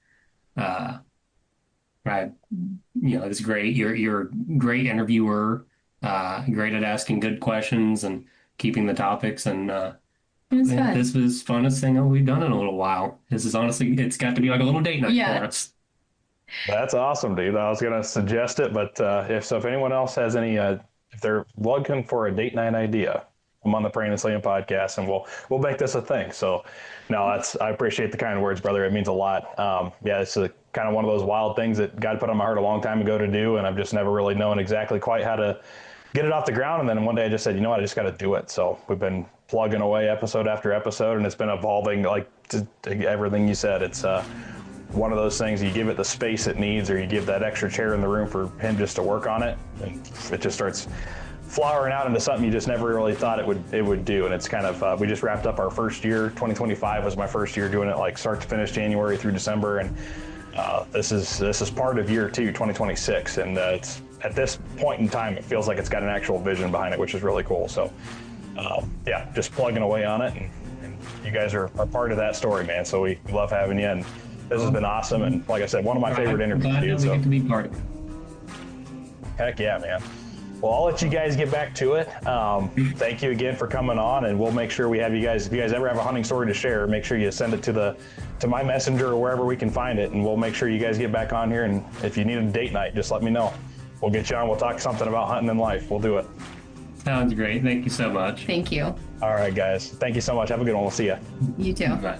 It's great. You're a great interviewer, great at asking good questions and keeping the topics. And this was the funnest thing we've done in a little while. This is honestly, it's got to be like a little date night for us.
That's awesome, dude. I was gonna suggest it, but if anyone else has any, if they're looking for a date night idea, I'm on the Prayin and Slayin Podcast, and we'll make this a thing. So, no, I appreciate the kind words, brother. It means a lot. It's kind of one of those wild things that God put on my heart a long time ago to do, and I've just never really known exactly quite how to get it off the ground. And then one day I just said, you know what, I just got to do it. So we've been plugging away episode after episode, and it's been evolving like to everything you said. It's one of those things, you give it the space it needs, or you give that extra chair in the room for him just to work on it, and it just starts flowering out into something you just never really thought it would do. And it's kind of, we just wrapped up our first year. 2025 was my first year doing it like start to finish, January through December, and This is part of year 2, 2026, and it's at this point in time, it feels like it's got an actual vision behind it, which is really cool. So, yeah, just plugging away on it, and you guys are part of that story, man. So we love having you, and this has been awesome. And like I said, one of my favorite interviews.
Glad that we get to be part of it.
Heck yeah, man. Well, I'll let you guys get back to it. Thank you again for coming on, and we'll make sure we have you guys. If you guys ever have a hunting story to share, make sure you send it to my messenger or wherever we can find it, and we'll make sure you guys get back on here. And if you need a date night, just let me know. We'll get you on. We'll talk something about hunting and life. We'll do it.
Sounds great. Thank you so much.
Thank you.
All right, guys. Thank you so much. Have a good one. We'll see you.
You too.
Bye.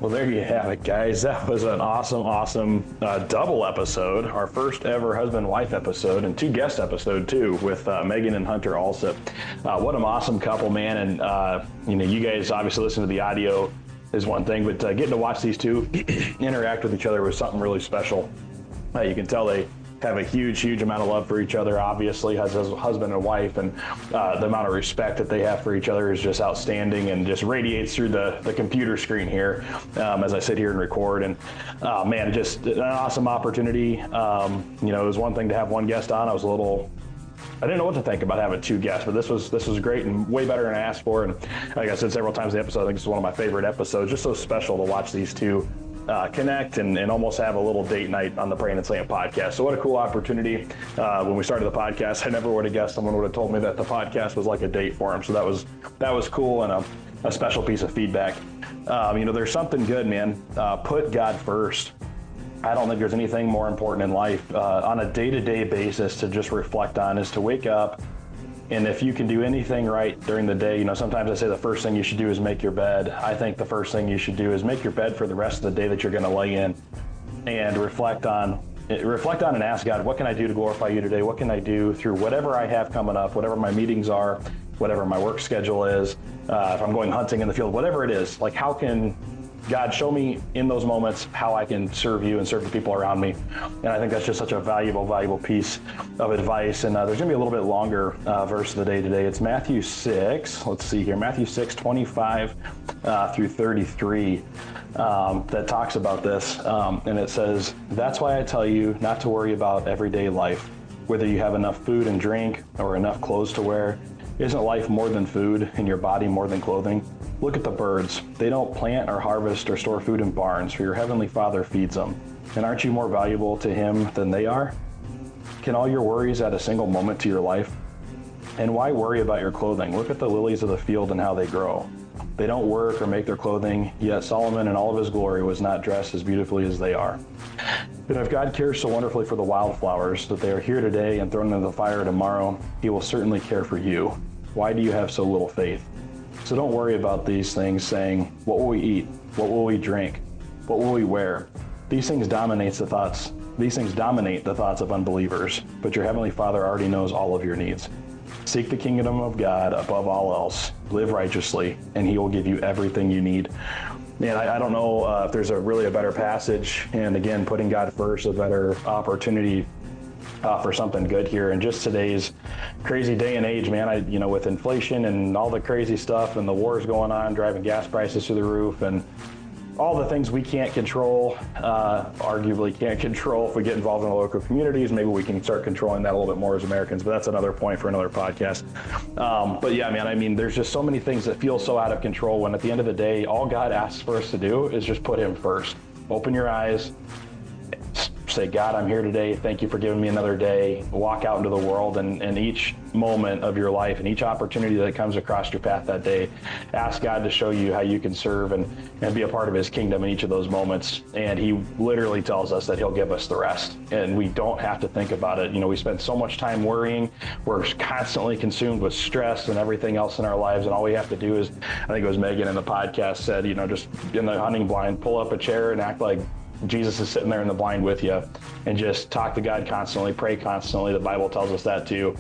Well, there you have it, guys. That was an awesome double episode. Our first ever husband-wife episode, and 2 guest episode too, with Megan and Hunter Alsip. What an awesome couple, man. And you guys obviously listen to the audio is one thing, but getting to watch these two interact with each other was something really special. You can tell they have a huge amount of love for each other, obviously, as a husband and wife, and the amount of respect that they have for each other is just outstanding and just radiates through the computer screen here as I sit here and record. And man, just an awesome opportunity. It was one thing to have one guest on. I didn't know what to think about having 2 guests, but this was great and way better than I asked for. And like I said several times in the episode, I think this is one of my favorite episodes. Just so special to watch these two connect and almost have a little date night on the Prayin and Slayin Podcast. So what a cool opportunity. When we started the podcast, I never would have guessed someone would have told me that the podcast was like a date for them. So that was cool and a special piece of feedback. There's something good, man. Put God first. I don't think there's anything more important in life on a day-to-day basis to just reflect on is to wake up. And if you can do anything right during the day, sometimes I say the first thing you should do is make your bed. I think the first thing you should do is make your bed for the rest of the day that you're going to lay in, and reflect on and ask God, what can I do to glorify you today? What can I do through whatever I have coming up, whatever my meetings are, whatever my work schedule is, if I'm going hunting in the field, whatever it is, like how can God show me in those moments how I can serve you and serve the people around me. And I think that's just such a valuable piece of advice. And there's going to be a little bit longer verse of the day today. It's Matthew 6. Let's see here. Matthew 6, 25 through 33 that talks about this. And it says, "That's why I tell you not to worry about everyday life, whether you have enough food and drink or enough clothes to wear. Isn't life more than food and your body more than clothing? Look at the birds. They don't plant or harvest or store food in barns, for your heavenly Father feeds them. And aren't you more valuable to him than they are? Can all your worries add a single moment to your life? And why worry about your clothing? Look at the lilies of the field and how they grow. They don't work or make their clothing, yet Solomon in all of his glory was not dressed as beautifully as they are. And if God cares so wonderfully for the wildflowers, that they are here today and thrown into the fire tomorrow, he will certainly care for you. Why do you have so little faith? So don't worry about these things, saying, what will we eat? What will we drink? What will we wear? These things dominate the thoughts of unbelievers, but your heavenly Father already knows all of your needs. Seek the kingdom of God above all else, live righteously, and he will give you everything you need." Man, I don't know if there's a better passage, and again, putting God first, a better opportunity for something good here. And just today's crazy day and age, man, with inflation and all the crazy stuff and the wars going on, driving gas prices through the roof, and all the things we can't control, arguably can't control if we get involved in the local communities. Maybe we can start controlling that a little bit more as Americans, but that's another point for another podcast. But yeah, man, there's just so many things that feel so out of control when at the end of the day, all God asks for us to do is just put him first. Open your eyes, say, God, I'm here today. Thank you for giving me another day. Walk out into the world, and each moment of your life and each opportunity that comes across your path that day, ask God to show you how you can serve and be a part of his kingdom in each of those moments. And he literally tells us that he'll give us the rest. And we don't have to think about it. We spend so much time worrying. We're constantly consumed with stress and everything else in our lives. And all we have to do is, I think it was Megan in the podcast said, just in the hunting blind, pull up a chair and act like Jesus is sitting there in the blind with you, and just talk to God constantly, pray constantly. The Bible tells us that too.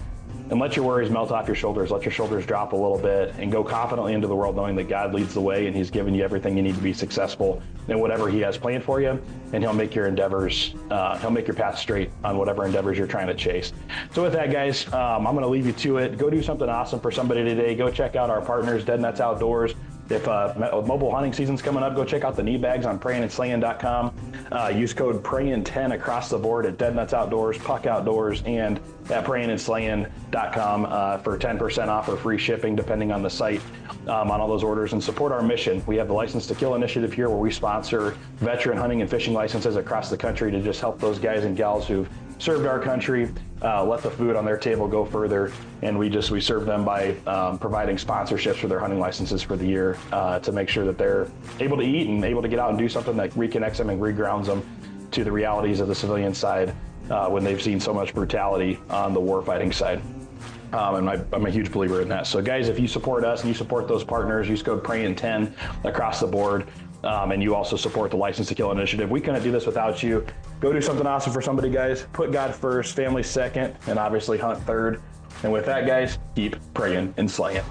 And let your worries melt off your shoulders. Let your shoulders drop a little bit and go confidently into the world, knowing that God leads the way and he's given you everything you need to be successful in whatever he has planned for you. And he'll make your endeavors, he'll make your path straight on whatever endeavors you're trying to chase. So with that, guys, I'm going to leave you to it. Go do something awesome for somebody today. Go check out our partners, Dead Nuts Outdoors. If mobile hunting season's coming up, go check out the knee bags on prayinandslayin.com. Use code PRAYIN10 across the board at Dead Nuts Outdoors, Puck Outdoors, and at prayinandslayin.com for 10% off or free shipping, depending on the site, on all those orders, and support our mission. We have the License to Kill initiative here, where we sponsor veteran hunting and fishing licenses across the country to just help those guys and gals who've served our country, let the food on their table go further, and we serve them by providing sponsorships for their hunting licenses for the year to make sure that they're able to eat and able to get out and do something that reconnects them and regrounds them to the realities of the civilian side when they've seen so much brutality on the warfighting side. And I'm a huge believer in that. So guys, if you support us and you support those partners, use code PRAYIN10 across the board, and you also support the License to Kill initiative. We couldn't do this without you. Go do something awesome for somebody, guys. Put God first, family second, and obviously hunt third. And with that, guys, keep praying and slaying.